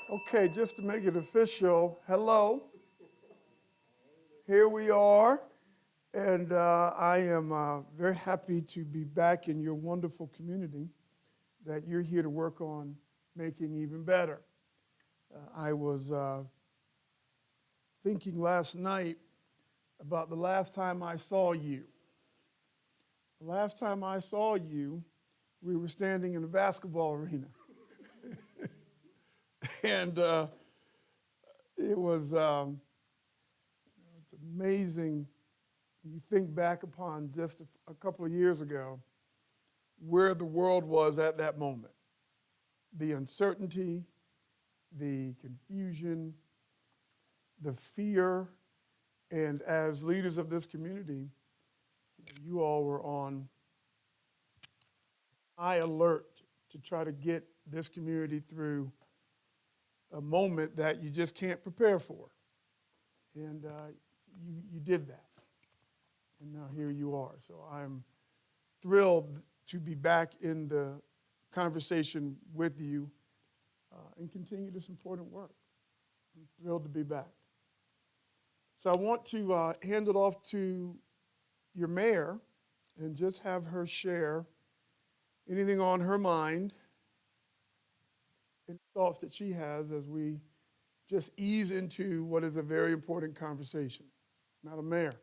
Okay, just to make it official, hello. Here we are, and I am very happy to be back in your wonderful community that you're here to work on making even better. I was thinking last night about the last time I saw you. The last time I saw you, we were standing in the basketball arena. And it was it's amazing when you think back upon just a couple of years ago where the world was at that moment. The uncertainty, the confusion, the fear, and as leaders of this community, you all were on high alert to try to get this community through a moment that you just can't prepare for. And you did that. And now here you are. So I'm thrilled to be back in the conversation with you and continue this important work. I'm thrilled to be back. So I want to hand it off to your mayor and just have her share anything on her mind and thoughts that she has as we just ease into what is a very important conversation. Madam Mayor.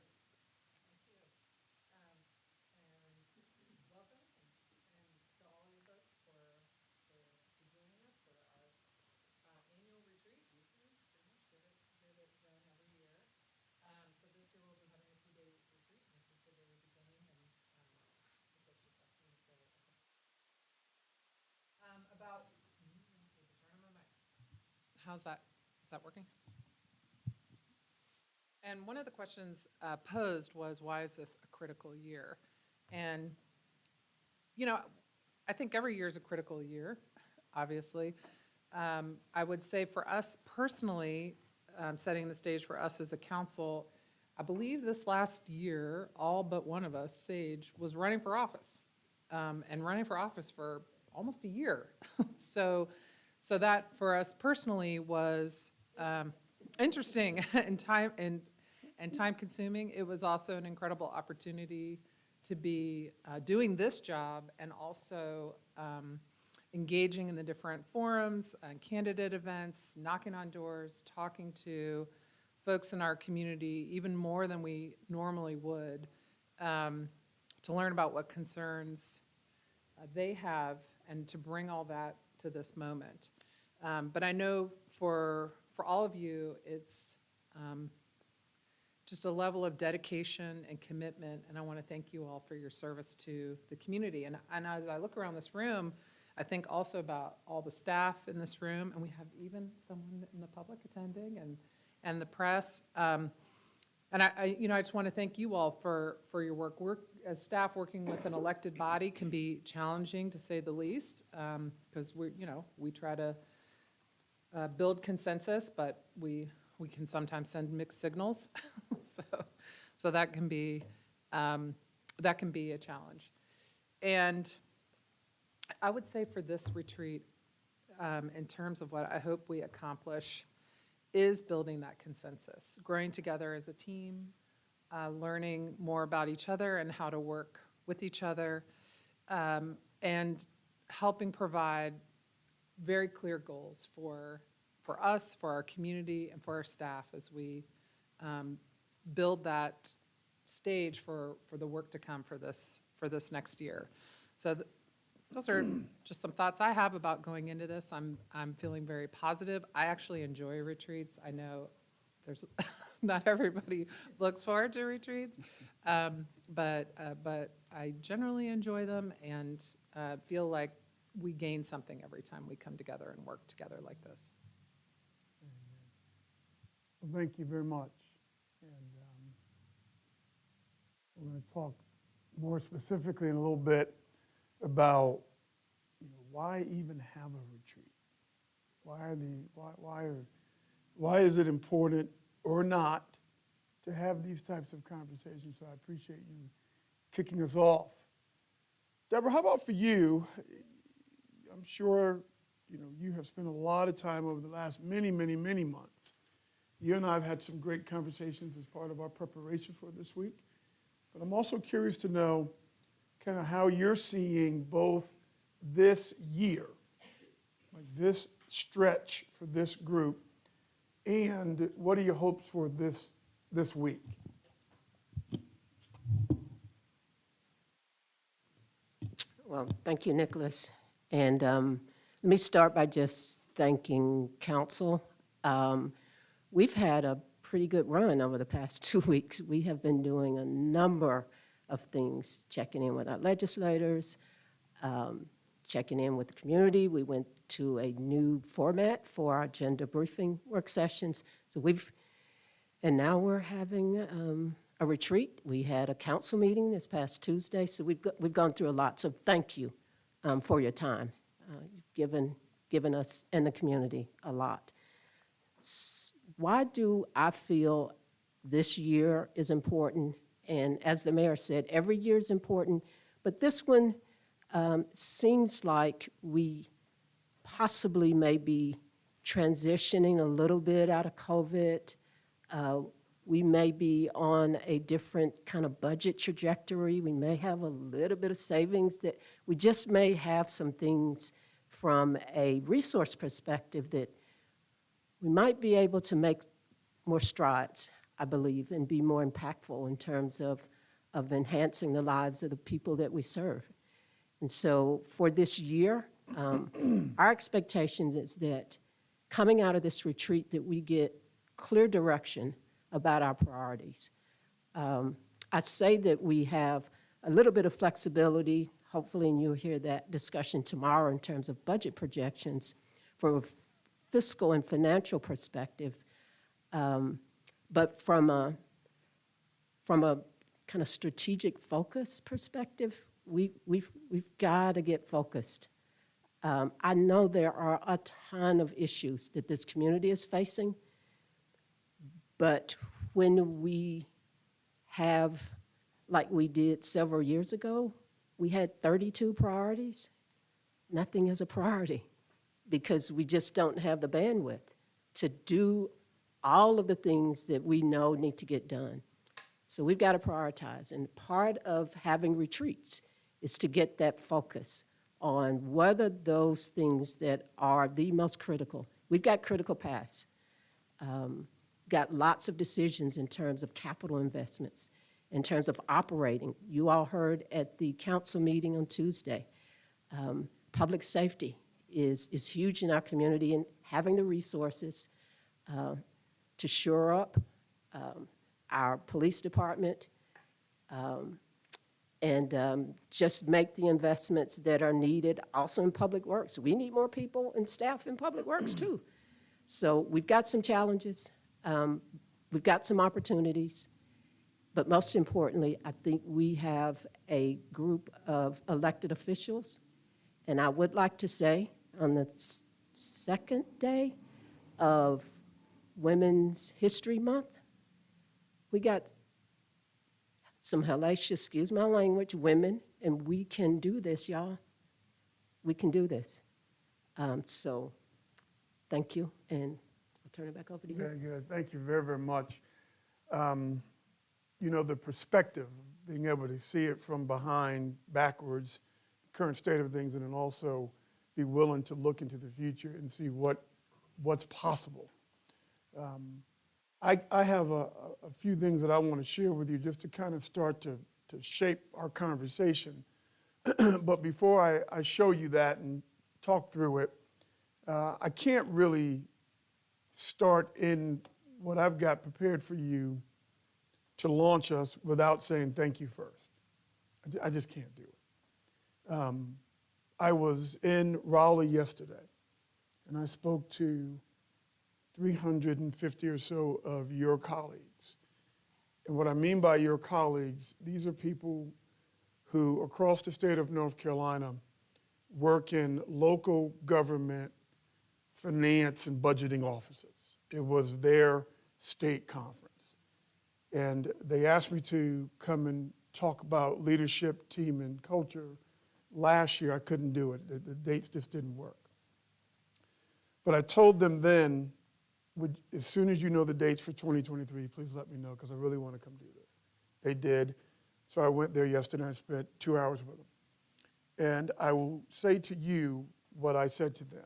How's that? Is that working? And one of the questions posed was, why is this a critical year? And, you know, I think every year is a critical year, obviously. I would say for us personally, setting the stage for us as a council, I believe this last year, all but one of us, Sage, was running for office, and running for office for almost a year. So that for us personally was interesting and time consuming. It was also an incredible opportunity to be doing this job and also engaging in the different forums and candidate events, knocking on doors, talking to folks in our community even more than we normally would, to learn about what concerns they have and to bring all that to this moment. But I know for all of you, it's just a level of dedication and commitment, and I want to thank you all for your service to the community. And as I look around this room, I think also about all the staff in this room, and we have even someone in the public attending, and the press. And I just want to thank you all for your work. Work as staff working with an elected body can be challenging, to say the least, because we try to build consensus, but we can sometimes send mixed signals. so that can be a challenge. And I would say for this retreat, in terms of what I hope we accomplish, is building that consensus, growing together as a team, learning more about each other and how to work with each other, and helping provide very clear goals for us, for our community, and for our staff as we build that stage for the work to come for this next year. So those are just some thoughts I have about going into this. I'm feeling very positive. I actually enjoy retreats. I know there's not everybody looks forward to retreats, but I generally enjoy them and feel like we gain something every time we come together and work together like this. Well, thank you very much. And we're going to talk more specifically in a little bit about why even have a retreat? Why is it important or not to have these types of conversations? So I appreciate you kicking us off. Deborah, how about for you? I'm sure you have spent a lot of time over the last many, many, many months. You and I have had some great conversations as part of our preparation for this week. But I'm also curious to know kind of how you're seeing both this year, like this stretch for this group, and what are your hopes for this week? Well, thank you, Nicholas. And let me start by just thanking council. We've had a pretty good run over the past 2 weeks. We have been doing a number of things, checking in with our legislators, checking in with the community. We went to a new format for our agenda briefing work sessions. And now we're having a retreat. We had a council meeting this past Tuesday, so we've gone through a lot. So thank you for your time. You've given us and the community a lot. Why do I feel this year is important? And as the mayor said, every year is important, but this one seems like we possibly may be transitioning a little bit out of COVID. We may be on a different kind of budget trajectory. We may have a little bit of savings that we just may have some things from a resource perspective that we might be able to make more strides, I believe, and be more impactful in terms of enhancing the lives of the people that we serve. And so for this year, our expectation is that coming out of this retreat that we get clear direction about our priorities. I say that we have a little bit of flexibility, hopefully, and you'll hear that discussion tomorrow in terms of budget projections from a fiscal and financial perspective. But from a kind of strategic focus perspective, we've got to get focused. I know there are a ton of issues that this community is facing, but when we have, like we did several years ago, we had 32 priorities. Nothing is a priority because we just don't have the bandwidth to do all of the things that we know need to get done. So we've got to prioritize. And part of having retreats is to get that focus on whether those things that are the most critical. We've got critical paths. Got lots of decisions in terms of capital investments, in terms of operating. You all heard at the council meeting on Tuesday, public safety is huge in our community, and having the resources to shore up our police department and just make the investments that are needed also in public works. We need more people and staff in public works too. So we've got some challenges. We've got some opportunities, but most importantly, I think we have a group of elected officials, and I would like to say on the second day of Women's History Month, we got some hellacious, excuse my language, women, and we can do this, y'all. We can do this. So thank you, and turn it back over to you. Very good. Thank you very, very much. The perspective, being able to see it from behind, backwards, the current state of things, and then also be willing to look into the future and see what's possible. I have a few things that I want to share with you just to kind of start to shape our conversation. But before I show you that and talk through it, I can't really start in what I've got prepared for you to launch us without saying thank you first. I just can't do it. I was in Raleigh yesterday, and I spoke to 350 or so of your colleagues. And what I mean by your colleagues, these are people who, across the state of North Carolina, work in local government, finance, and budgeting offices. It was their state conference. And they asked me to come and talk about leadership, team, and culture. Last year, I couldn't do it. The dates just didn't work. But I told them then, as soon as you know the dates for 2023, please let me know, because I really want to come do this. They did. So I went there yesterday and I spent 2 hours with them. And I will say to you what I said to them.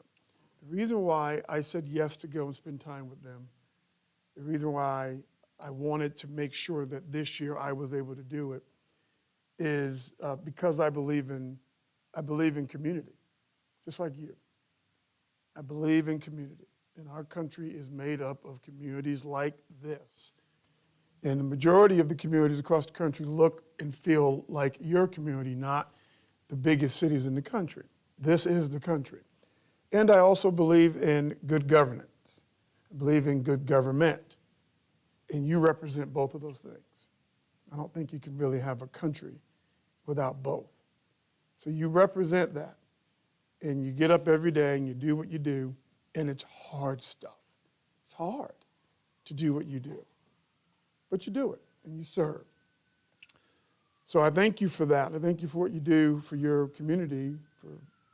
The reason why I said yes to go and spend time with them, the reason why I wanted to make sure that this year I was able to do it, is because I believe in community, just like you. I believe in community, and our country is made up of communities like this. And the majority of the communities across the country look and feel like your community, not the biggest cities in the country. This is the country. And I also believe in good governance. I believe in good government. And you represent both of those things. I don't think you can really have a country without both. So you represent that. And you get up every day and you do what you do, and it's hard stuff. It's hard to do what you do. But you do it, and you serve. So I thank you for that. I thank you for what you do for your community, for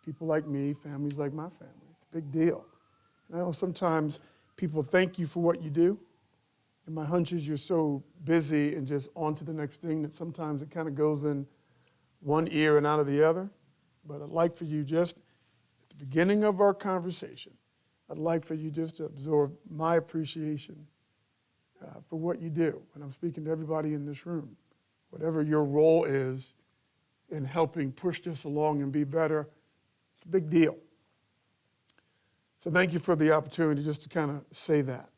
people like me, families like my family. It's a big deal. And I know sometimes people thank you for what you do, and my hunch is you're so busy and just on to the next thing that sometimes it kind of goes in one ear and out of the other. But I'd like for you just at the beginning of our conversation, I'd like for you just to absorb my appreciation for what you do. And I'm speaking to everybody in this room. Whatever your role is in helping push this along and be better, it's a big deal. So thank you for the opportunity just to kind of say that.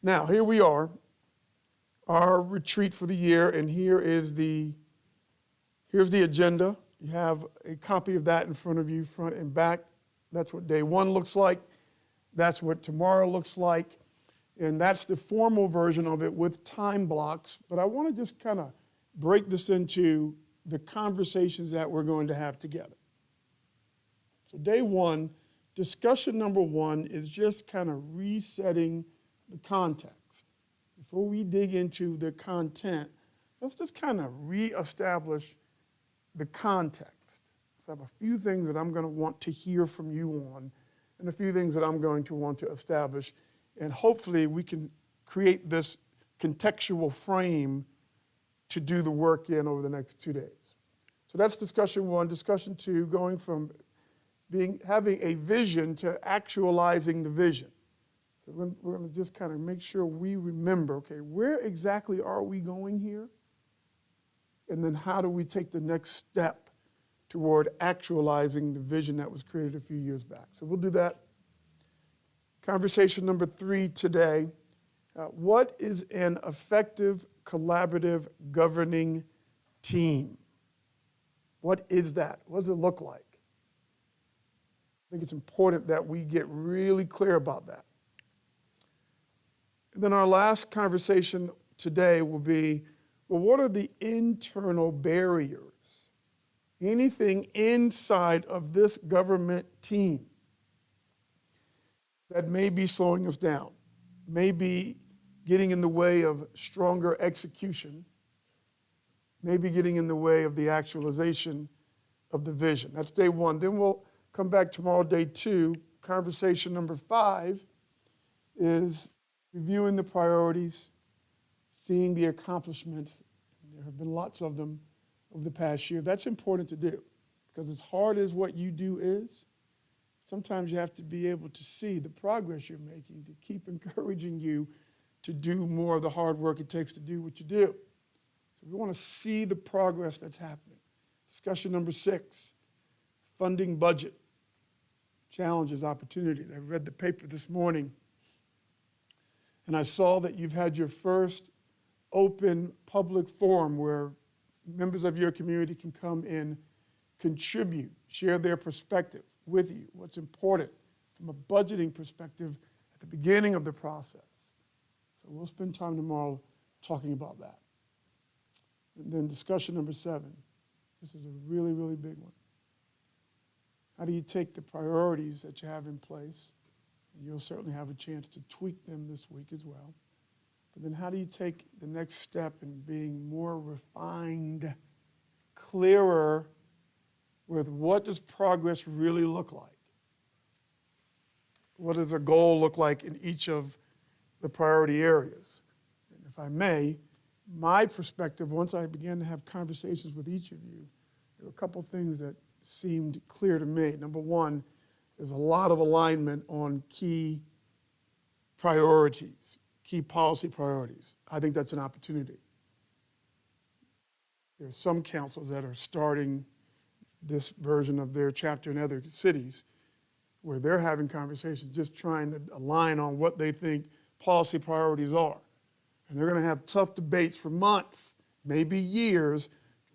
Now, here we are, our retreat for the year, and here's the agenda. You have a copy of that in front of you, front and back. That's what day one looks like. That's what tomorrow looks like. And that's the formal version of it with time blocks. But I want to just kind of break this into the conversations that we're going to have together. So day one, discussion number one is just kind of resetting the context. Before we dig into the content, let's just kind of reestablish the context. So I have a few things that I'm going to want to hear from you on, and a few things that I'm going to want to establish. And hopefully we can create this contextual frame to do the work in over the next 2 days. So that's discussion one. Discussion two, going from having a vision to actualizing the vision. So we're going to just kind of make sure we remember, okay, where exactly are we going here? And then how do we take the next step toward actualizing the vision that was created a few years back? So we'll do that. Conversation number three today, what is an effective, collaborative, governing team? What is that? What does it look like? I think it's important that we get really clear about that. And then our last conversation today will be, well, what are the internal barriers? Anything inside of this government team that may be slowing us down, may be getting in the way of stronger execution, may be getting in the way of the actualization of the vision. That's day one. Then we'll come back tomorrow, day two. Conversation number 5 is reviewing the priorities, seeing the accomplishments. There have been lots of them over the past year. That's important to do, because as hard as what you do is, sometimes you have to be able to see the progress you're making to keep encouraging you to do more of the hard work it takes to do what you do. So we want to see the progress that's happening. Discussion number 6, funding budget, challenges, opportunities. I read the paper this morning, and I saw that you've had your first open public forum where members of your community can come and contribute, share their perspective with you, what's important from a budgeting perspective at the beginning of the process. So we'll spend time tomorrow talking about that. And then discussion number 7. This is a really, really big one. How do you take the priorities that you have in place, and you'll certainly have a chance to tweak them this week as well, but then how do you take the next step in being more refined, clearer with what does progress really look like? What does a goal look like in each of the priority areas? And if I may, my perspective, once I began to have conversations with each of you, there were a couple things that seemed clear to me. Number one, there's a lot of alignment on key priorities, key policy priorities. I think that's an opportunity. There are some councils that are starting this version of their chapter in other cities where they're having conversations just trying to align on what they think policy priorities are. And they're going to have tough debates for months, maybe years,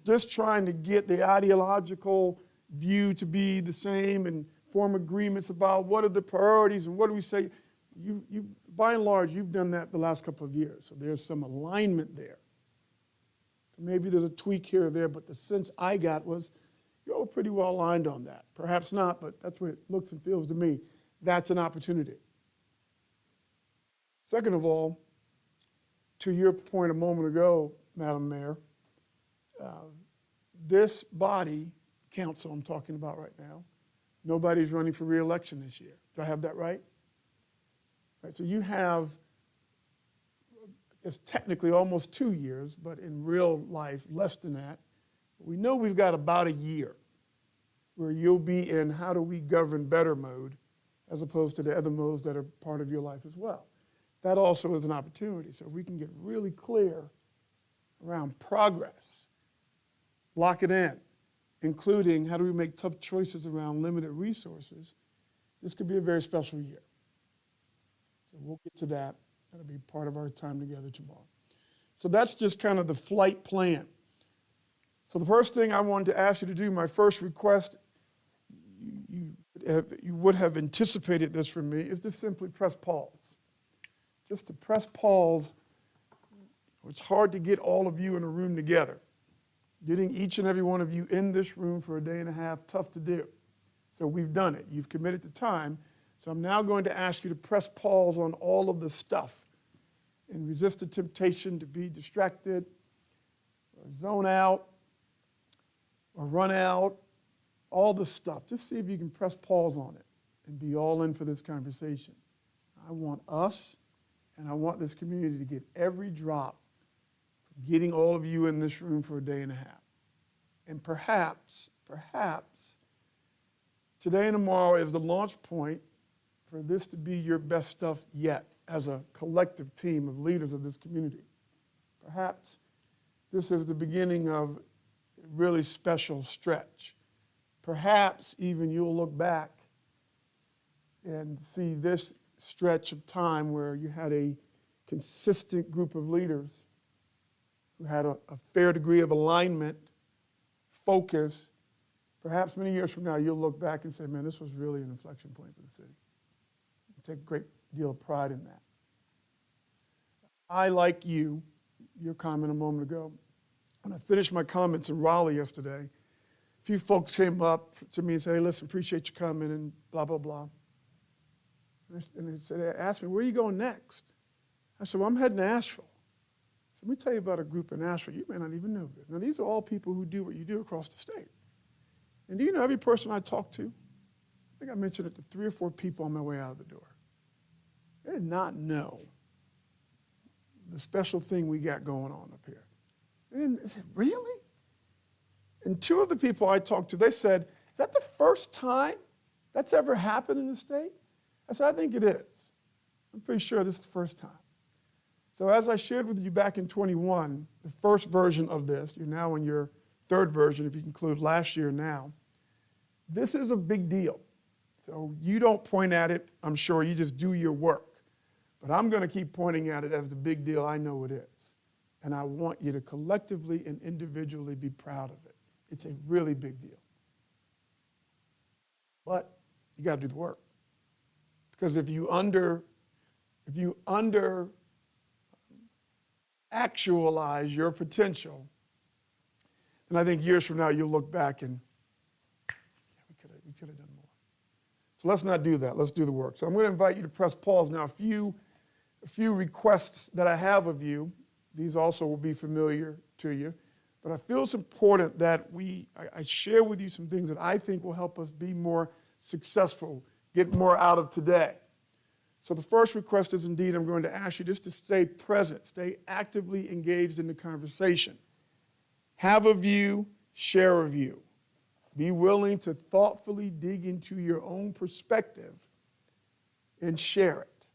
just trying to get the ideological view to be the same and form agreements about what are the priorities and what do we say. By and large, you've done that the last couple of years, so there's some alignment there. Maybe there's a tweak here or there, but the sense I got was you're all pretty well aligned on that. Perhaps not, but that's what it looks and feels to me. That's an opportunity. Second of all, to your point a moment ago, Madam Mayor, this body, council I'm talking about right now, nobody's running for re-election this year. Do I have that right? Right, so you have, it's technically almost 2 years, but in real life, less than that. We know we've got about a year where you'll be in how do we govern better mode as opposed to the other modes that are part of your life as well. That also is an opportunity. So if we can get really clear around progress, lock it in, including how do we make tough choices around limited resources, this could be a very special year. So we'll get to that. That'll be part of our time together tomorrow. So that's just kind of the flight plan. So the first thing I wanted to ask you to do, my first request, you would have anticipated this from me, is to simply press pause. Just to press pause. It's hard to get all of you in a room together. Getting each and every one of you in this room for a day and a half, tough to do. So we've done it. You've committed to time. So I'm now going to ask you to press pause on all of the stuff and resist the temptation to be distracted or zone out or run out, all the stuff. Just see if you can press pause on it and be all in for this conversation. I want us and I want this community to get every drop from getting all of you in this room for a day and a half. And perhaps, today and tomorrow is the launch point for this to be your best stuff yet as a collective team of leaders of this community. Perhaps this is the beginning of a really special stretch. Perhaps even you'll look back and see this stretch of time where you had a consistent group of leaders who had a fair degree of alignment, focus. Perhaps many years from now, you'll look back and say, man, this was really an inflection point for the city. Take a great deal of pride in that. I, like you, your comment a moment ago, when I finished my comments in Raleigh yesterday, a few folks came up to me and said, hey, listen, appreciate you coming and blah, blah, blah. And they asked me, where are you going next? I said, well, I'm heading to Asheville. So let me tell you about a group in Asheville you may not even know. Now, these are all people who do what you do across the state. And do you know every person I talk to? I think I mentioned it to 3 or 4 people on my way out of the door. They did not know the special thing we got going on up here. I said, really? And 2 of the people I talked to, they said, is that the first time that's ever happened in the state? I said, I think it is. I'm pretty sure this is the first time. So as I shared with you back in 21, the first version of this, you're now in your 3rd version, if you include last year now, this is a big deal. So you don't point at it, I'm sure, you just do your work. But I'm going to keep pointing at it as the big deal I know it is. And I want you to collectively and individually be proud of it. It's a really big deal. But you got to do the work. Because if you actualize your potential, then I think years from now you'll look back and we could have done more. So let's not do that. Let's do the work. So I'm going to invite you to press pause now. A few requests that I have of you. These also will be familiar to you. But I feel it's important that I share with you some things that I think will help us be more successful, get more out of today. So the first request is indeed, I'm going to ask you just to stay present, stay actively engaged in the conversation. Have a view, share a view. Be willing to thoughtfully dig into your own perspective and share it.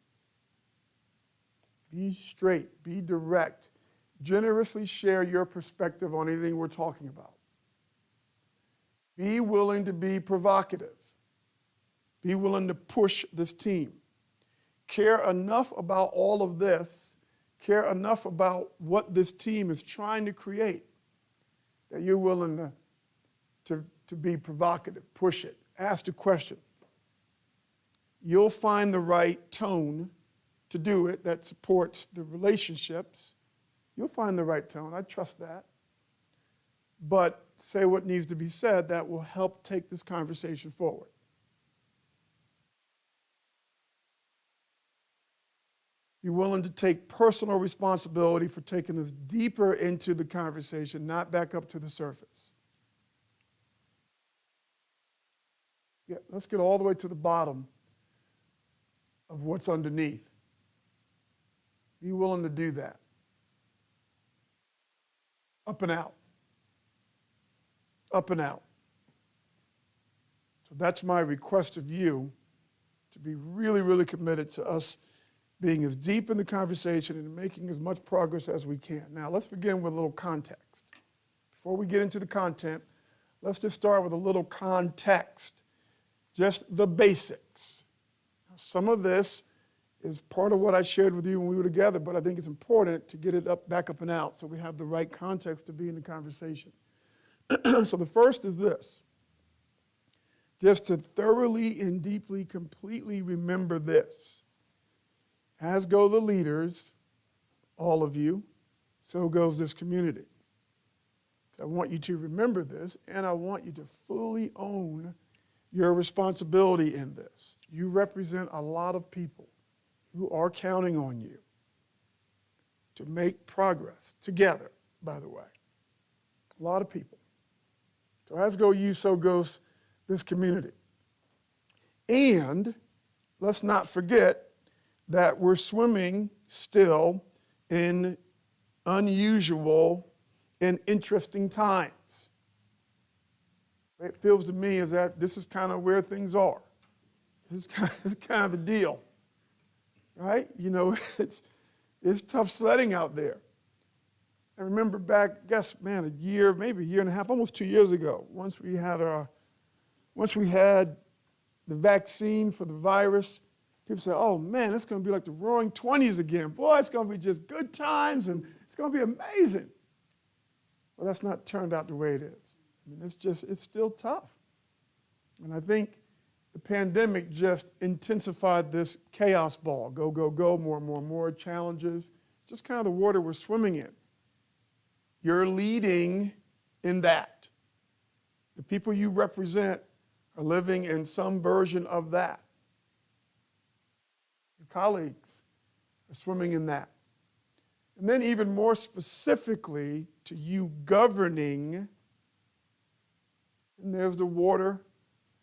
Be straight, be direct. Generously share your perspective on anything we're talking about. Be willing to be provocative. Be willing to push this team. Care enough about all of this, care enough about what this team is trying to create, that you're willing to be provocative, push it, ask the question. You'll find the right tone to do it that supports the relationships. You'll find the right tone, I trust that. But say what needs to be said that will help take this conversation forward. Be willing to take personal responsibility for taking us deeper into the conversation, not back up to the surface. Yeah, let's get all the way to the bottom of what's underneath. Be willing to do that. Up and out. Up and out. So that's my request of you, to be really, really committed to us being as deep in the conversation and making as much progress as we can. Now, let's begin with a little context. Before we get into the content, let's just start with a little context, just the basics. Now, some of this is part of what I shared with you when we were together, but I think it's important to get it back up and out so we have the right context to be in the conversation. So the first is this. Just to thoroughly and deeply, completely remember this. As go the leaders, all of you, so goes this community. So I want you to remember this, and I want you to fully own your responsibility in this. You represent a lot of people who are counting on you to make progress together, by the way. A lot of people. So as go you, so goes this community. And let's not forget that we're swimming still in unusual and interesting times. It feels to me as that this is kind of where things are. It's kind of the deal, right? You know, it's tough sledding out there. I remember back, a year, maybe a year and a half, almost 2 years ago, once we had the vaccine for the virus, people say, oh man, it's going to be like the roaring 20s again. Boy, it's going to be just good times and it's going to be amazing. Well, that's not turned out the way it is. I mean, it's still tough. And I think the pandemic just intensified this chaos ball. Go, go, go, more challenges. It's just kind of the water we're swimming in. You're leading in that. The people you represent are living in some version of that. Your colleagues are swimming in that. And then even more specifically to you governing, and there's the water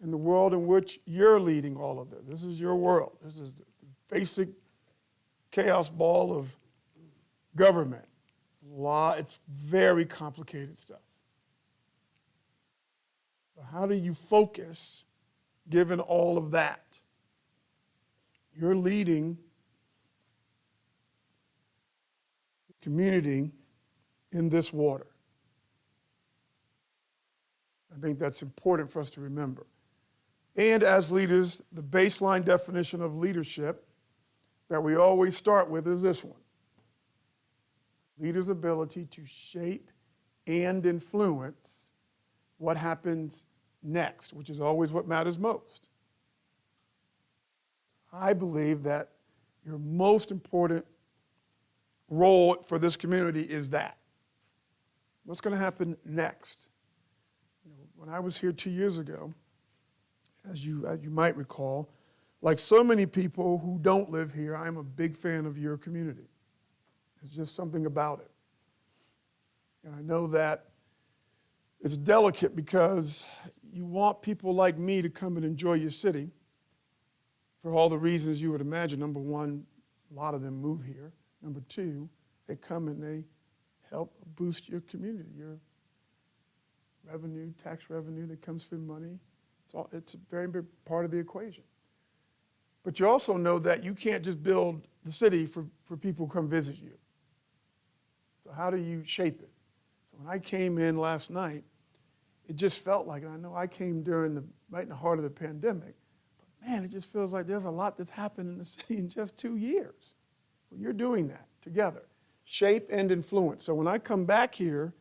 and the world in which you're leading all of this. This is your world. This is the basic chaos ball of government. It's very complicated stuff. So how do you focus given all of that? You're leading the community in this water. I think that's important for us to remember. And as leaders, the baseline definition of leadership that we always start with is this one. Leaders' ability to shape and influence what happens next, which is always what matters most. I believe that your most important role for this community is that. What's going to happen next? When I was here 2 years ago, as you might recall, like so many people who don't live here, I'm a big fan of your community. There's just something about it. And I know that it's delicate because you want people like me to come and enjoy your city for all the reasons you would imagine. Number one, a lot of them move here. Number two, they come and they help boost your community, your revenue, tax revenue. They come spend money. It's a very big part of the equation. But you also know that you can't just build the city for people who come visit you. So how do you shape it? So when I came in last night, it just felt like, and I know I came right in the heart of the pandemic, but man, it just feels like there's a lot that's happened in the city in just 2 years. Well, you're doing that together. Shape and influence. So when I come back here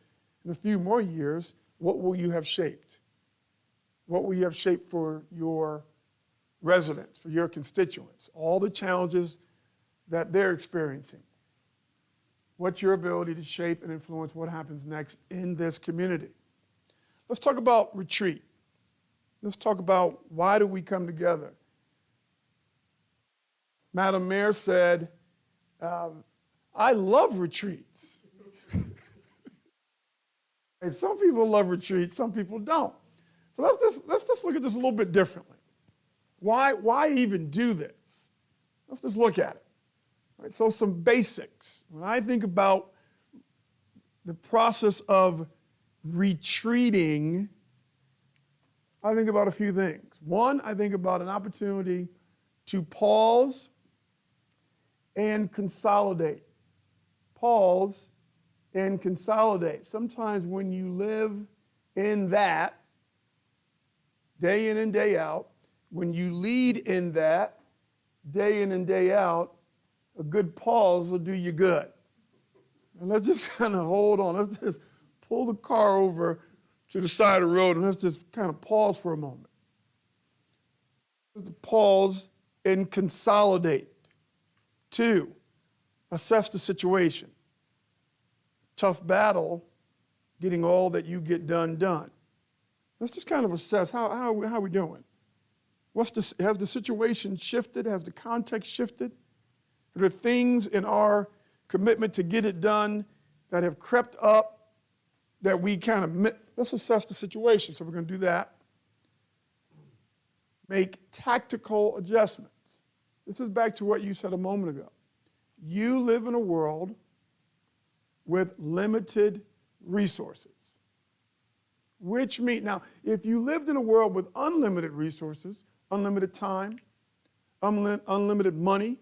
in a few more years, what will you have shaped? What will you have shaped for your residents, for your constituents? All the challenges that they're experiencing. What's your ability to shape and influence what happens next in this community? Let's talk about retreat. Let's talk about why do we come together. Madam Mayor said, I love retreats. And some people love retreats, some people don't. So let's just look at this a little bit differently. Why even do this? Let's just look at it. All right, so some basics. When I think about the process of retreating, I think about a few things. One, I think about an opportunity to pause and consolidate. Pause and consolidate. Sometimes when you live in that, day in and day out, when you lead in that, day in and day out, a good pause will do you good. And let's just kind of hold on. Let's just pull the car over to the side of the road and let's just kind of pause for a moment. Let's pause and consolidate. 2, assess the situation. Tough battle, getting all that you get done. Let's just kind of assess how are we doing? Has the situation shifted? Has the context shifted? Are there things in our commitment to get it done that have crept up that we kind of, let's assess the situation. So we're going to do that. Make tactical adjustments. This is back to what you said a moment ago. You live in a world with limited resources. Which means, now, if you lived in a world with unlimited resources, unlimited time, unlimited money,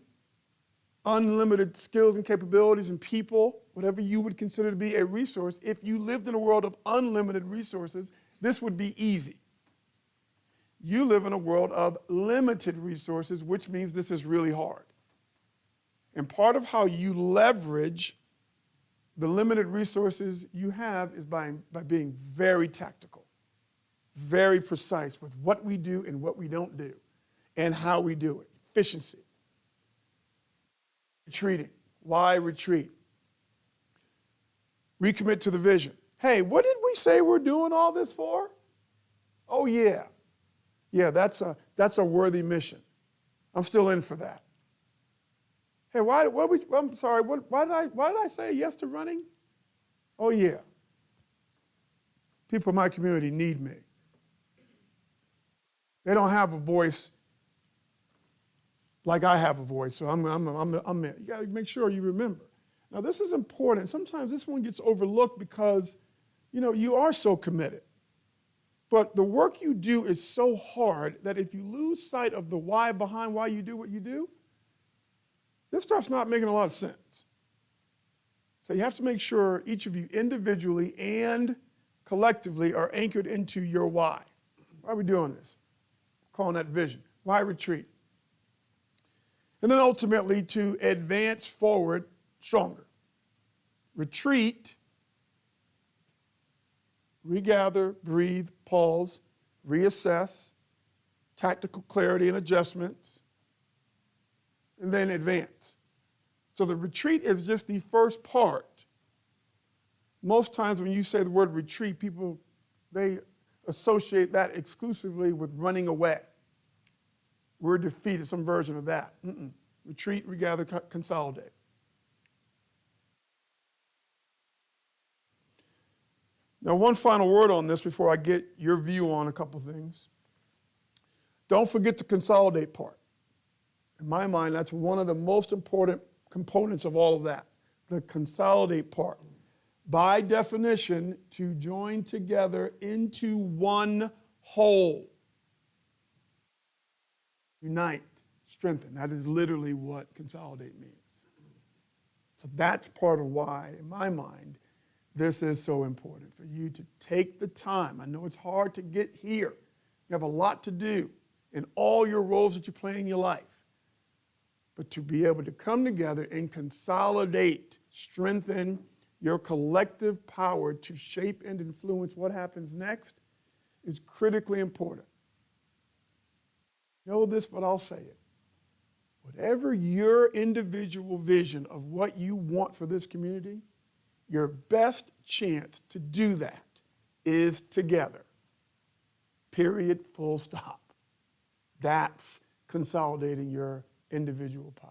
unlimited skills and capabilities and people, whatever you would consider to be a resource, if you lived in a world of unlimited resources, this would be easy. You live in a world of limited resources, which means this is really hard. And part of how you leverage the limited resources you have is by being very tactical, very precise with what we do and what we don't do, and how we do it. Efficiency. Retreating. Why retreat? Recommit to the vision. Hey, what did we say we're doing all this for? Oh, yeah. Yeah, that's a worthy mission. I'm still in for that. Hey, why did I say yes to running? Oh, yeah. People in my community need me. They don't have a voice like I have a voice, so I'm in. You got to make sure you remember. Now, this is important. Sometimes this one gets overlooked because, you are so committed. But the work you do is so hard that if you lose sight of the why behind why you do what you do, this starts not making a lot of sense. So you have to make sure each of you individually and collectively are anchored into your why. Why are we doing this? Calling that vision. Why retreat? And then ultimately to advance forward stronger. Retreat, regather, breathe, pause, reassess, tactical clarity and adjustments, and then advance. So the retreat is just the first part. Most times when you say the word retreat, people, they associate that exclusively with running away. We're defeated, some version of that. Retreat, regather, consolidate. Now, one final word on this before I get your view on a couple things. Don't forget the consolidate part. In my mind, that's one of the most important components of all of that, the consolidate part. By definition, to join together into one whole. Unite, strengthen. That is literally what consolidate means. So that's part of why, in my mind, this is so important for you to take the time. I know it's hard to get here. You have a lot to do in all your roles that you play in your life. But to be able to come together and consolidate, strengthen your collective power to shape and influence what happens next is critically important. Know this, but I'll say it. Whatever your individual vision of what you want for this community, your best chance to do that is together. Period, full stop. That's consolidating your individual power.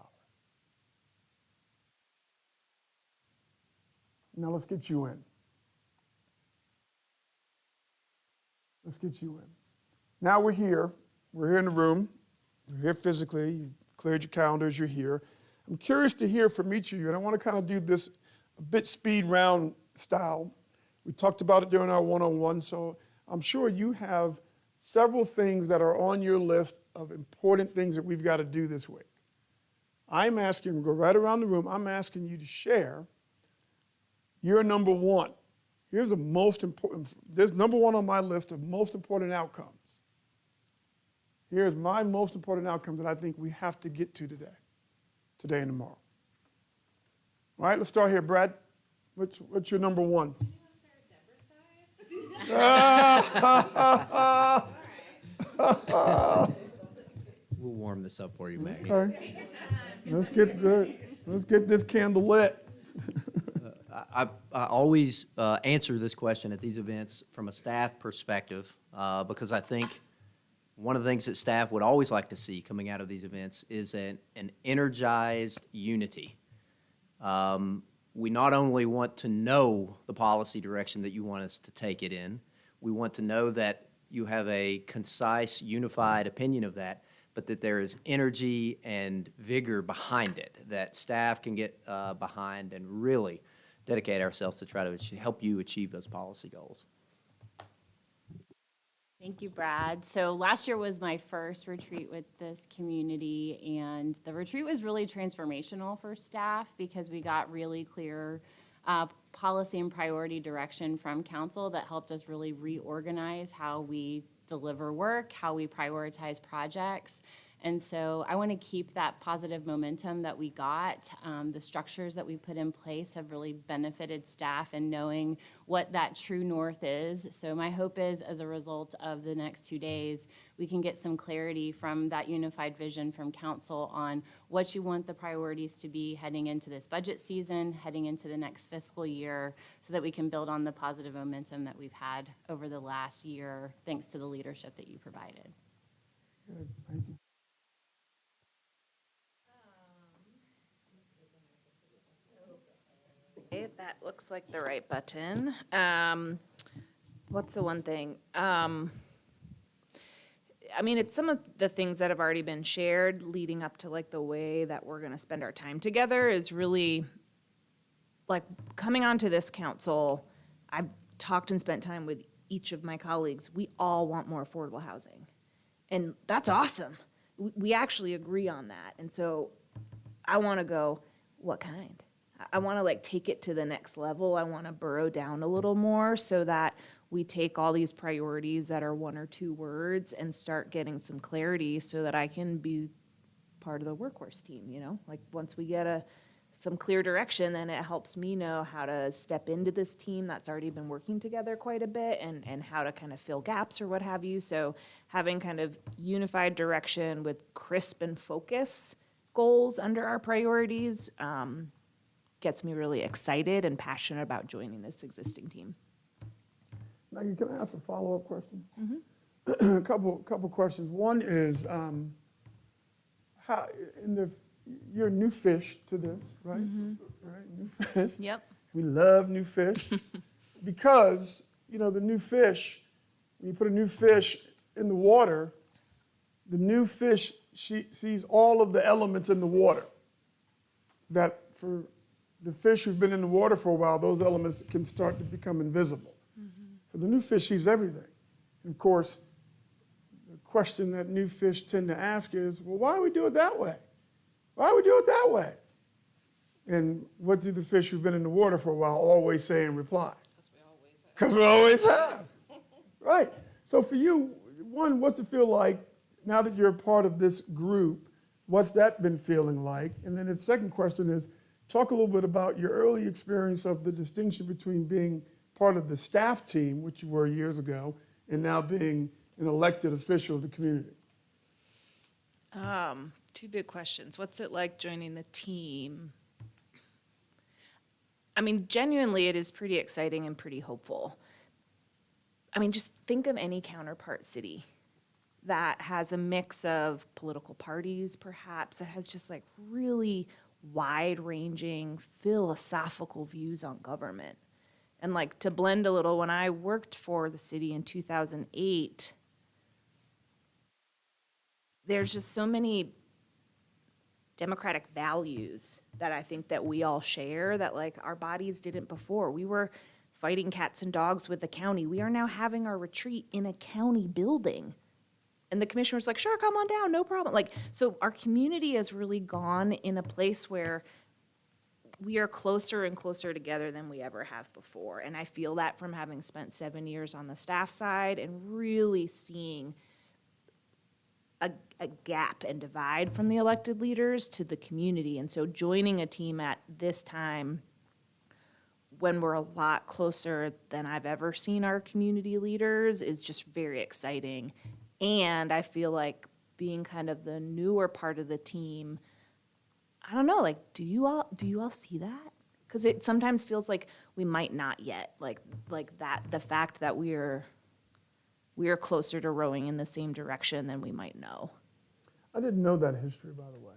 Now let's get you in. Let's get you in. Now we're here. We're here in the room. We're here physically. You've cleared your calendars. You're here. I'm curious to hear from each of you, and I want to kind of do this a bit speed round style. We talked about it during our one-on-one, so I'm sure you have several things that are on your list of important things that we've got to do this week. I'm asking, go right around the room, I'm asking you to share your number one. Here's the most important, there's number one on my list of most important outcomes. Here's my most important outcome that I think we have to get to today and tomorrow. All right, let's start here, Brad. What's your number one? You want to start at Deborah's side? We'll warm this up for you, Maggie. Okay. Let's get this candle lit. I always answer this question at these events from a staff perspective because I think one of the things that staff would always like to see coming out of these events is an energized unity. We not only want to know the policy direction that you want us to take it in, we want to know that you have a concise, unified opinion of that, but that there is energy and vigor behind it, that staff can get behind and really dedicate ourselves to try to help you achieve those policy goals. Thank you, Brad. So last year was my first retreat with this community, and the retreat was really transformational for staff because we got really clear policy and priority direction from council that helped us really reorganize how we deliver work, how we prioritize projects. And so I want to keep that positive momentum that we got. The structures that we put in place have really benefited staff in knowing what that true north is. So my hope is, as a result of the next 2 days, we can get some clarity from that unified vision from council on what you want the priorities to be heading into this budget season, heading into the next fiscal year, so that we can build on the positive momentum that we've had over the last year, thanks to the leadership that you provided. Good, thank you. Okay, that looks like the right button. What's the one thing? I mean, it's some of the things that have already been shared leading up to like the way that we're gonna spend our time together is really, like, coming onto this council, I've talked and spent time with each of my colleagues. We all want more affordable housing. And that's awesome. We actually agree on that. And so I wanna go, what kind? I want to like take it to the next level. I want to burrow down a little more so that we take all these priorities that are 1 or 2 words and start getting some clarity so that I can be part of the workhorse team, you know? Like once we get some clear direction, then it helps me know how to step into this team that's already been working together quite a bit and how to kind of fill gaps or what have you. So having kind of unified direction with crisp and focus goals under our priorities, gets me really excited and passionate about joining this existing team. Maggie, can I ask a follow-up question? Mm-hmm. a couple questions. One is, how you're a new fish to this, right? Mm-hmm. Right, new fish. Yep. We love new fish because, you know, the new fish, when you put a new fish in the water, the new fish sees all of the elements in the water. That for the fish who've been in the water for a while, those elements can start to become invisible. So the new fish sees everything. And of course, the question that new fish tend to ask is, well, why do we do it that way? Why do we do it that way? And what do the fish who've been in the water for a while always say in reply? Because we always have. Right. So for you, one, what's it feel like now that you're a part of this group? What's that been feeling like? And then the second question is, talk a little bit about your early experience of the distinction between being part of the staff team, which you were years ago, and now being an elected official of the community. Two big questions. What's it like joining the team? I mean, genuinely, it is pretty exciting and pretty hopeful. I mean, just think of any counterpart city that has a mix of political parties, perhaps, that has just like really wide-ranging philosophical views on government. And like to blend a little, when I worked for the city in 2008, there's just so many democratic values that I think that we all share that like our bodies didn't before. We were fighting cats and dogs with the county. We are now having our retreat in a county building. And the commissioner was like, sure, come on down, no problem. Like, so our community has really gone in a place where we are closer and closer together than we ever have before. And I feel that from having spent 7 years on the staff side and really seeing a gap and divide from the elected leaders to the community. And so joining a team at this time when we're a lot closer than I've ever seen our community leaders is just very exciting. And I feel like being kind of the newer part of the team, I don't know, like, do you all see that? Because it sometimes feels like we might not yet, like that, the fact that we are closer to rowing in the same direction than we might know. I didn't know that history, by the way.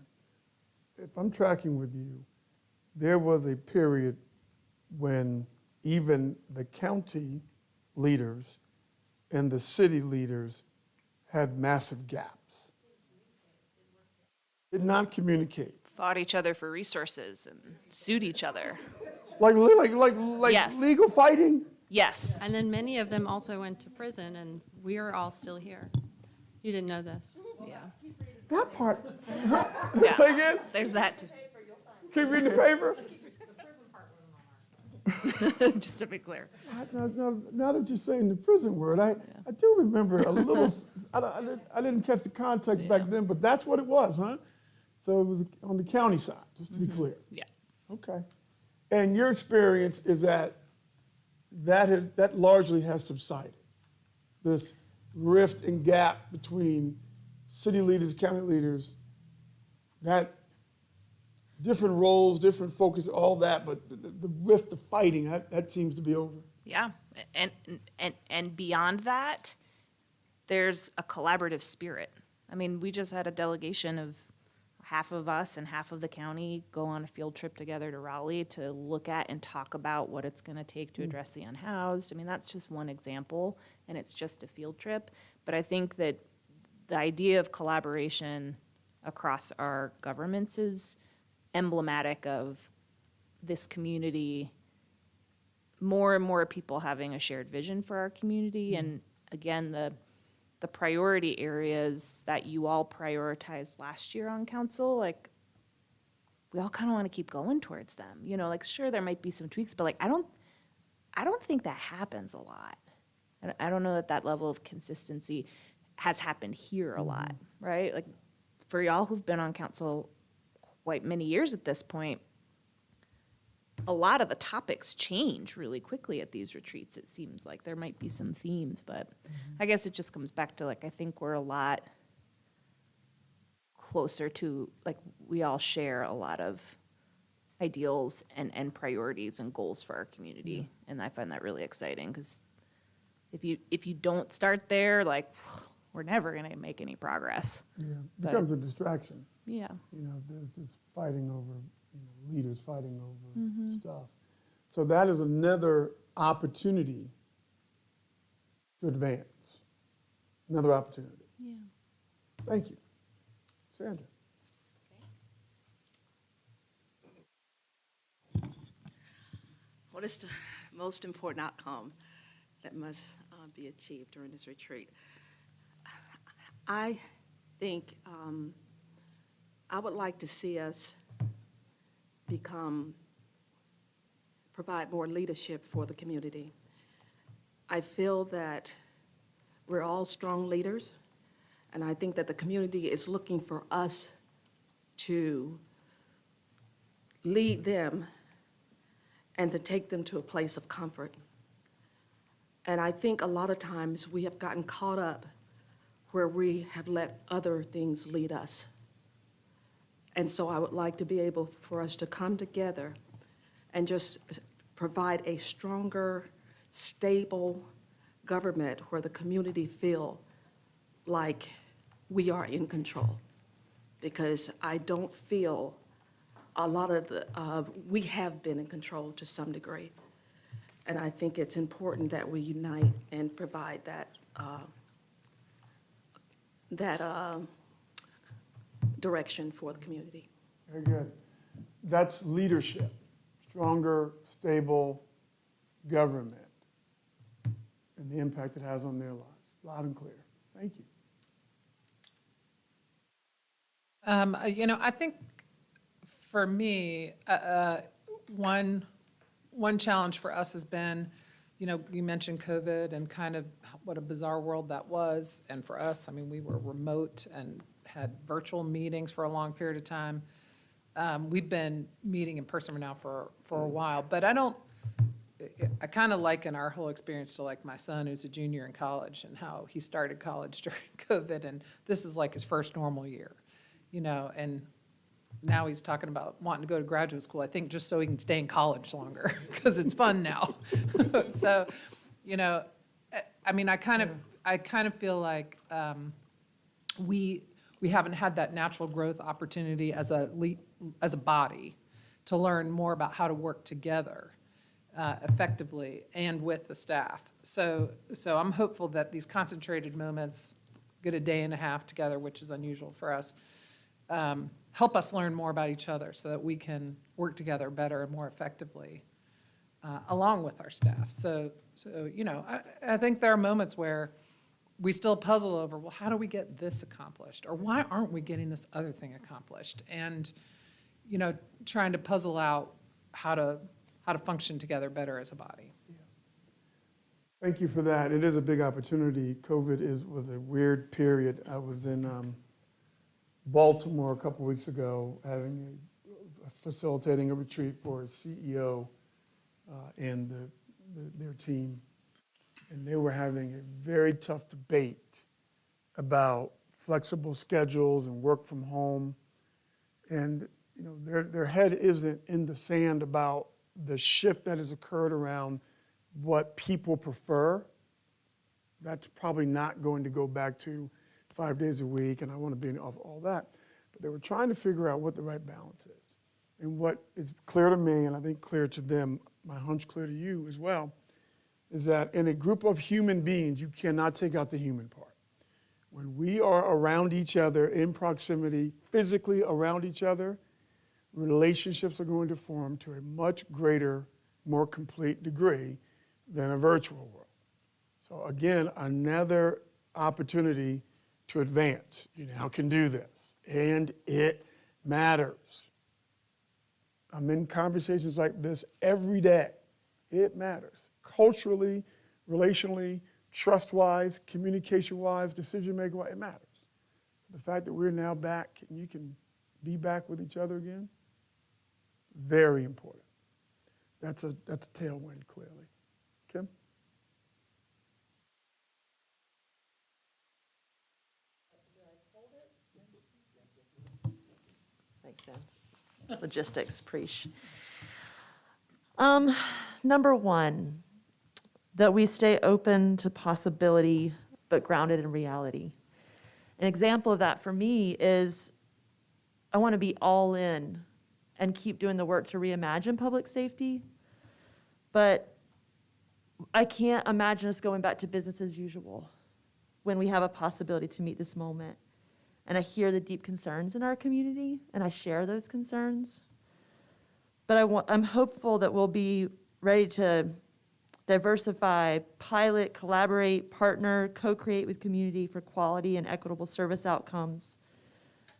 If I'm tracking with you, there was a period when even the county leaders and the city leaders had massive gaps. Did not communicate. Fought each other for resources and sued each other. Like Yes. legal fighting? Yes. And then many of them also went to prison, and we are all still here. You didn't know this. Yeah. That part. Yeah. Say again? There's that too. Keep reading the paper? Just to be clear. Now that you're saying the prison word, I do remember a little, I didn't catch the context back then, but that's what it was, huh? So it was on the county side, just to be clear. Yeah. Okay. And your experience is that largely has subsided. This rift and gap between city leaders, county leaders, that different roles, different focus, all that, but the rift, the fighting, that seems to be over. Yeah. And beyond that, there's a collaborative spirit. I mean, we just had a delegation of half of us and half of the county go on a field trip together to Raleigh to look at and talk about what it's going to take to address the unhoused. I mean, that's just one example, and it's just a field trip. But I think that the idea of collaboration across our governments is emblematic of this community, more and more people having a shared vision for our community. And again, the priority areas that you all prioritized last year on council, like, we all kind of want to keep going towards them. You know, like, sure, there might be some tweaks, but like, I don't think that happens a lot. I don't know that level of consistency has happened here a lot, right? Like, for y'all who've been on council quite many years at this point, a lot of the topics change really quickly at these retreats. It seems like there might be some themes, but I guess it just comes back to, like, I think we're a lot closer to, like, we all share a lot of ideals and priorities and goals for our community. And I find that really exciting, because if you don't start there, like, we're never going to make any progress. Yeah, it But- becomes a distraction. Yeah. You know, there's just fighting over, leaders fighting over stuff. So that is another opportunity to advance. Another opportunity. Yeah. Thank you. Sandra? What is the most important outcome that must be achieved during this retreat? I think I would like to see us provide more leadership for the community. I feel that we're all strong leaders, and I think that the community is looking for us to lead them and to take them to a place of comfort. And I think a lot of times we have gotten caught up where we have let other things lead us. And so I would like to be able for us to come together and just provide a stronger, stable government where the community feel like we are in control. Because I don't feel a lot of we have been in control to some degree. And I think it's important that we unite and provide that direction for the community. Very good. That's leadership, stronger, stable government, and the impact it has on their lives. Loud and clear. Thank you. I think for me, one challenge for us has been, you mentioned COVID and kind of what a bizarre world that was. And for us, I mean, we were remote and had virtual meetings for a long period of time. We've been meeting in person now for a while, but I kind of liken our whole experience to like my son who's a junior in college and how he started college during COVID, and this is like his first normal year, and now he's talking about wanting to go to graduate school, I think just so he can stay in college longer because it's fun now. So, I mean, I kind of feel like we haven't had that natural growth opportunity as a body to learn more about how to work together effectively and with the staff. So I'm hopeful that these concentrated moments, get a day and a half together, which is unusual for us, help us learn more about each other so that we can work together better and more effectively along with our staff. So I think there are moments where we still puzzle over, well, how do we get this accomplished? Or why aren't we getting this other thing accomplished? And, trying to puzzle out how to function together better as a body. Thank you for that. It is a big opportunity. COVID was a weird period. I was in Baltimore a couple weeks ago, facilitating a retreat for a CEO and their team, and they were having a very tough debate about flexible schedules and work from home, and their head isn't in the sand about the shift that has occurred around what people prefer. That's probably not going to go back to 5 days a week, and I want to be off all that. But they were trying to figure out what the right balance is. And what is clear to me, and I think clear to them, my hunch clear to you as well, is that in a group of human beings, you cannot take out the human part. When we are around each other, in proximity, physically around each other, relationships are going to form to a much greater, more complete degree than a virtual world. So again, another opportunity to advance. You now can do this, and it matters. I'm in conversations like this every day. It matters. Culturally, relationally, trust-wise, communication-wise, decision-making-wise, it matters. The fact that we're now back and you can be back with each other again, very important. That's a tailwind, clearly. Kim? Thanks, Dan. Logistics, preach. Number one, that we stay open to possibility, but grounded in reality. An example of that for me is I want to be all in and keep doing the work to reimagine public safety, but I can't imagine us going back to business as usual when we have a possibility to meet this moment. and I hear the deep concerns in our community, and I share those concerns. But I'm hopeful that we'll be ready to diversify, pilot, collaborate, partner, co-create with community for quality and equitable service outcomes.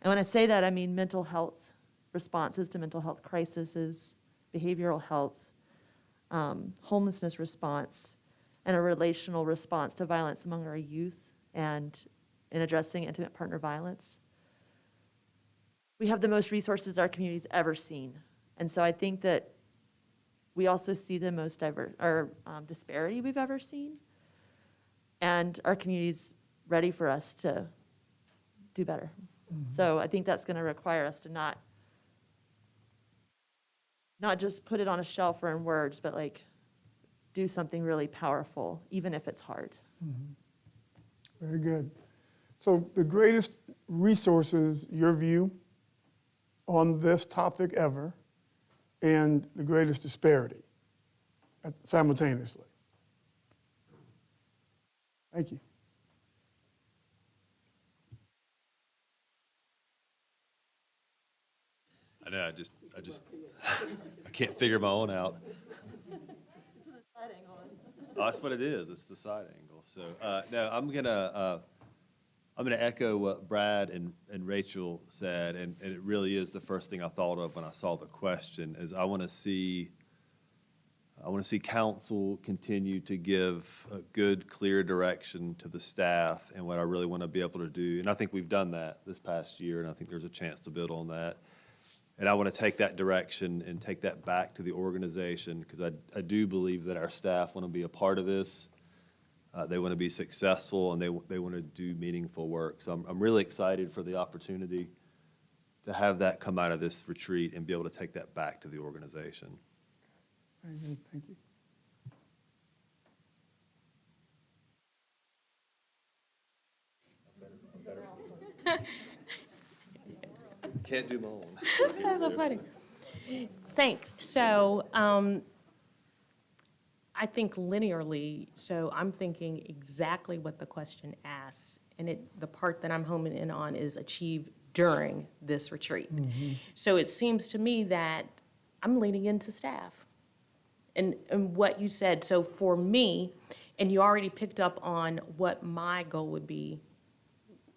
And when I say that, I mean mental health responses to mental health crises, behavioral health, homelessness response, and a relational response to violence among our youth and in addressing intimate partner violence. We have the most resources our community's ever seen. And so I think that we also see the most disparity we've ever seen. And our community's ready for us to do better. So I think that's going to require us to not just put it on a shelf or in words, but like do something really powerful, even if it's hard. Very good. So the greatest resources, your view on this topic ever, and the greatest disparity simultaneously. Thank you. I know, I can't figure my own out. Oh, that's what it is, it's the side angle. So, no, I'm gonna echo what Brad and Rachel said, and it really is the first thing I thought of when I saw the question, is I wanna see council continue to give a good, clear direction to the staff and what I really wanna be able to do. And I think we've done that this past year, and I think there's a chance to build on that. And I want to take that direction and take that back to the organization, because I do believe that our staff want to be a part of this. They want to be successful, and they want to do meaningful work. So I'm really excited for the opportunity to have that come out of this retreat and be able to take that back to the organization. Very good. Thank you. Can't do my own. That's so funny. Thanks. So, I think linearly, so I'm thinking exactly what the question asks, and the part that I'm homing in on is achieve during this retreat. So it seems to me that I'm leaning into staff and what you said. So for me, and you already picked up on what my goal would be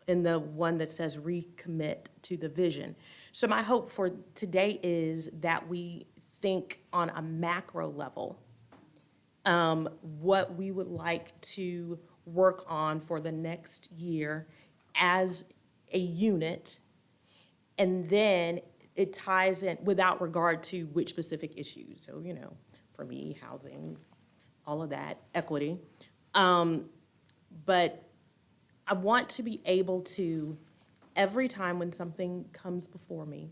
in the one that says recommit to the vision. So my hope for today is that we think on a macro level, what we would like to work on for the next year as a unit, and then it ties in without regard to which specific issues. So, for me, housing, all of that, equity. But I want to be able to, every time when something comes before me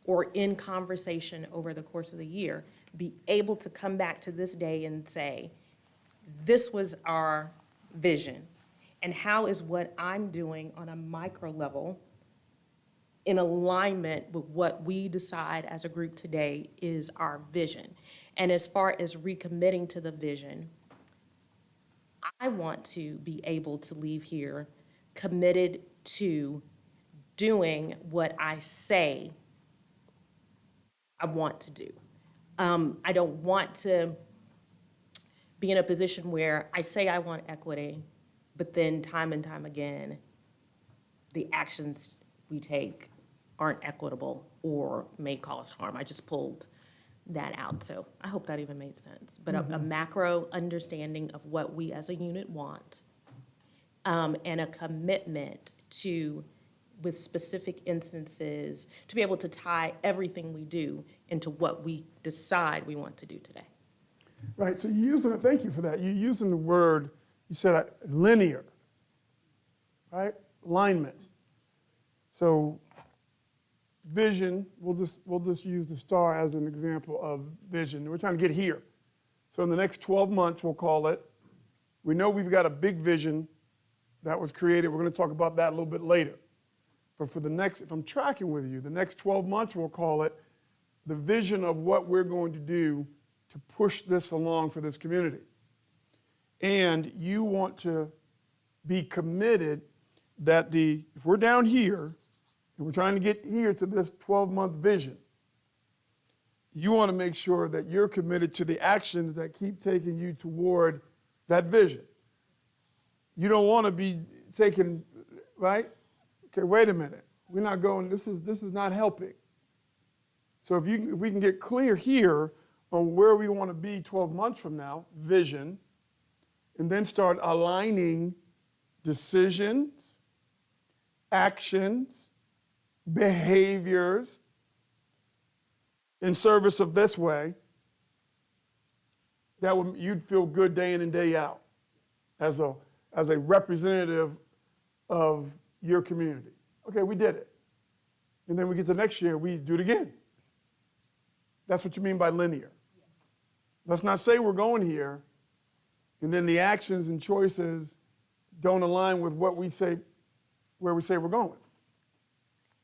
or in conversation over the course of the year, be able to come back to this day and say, this was our vision, and how is what I'm doing on a micro level in alignment with what we decide as a group today is our vision. And as far as recommitting to the vision, I want to be able to leave here committed to doing what I say I want to do. I don't want to be in a position where I say I want equity, but then time and time again, the actions we take aren't equitable or may cause harm. I just pulled that out, so I hope that even made sense. But a macro understanding of what we as a unit want, and a commitment to, with specific instances, to be able to tie everything we do into what we decide we want to do today. Right, so you're using it, thank you for that. You're using the word, you said linear, right? Alignment. So vision, we'll just use the star as an example of vision. We're trying to get here. So in the next 12 months, we'll call it, we know we've got a big vision that was created. We're going to talk about that a little bit later. But for the next, if I'm tracking with you, the next 12 months, we'll call it the vision of what we're going to do to push this along for this community. And you want to be committed that if we're down here and we're trying to get here to this 12-month vision, you want to make sure that you're committed to the actions that keep taking you toward that vision. You don't want to be taken, right? Okay, wait a minute. We're not going, this is not helping. So if we can get clear here on where we want to be 12 months from now, vision, and then start aligning decisions, actions, behaviors in service of this way, you'd feel good day in and day out as a representative of your community. Okay, we did it. And then we get to next year, we do it again. That's what you mean by linear. Let's not say we're going here, and then the actions and choices don't align with what we say, where we say we're going.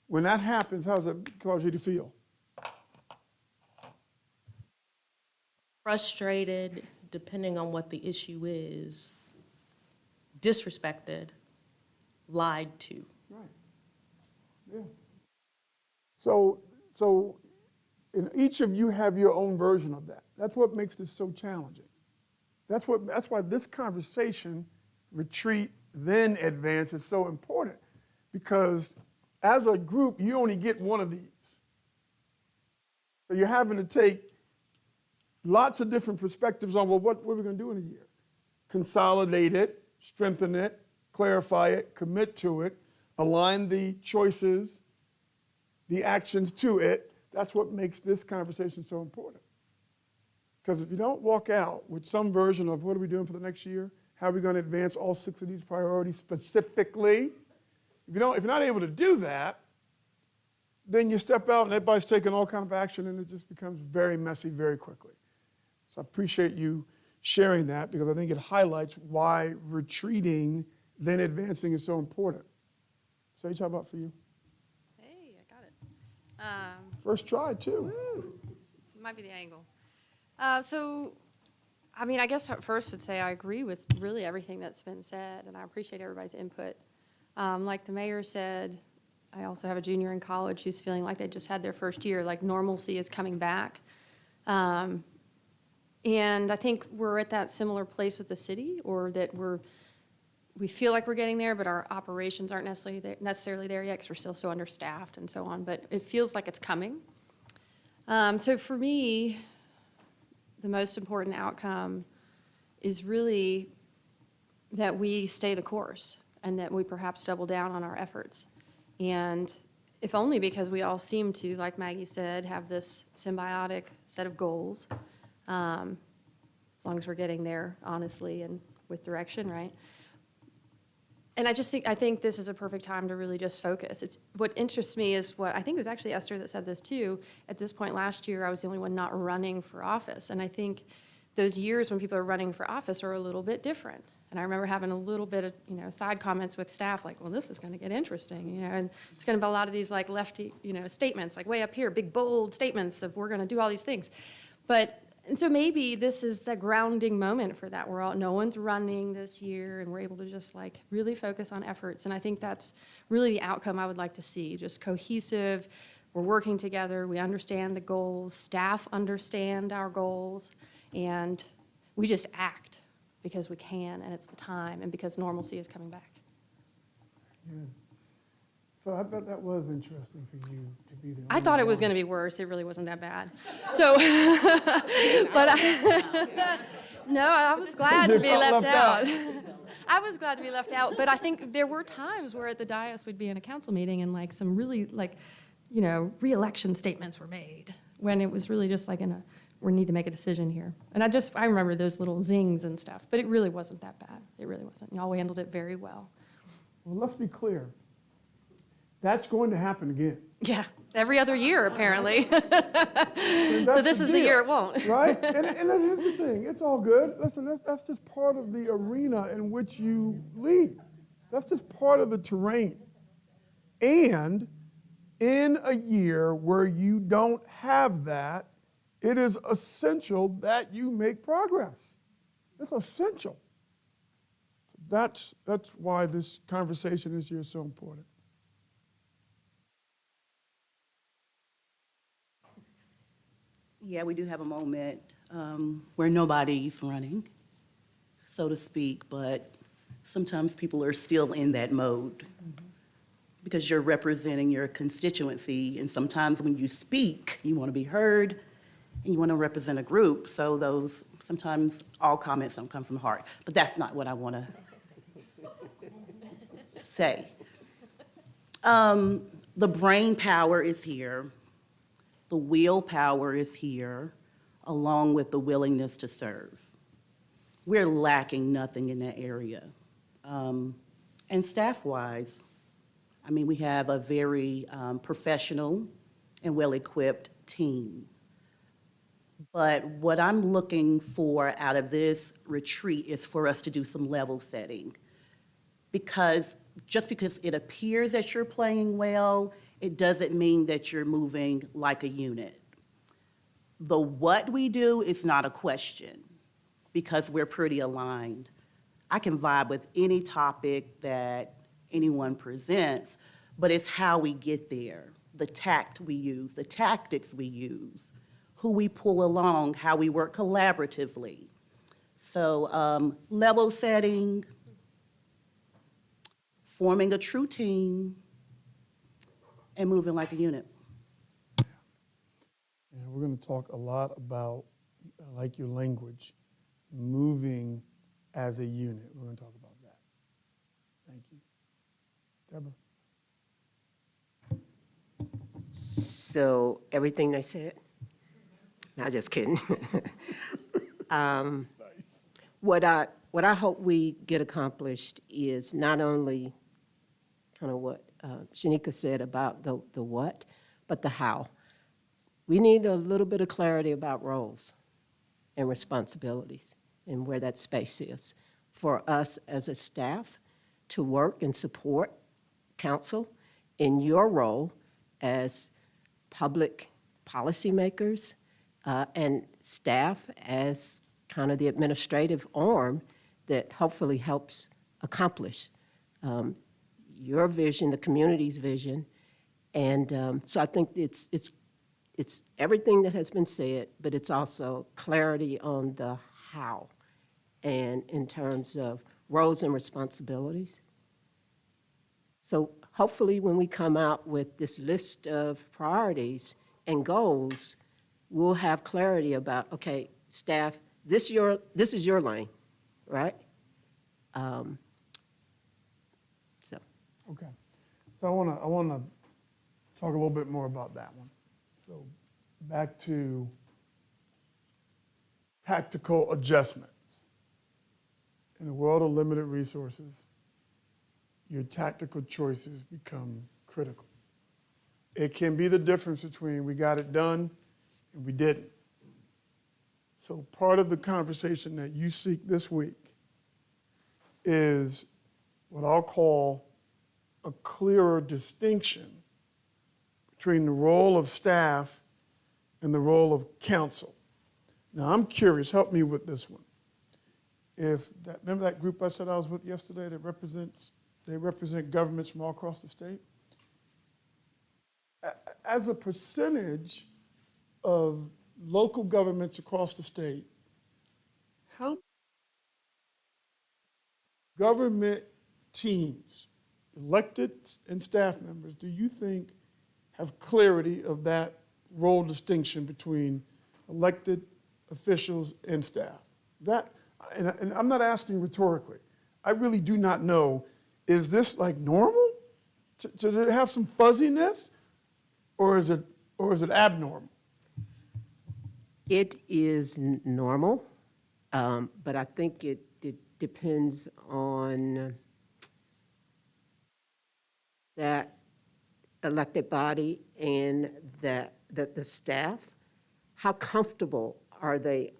When that happens, how does it cause you to feel? Frustrated, depending on what the issue is, disrespected, lied to. Right. Yeah. So and each of you have your own version of that. That's what makes this so challenging. That's why this conversation, retreat, then advance, is so important. Because as a group, you only get one of these. So you're having to take lots of different perspectives on, well, what are we going to do in a year? Consolidate it, strengthen it, clarify it, commit to it, align the choices, the actions to it. That's what makes this conversation so important. Because if you don't walk out with some version of what are we doing for the next year, how are we going to advance all 6 of these priorities specifically, if you're not able to do that, then you step out and everybody's taking all kind of action and it just becomes very messy very quickly. So I appreciate you sharing that because I think it highlights why retreating, then advancing is so important. Sage, how about for you? Hey, I got it. First try, too. Might be the angle. I guess at first would say I agree with really everything that's been said, and I appreciate everybody's input. Like the mayor said, I also have a junior in college who's feeling like they just had their first year, like normalcy is coming back. And I think we're at that similar place with the city, or that we feel like we're getting there, but our operations aren't necessarily there yet because we're still so understaffed and so on, but it feels like it's coming. So for me, the most important outcome is really that we stay the course and that we perhaps double down on our efforts. And if only because we all seem to, like Maggie said, have this symbiotic set of goals, as long as we're getting there honestly and with direction, right? And I think this is a perfect time to really just focus. What interests me is what, I think it was actually Esther that said this too, at this point last year, I was the only one not running for office. And I think those years when people are running for office are a little bit different. And I remember having a little bit of, side comments with staff, like, well, this is going to get interesting, and it's going to be a lot of these like lefty, statements, like way up here, big, bold statements of we're going to do all these things. And so maybe this is the grounding moment for that. No one's running this year, and we're able to just like really focus on efforts. And I think that's really the outcome I would like to see, just cohesive. We're working together. We understand the goals. Staff understand our goals, and we just act because we can, and it's the time, and because normalcy is coming back. Yeah. So I bet that was interesting for you to be there. I thought it was going to be worse. It really wasn't that bad. So, no, I was glad to be left out. I was glad to be left out. But I think there were times where at the dais we'd be in a council meeting and like some really re-election statements were made when it was really just like we need to make a decision here. And I remember those little zings and stuff, but it really wasn't that bad. It really wasn't. Y'all handled it very well. Well, let's be clear. That's going to happen again. Yeah, every other year, apparently. And So that's this the is the deal, year it won't. Right? And here's the thing. It's all good. Listen, that's just part of the arena in which you lead. That's just part of the terrain. And in a year where you don't have that, it is essential that you make progress. It's essential. That's why this conversation this year is so important. Yeah, we do have a moment where nobody's running, so to speak, but sometimes people are still in that mode because you're representing your constituency, and sometimes when you speak, you want to be heard and you want to represent a group, so those, sometimes all comments don't come from the heart, but that's not what I want to say. The brain power is here. The willpower is here, along with the willingness to serve. We're lacking nothing in that area. And staff-wise, I mean, we have a very professional and well-equipped team. But what I'm looking for out of this retreat is for us to do some level setting. Because just because it appears that you're playing well, it doesn't mean that you're moving like a unit. The what we do is not a question, because we're pretty aligned. I can vibe with any topic that anyone presents, but it's how we get there, the tact we use, the tactics we use, who we pull along, how we work collaboratively. So level setting, forming a true team, and moving like a unit. And we're going to talk a lot about, I like your language, moving as a unit. We're going to talk about that. Thank you. Deborah? So everything they said? No, just kidding. What I hope we get accomplished is not only kind of what Shanika said about the what, but the how. We need a little bit of clarity about roles and responsibilities and where that space is for us as a staff to work and support council in your role as public policymakers and staff as kind of the administrative arm that hopefully helps accomplish your vision, the community's vision. And so I think it's everything that has been said, but it's also clarity on the how and in terms of roles and responsibilities. So hopefully when we come out with this list of priorities and goals, we'll have clarity about, okay, staff, this is your lane, right? So. Okay. So I want to talk a little bit more about that one. So back to tactical adjustments. In a world of limited resources, your tactical choices become critical. It can be the difference between we got it done and we didn't. So part of the conversation that you seek this week is what I'll call a clearer distinction between the role of staff and the role of council. Now, I'm curious, help me with this one. Remember that group I said I was with yesterday that represent governments from all across the state? As a percentage of local governments across the state, how government teams, elected and staff members, do you think have clarity of that role distinction between elected officials and staff? And I'm not asking rhetorically. I really do not know, is this like normal to have some fuzziness, or is it abnormal? It is normal, but I think it depends on that elected body and the staff. How comfortable are they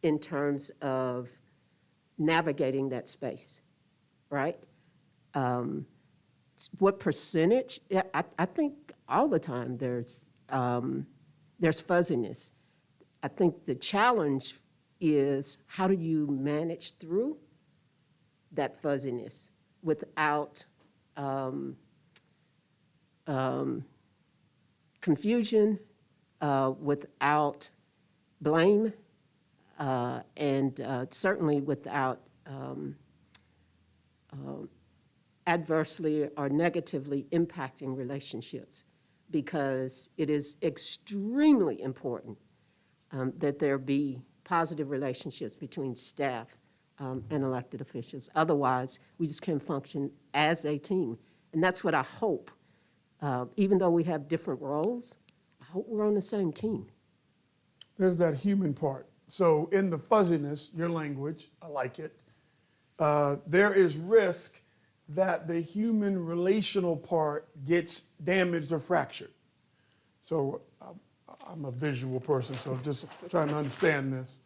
in terms of navigating that space, right? What percentage? I think all the time there's fuzziness. I think the challenge is how do you manage through that fuzziness without confusion without blame, and certainly without adversely or negatively impacting relationships, because it is extremely important that there be positive relationships between staff and elected officials. Otherwise, we just can't function as a team. And that's what I hope. Even though we have different roles, I hope we're on the same team. There's that human part. So in the fuzziness, your language, I like it, there is risk that the human relational part gets damaged or fractured. So I'm a visual person, so just trying to understand this.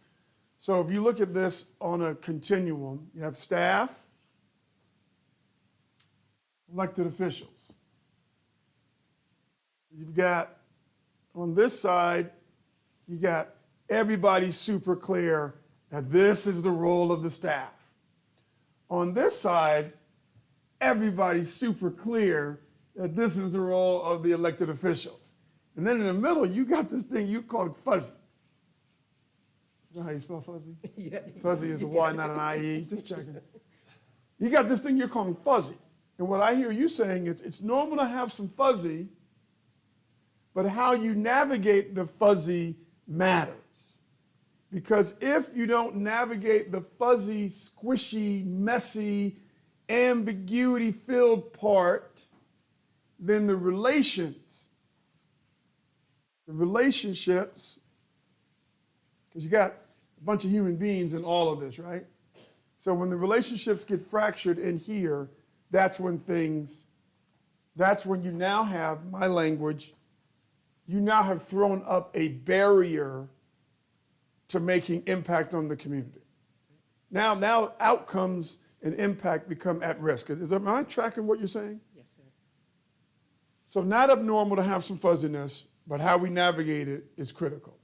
So if you look at this on a continuum, you have staff, elected officials. You've got, on this side, you got everybody super clear that this is the role of the staff. On this side, everybody's super clear that this is the role of the elected officials. And then in the middle, you got this thing you call fuzzy. Is that how you spell fuzzy? Yeah. Fuzzy is a Y, not an IE, just checking. You got this thing you're calling fuzzy. And what I hear you saying is it's normal to have some fuzzy, but how you navigate the fuzzy matters. Because if you don't navigate the fuzzy, squishy, messy, ambiguity-filled part, then the relationships, because you got a bunch of human beings in all of this, right? So when the relationships get fractured in here, that's when you now have, my language, you now have thrown up a barrier to making impact on the community. Now outcomes and impact become at risk. Am I tracking what you're saying? Yes, sir. So not abnormal to have some fuzziness, but how we navigate it is critical.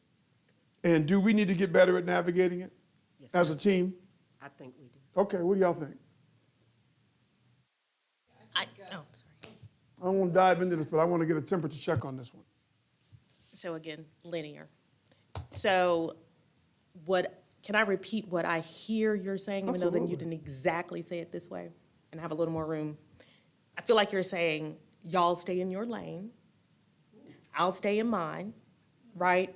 And do we need to get better at navigating it Yes, as sir. a team? I think we do. Okay, what do y'all think? Sorry. I don't want to dive into this, but I want to get a temperature check on this one. So again, linear. So can I repeat what I hear you're saying, even though then you Absolutely. didn't exactly say it this way, and have a little more room? I feel like you're saying, y'all stay in your lane, I'll stay in mine, right?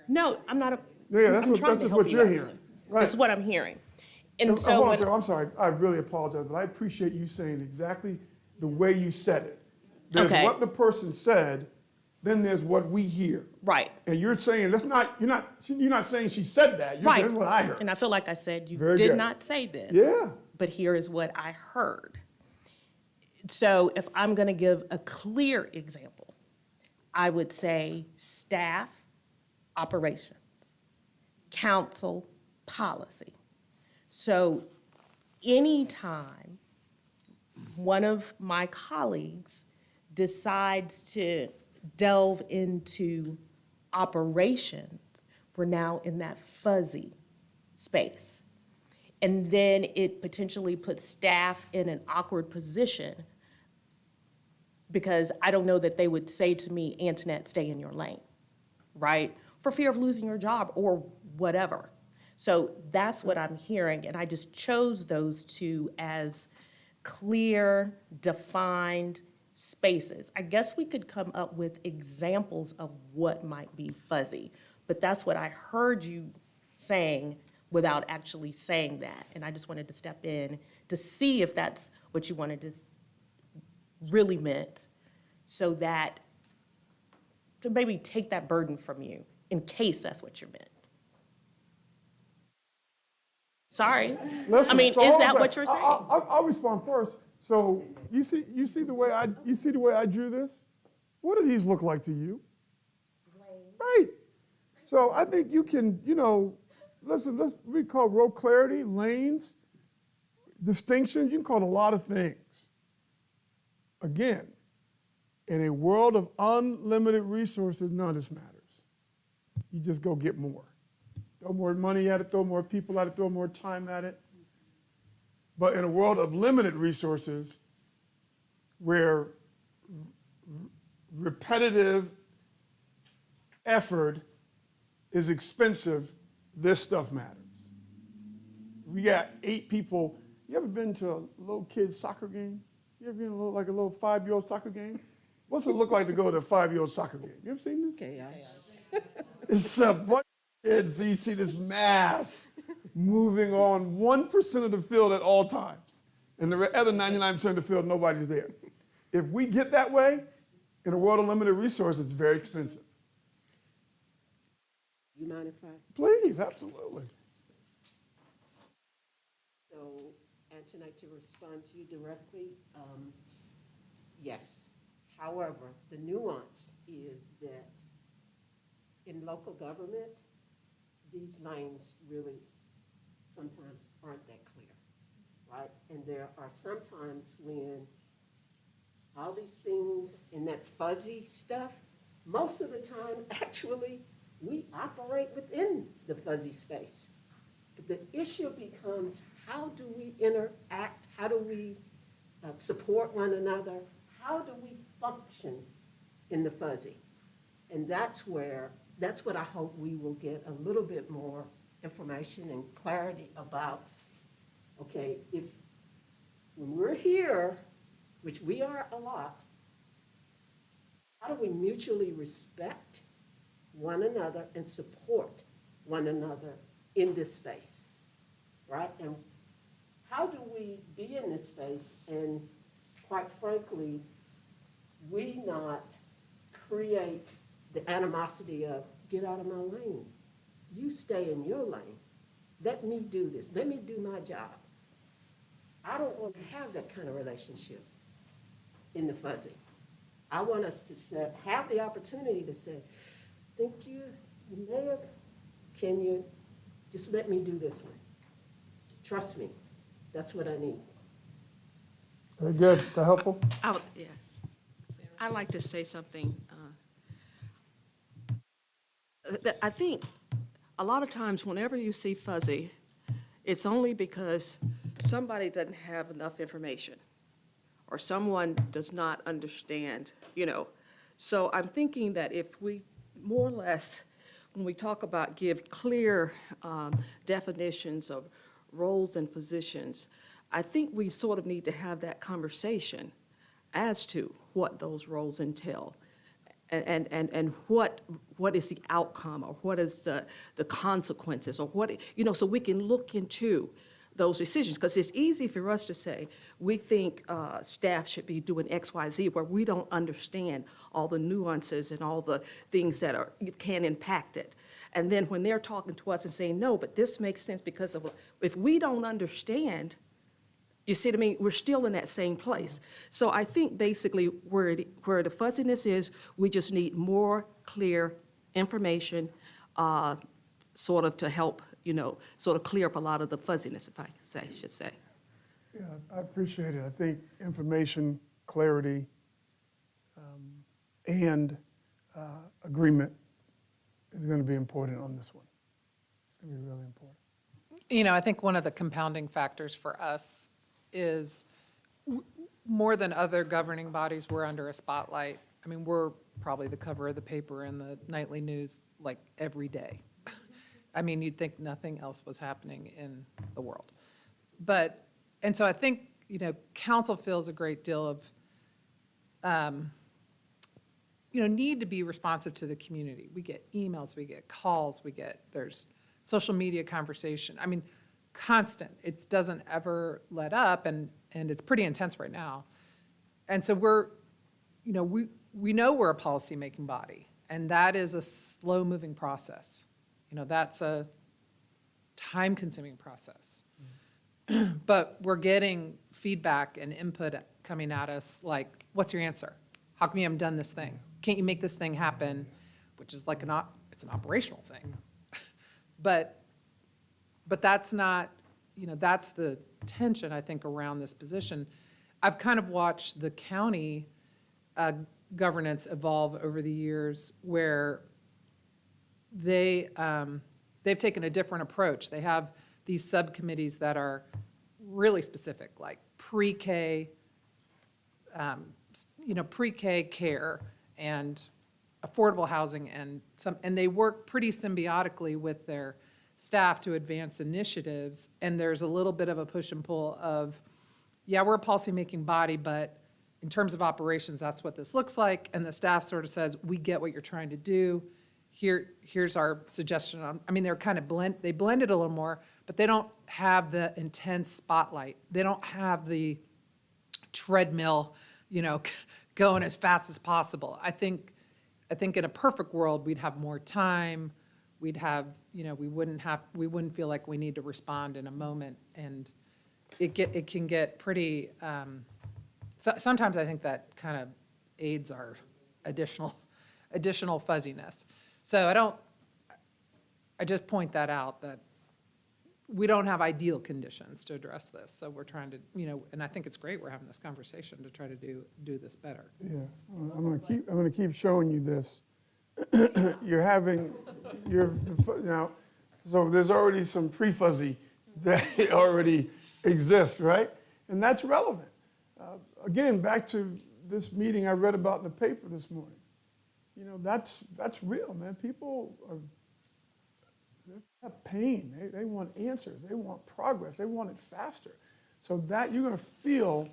No, I'm not. Yeah, that's I'm what- trying that's to just help what you, you're actually. hearing. Right. This is what I'm hearing. And Hold so on a when, second, I'm sorry, I really apologize, but I appreciate you saying exactly the way you said it. There's Okay. what the person said, then there's what we hear. right, And you're saying, you're not saying she said that, you're saying, right. that's what I heard. And I feel like I said, you Very did good. not say this. Yeah. But here is what I heard. So if I'm going to give a clear example, I would say staff operations, council policy. So anytime one of my colleagues decides to delve into operations, we're now in that fuzzy space. And then it potentially puts staff in an awkward position because I don't know that they would say to me, Antoinette, stay in your lane, right? For fear of losing your job or whatever. So that's what I'm hearing, and I just chose those two as clear, defined spaces. I guess we could come up with examples of what might be fuzzy, but that's what I heard you saying without actually saying that. And I just wanted to step in to see if that's what you wanted to really meant, so that to maybe take that burden from you in case that's what you meant. Sorry. Listen, I mean, so is hold on a that second. what you're saying? I'll respond first. So you see the way I drew this? What do these look like to you? Right. So I think you can, listen, we call road clarity, lanes, distinctions, you can call it a lot of things. Again, in a world of unlimited resources, none of this matters. You just go get more. Throw more money at it, throw more people at it, throw more time at it. But in a world of limited resources, where repetitive effort is expensive, this stuff matters. We got 8 people. You ever been to a little kid's soccer game? You ever been to like a little 5-year-old soccer game? What's it look like to go to a 5-year-old soccer game? You ever seen this? Chaos. It's a bunch of kids, you see this mass moving on 1% of the field at all times. And the other 99% of the field, nobody's there. If we get that way, in a world of limited resources, it's very expensive. You mind if I? Please, absolutely. So, Antoinette, to respond to you directly, yes. However, the nuance is that in local government, these lines really sometimes aren't that clear, right? And there are sometimes when all these things and that fuzzy stuff, most of the time, actually, we operate within the fuzzy space. But the issue becomes, how do we interact? How do we support one another? How do we function in the fuzzy? And that's what I hope we will get a little bit more information and clarity about. Okay, when we're here, which we are a lot, how do we mutually respect one another and support one another in this space, right? And how do we be in this space and, quite frankly, we not create the animosity of, get out of my lane. You stay in your lane. Let me do this. Let me do my job. I don't want to have that kind of relationship in the fuzzy. I want us to have the opportunity to say, think you may have, can you just let me do this one? Trust me, that's what I need. Very good. That helpful? Yeah. I'd like to say something. I think a lot of times whenever you see fuzzy, it's only because somebody doesn't have enough information or someone does not understand, So I'm thinking that if we more or less, when we talk about give clear definitions of roles and positions, I think we sort of need to have that conversation as to what those roles entail and what is the outcome or what is the consequences or what, so we can look into those decisions. Because it's easy for us to say, we think staff should be doing X, Y, Z, where we don't understand all the nuances and all the things that can impact it. And then when they're talking to us and saying, no, but this makes sense because of, if we don't understand, you see what I mean? We're still in that same place. So I think basically where the fuzziness is, we just need more clear information, sort of to help, sort of clear up a lot of the fuzziness, if I should say. Yeah, I appreciate it. I think information, clarity, and agreement is going to be important on this one. It's going to be really important. I think one of the compounding factors for us is more than other governing bodies, we're under a spotlight. I mean, we're probably the cover of the paper and the nightly news like every day. I mean, you'd think nothing else was happening in the world. And so I think, council feels a great deal of, need to be responsive to the community. We get emails, we get calls, there's social media conversation. I mean, constant. It doesn't ever let up, and it's pretty intense right now. And so we know we're a policymaking body, and that is a slow-moving process. That's a time-consuming process. But we're getting feedback and input coming at us like, what's your answer? How come you haven't done this thing? Can't you make this thing happen? Which is like it's an operational thing. But that's not, that's the tension, I think, around this position. I've kind of watched the county governance evolve over the years where they've taken a different approach. They have these subcommittees that are really specific, like pre-K, pre-K care and affordable housing and they work pretty symbiotically with their staff to advance initiatives. And there's a little bit of a push and pull of, yeah, we're a policymaking body, but in terms of operations, that's what this looks like. And the staff sort of says, we get what you're trying to do. Here's our suggestion on, I mean, they're kind of they blend it a little more, but they don't have the intense spotlight. They don't have the treadmill, going as fast as possible. I think in a perfect world, we'd have more time. We'd have, we wouldn't feel like we need to respond in a moment. And it can get pretty, sometimes I think that kind of aids our additional fuzziness. So I just point that out, that we don't have ideal conditions to address this. So we're trying to, and I think it's great we're having this conversation to try to do this better. Yeah, I'm gonna keep showing you this. Now, so there's already some pre-fuzzy that already exists, right? And that's relevant. Again, back to this meeting I read about in the paper this morning. That's real, man. People they have pain. They want answers. They want progress. They want it faster. So that you're going to feel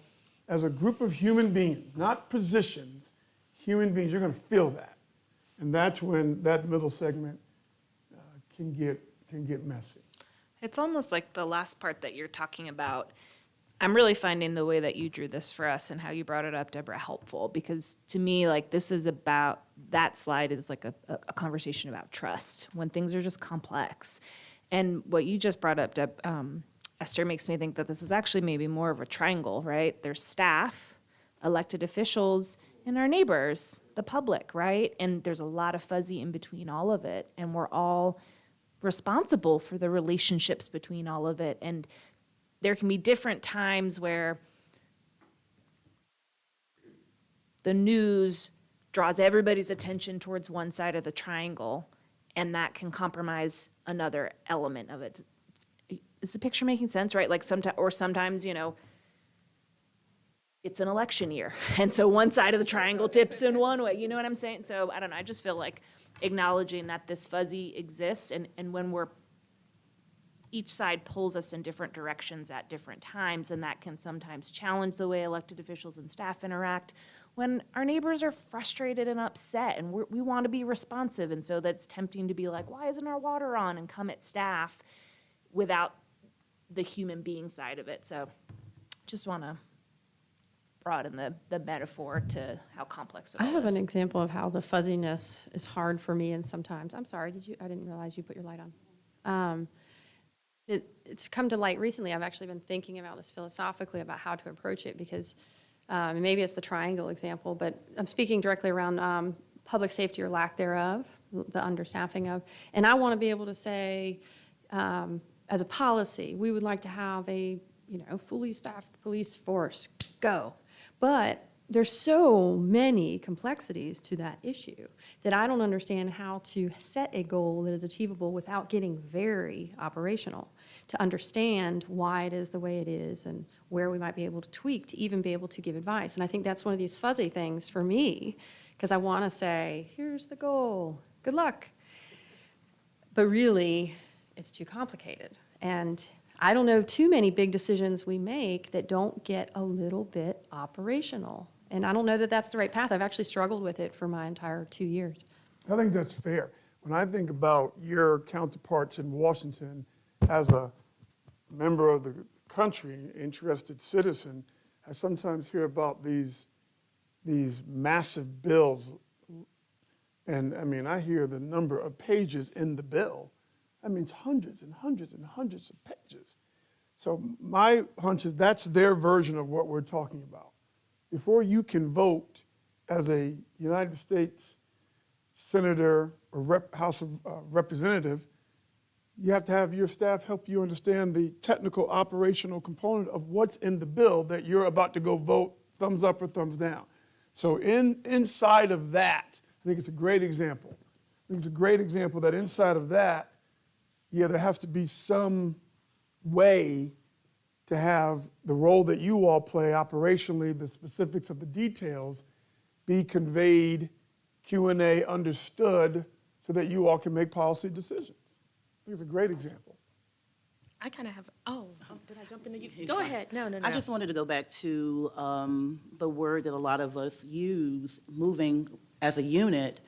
as a group of human beings, not positions, human beings, you're going to feel that. And that's when that middle segment can get messy. It's almost like the last part that you're talking about. I'm really finding the way that you drew this for us and how you brought it up, Deborah, helpful, because to me, like, this is about, that slide is like a conversation about trust when things are just complex. And what you just brought up, Esther, makes me think that this is actually maybe more of a triangle, right? There's staff, elected officials, and our neighbors, the public, right? And there's a lot of fuzzy in between all of it, and we're all responsible for the relationships between all of it. And there can be different times where the news draws everybody's attention towards one side of the triangle, and that can compromise another element of it. Is the picture making sense, right? Like sometimes, it's an election year, and so one side of the triangle tips in one way, you know what I'm saying? So I don't know, I just feel like acknowledging that this fuzzy exists, and when each side pulls us in different directions at different times, and that can sometimes challenge the way elected officials and staff interact when our neighbors are frustrated and upset, and we want to be responsive, and so that's tempting to be like, why isn't our water on, and come at staff without the human being side of it. So just want to broaden the metaphor to how complex it all I is. have an example of how the fuzziness is hard for me, and sometimes, I'm sorry, I didn't realize you put your light on. It's come to light recently. I've actually been thinking about this philosophically about how to approach it, because maybe it's the triangle example, but I'm speaking directly around public safety or lack thereof, the understaffing of, and I want to be able to say, as a policy, we would like to have a fully staffed police force, go. But there's so many complexities to that issue that I don't understand how to set a goal that is achievable without getting very operational, to understand why it is the way it is and where we might be able to tweak to even be able to give advice. And I think that's one of these fuzzy things for me, because I want to say, here's the goal, good luck. But really, it's too complicated. And I don't know too many big decisions we make that don't get a little bit operational. And I don't know that that's the right path. I've actually struggled with it for my entire 2 years. I think that's fair. When I think about your counterparts in Washington as a member of the country, interested citizen, I sometimes hear about these massive bills. And I mean, I hear the number of pages in the bill. That means hundreds and hundreds and hundreds of pages. So my hunch is that's their version of what we're talking about. Before you can vote as a United States senator or House of Representative, you have to have your staff help you understand the technical operational component of what's in the bill that you're about to go vote, thumbs up or thumbs down. So inside of that, I think it's a great example. I think it's a great example that inside of that, yeah, there has to be some way to have the role that you all play operationally, the specifics of the details, be conveyed Q&A understood so that you all can make policy decisions. I think it's a great example. I kind of have, did I jump into you? Go ahead. No. I just wanted to go back to the word that a lot of us use, moving as a unit.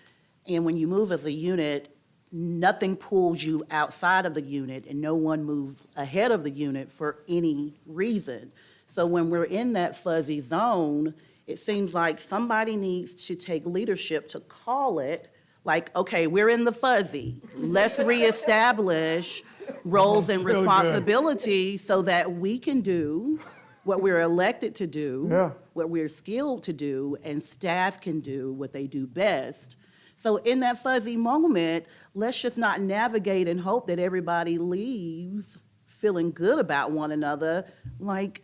And when you move as a unit, nothing pulls you outside of the unit and no one moves ahead of the unit for any reason. So when we're in that fuzzy zone, it seems like somebody needs to take leadership to call it, like, okay, we're in the fuzzy. Let's reestablish roles and Really good. responsibilities so that we can do what we're elected to do, Yeah. what we're skilled to do, and staff can do what they do best. So in that fuzzy moment, let's just not navigate and hope that everybody leaves feeling good about one another, like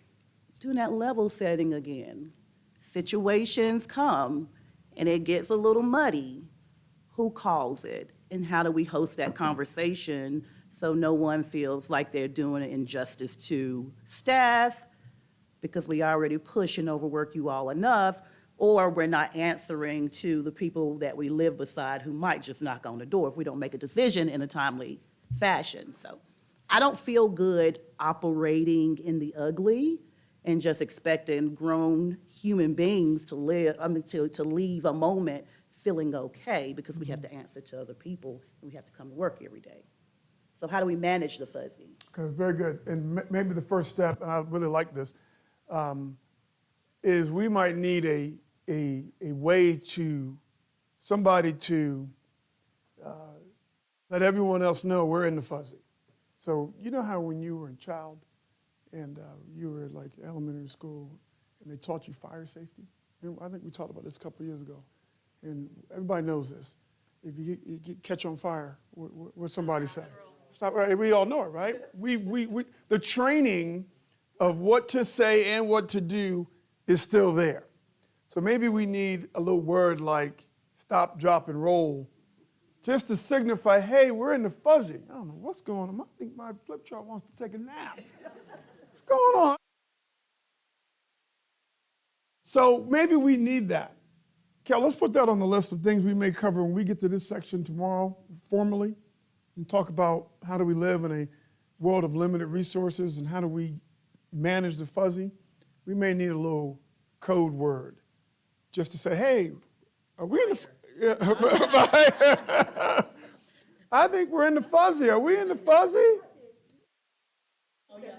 doing that level setting again. Situations come and it gets a little muddy. Who calls it? And how do we host that conversation so no one feels like they're doing an injustice to staff because we already push and overwork you all enough, or we're not answering to the people that we live beside who might just knock on the door if we don't make a decision in a timely fashion. So I don't feel good operating in the ugly and just expecting grown human beings to to leave a moment feeling okay, because we have to answer to other people and we have to come to work every day. So how do we manage the fuzzy? Okay, very good. And maybe the first step, and I really like this, is we might need a way to, somebody to let everyone else know we're in the fuzzy. So you know how when you were a child and you were like elementary school and they taught you fire safety? I think we talked about this a couple of years ago. And everybody knows this. If you catch on fire, what somebody say? Stop. Right? We all know it, right? The training of what to say and what to do is still there. So maybe we need a little word like stop, drop, and roll, just to signify, hey, we're in the fuzzy. I don't know what's going on. I think my flip chart wants to take a nap. What's going on? So maybe we need that. Cal, let's put that on the list of things we may cover when we get to this section tomorrow formally and talk about how do we live in a world of limited resources and how do we manage the fuzzy. We may need a little code word just to say, hey, are we in the I think we're in the fuzzy. Are we in the fuzzy?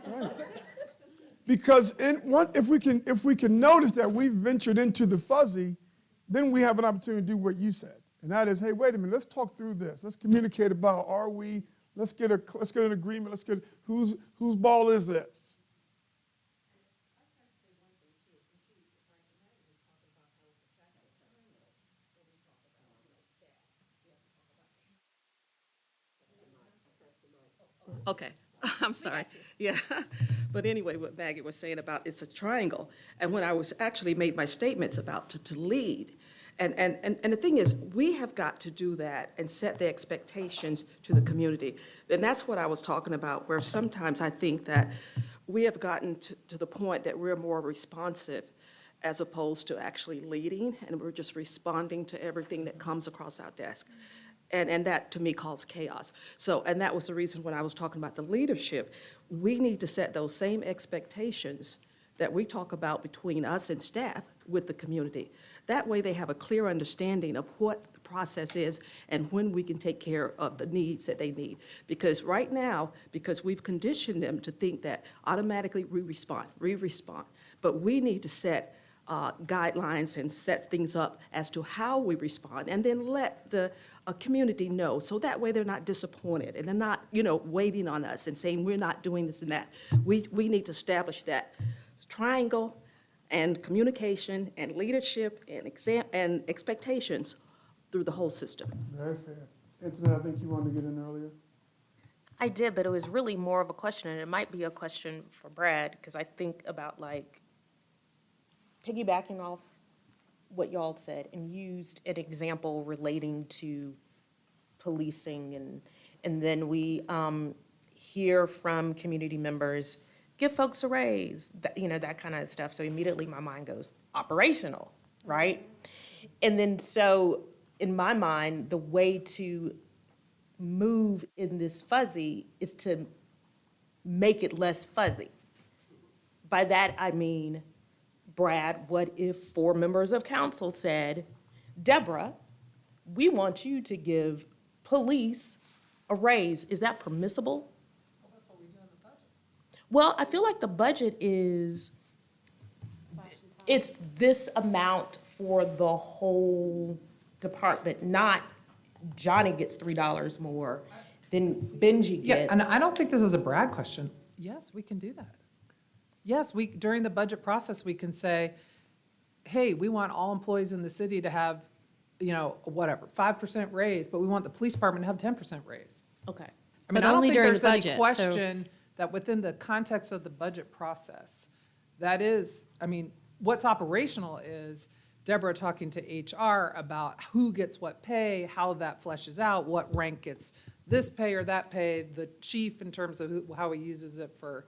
Right. Because if we can notice that we've ventured into the fuzzy, then we have an opportunity to do what you said. And that is, hey, wait a minute, let's talk through this. Let's communicate about, let's get an agreement, whose ball is this? Okay, I'm sorry. Yeah, but anyway, what Maggie was saying about it's a triangle, and when I was actually made my statements about to lead, and the thing is, we have got to do that and set the expectations to the community, and that's what I was talking about, where sometimes I think that we have gotten to the point that we're more responsive as opposed to actually leading, and we're just responding to everything that comes across our desk. And that, to me, caused chaos. So, and that was the reason when I was talking about the leadership, we need to set those same expectations that we talk about between us and staff with the community. That way they have a clear understanding of what the process is and when we can take care of the needs that they need. Because right now, because we've conditioned them to think that automatically we respond. But we need to set guidelines and set things up as to how we respond, and then let the community know, so that way they're not disappointed and they're not, waiting on us and saying we're not doing this and that. We need to establish that triangle and communication and leadership and expectations through the whole system. Very fair. Antoinette, I think you wanted to get in earlier. I did, but it was really more of a question, and it might be a question for Brad, because I think about piggybacking off what y'all said and used an example relating to policing, and then we hear from community members, give folks a raise, that kind of stuff. So immediately my mind goes operational, right? And then so in my mind, the way to move in this fuzzy is to make it less fuzzy. By that, I mean, Brad, what if 4 members of council said, Deborah, we want you to give police a raise? Is that permissible? Well, I feel like the budget is, it's this amount for the whole department, not Johnny gets $3 more than Benji Yeah, gets. and I don't think this is a Brad question. Yes, we can do that. Yes, during the budget process, we can say, hey, we want all employees in the city to have, whatever, 5% raise, but we want the police department to have 10% raise. Okay. I mean, But I don't only think during the there's any budget, so- question that within the context of the budget process, that is, I mean, what's operational is Deborah talking to HR about who gets what pay, how that fleshes out, what rank gets this pay or that pay, the chief in terms of how he uses it for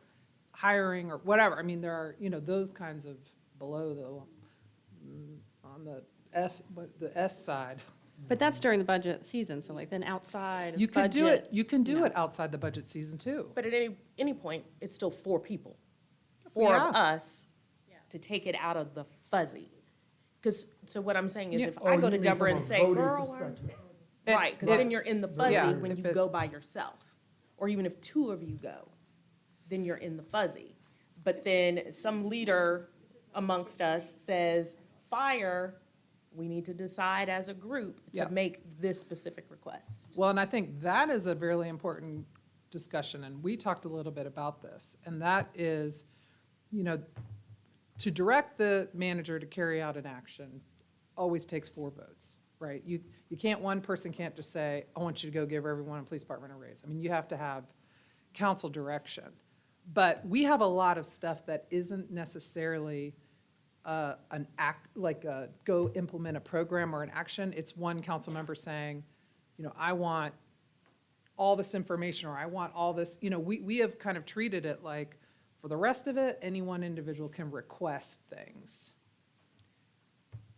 hiring or whatever. I mean, there are, those kinds of below on the S side. But that's during the budget season, so like then outside of You could do budget, it, you can do it outside the budget season too. But at any point, it's still 4 people. 4 of Yeah. us to take it out of the fuzzy. Because, so what I'm saying is Yeah. if I go Oh, to you mean Deborah from and a say, voting girl, perspective. right, because then you're in the Yeah, fuzzy when if you it- go by yourself. Or even if 2 of you go, then you're in the fuzzy. But then some leader amongst us says, fire, we need to decide as a group Yeah. to make this specific request. Well, and I think that is a really important discussion, and we talked a little bit about this, and that is, to direct the manager to carry out an action always takes 4 votes, right? One person can't just say, I want you to go give everyone in the police department a raise. I mean, you have to have council direction. But we have a lot of stuff that isn't necessarily an act, like go implement a program or an action. It's one council member saying, I want all this information, or I want all this, we have kind of treated it like, for the rest of it, any one individual can request things.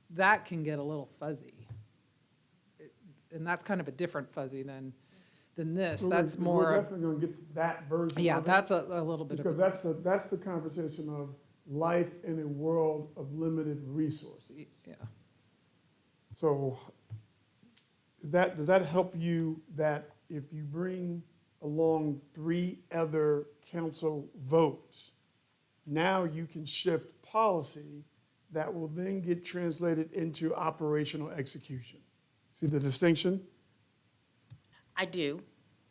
That can get a little fuzzy. And that's kind of a different fuzzy than this. That's We're more, definitely gonna get to that version yeah, of it, that's a little bit of. because that's the conversation of life in a world of limited resources. Yeah. So does that help you that if you bring along 3 other council votes, now you can shift policy that will then get translated into operational execution? See the distinction? I do.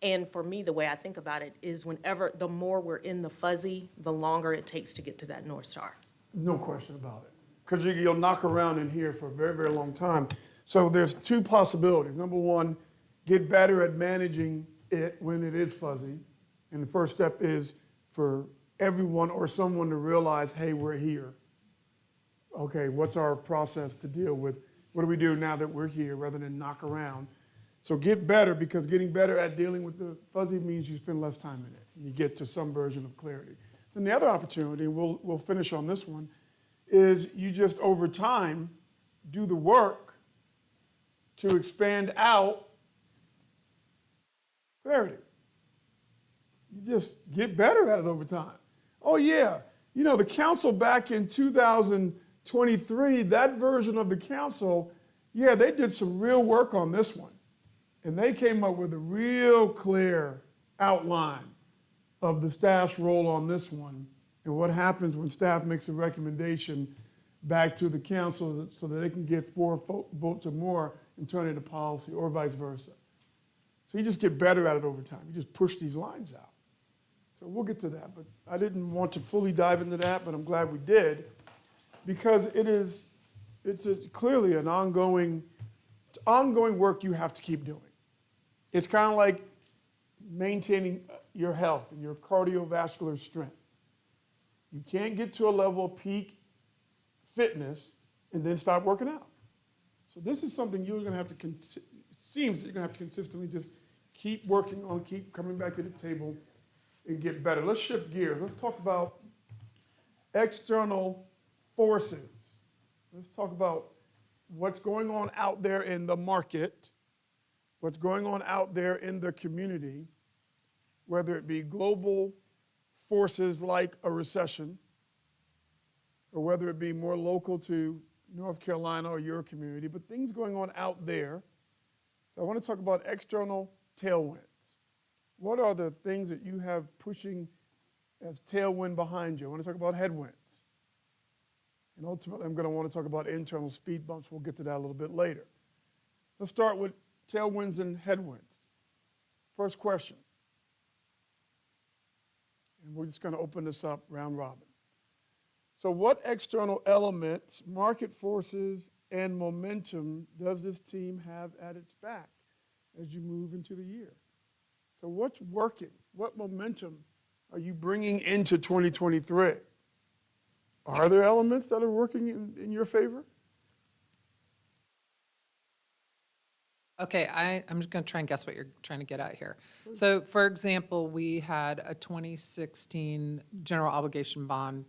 And for me, the way I think about it is the more we're in the fuzzy, the longer it takes to get to that North Star. No question about it. Because you'll knock around in here for a very, very long time. So there's 2 possibilities. Number 1, get better at managing it when it is fuzzy. And the first step is for everyone or someone to realize, hey, we're here. Okay, what's our process to deal with? What do we do now that we're here rather than knock around? So get better, because getting better at dealing with the fuzzy means you spend less time in it. You get to some version of clarity. Then the other opportunity, we'll finish on this one, is you just over time do the work to expand out clarity. You just get better at it over time. Oh yeah, the council back in 2023, that version of the council, yeah, they did some real work on this one. And they came up with a real clear outline of the staff's role on this one and what happens when staff makes a recommendation back to the council so that they can get 4 votes or more and turn it into policy, or vice versa. So you just get better at it over time. You just push these lines out. So we'll get to that, but I didn't want to fully dive into that, but I'm glad we did, because it's clearly an ongoing work you have to keep doing. It's kind of like maintaining your health and your cardiovascular strength. You can't get to a level of peak fitness and then stop working out. So this is something you're going to have to, it seems that you're going to have to consistently just keep working on, keep coming back to the table and get better. Let's shift gears. Let's talk about external forces. Let's talk about what's going on out there in the market, what's going on out there in the community, whether it be global forces like a recession, or whether it be more local to North Carolina or your community, but things going on out there. So I want to talk about external tailwinds. What are the things that you have pushing as tailwind behind you? I want to talk about headwinds. And ultimately, I'm going to want to talk about internal speed bumps. We'll get to that a little bit later. Let's start with tailwinds and headwinds. First question. And we're just going to open this up round robin. So what external elements, market forces, and momentum does this team have at its back as you move into the year? So what's working? What momentum are you bringing into 2023? Are there elements that are working in your favor? Okay, I'm just going to try and guess what you're trying to get at here. So, for example, we had a 2016 general obligation bond,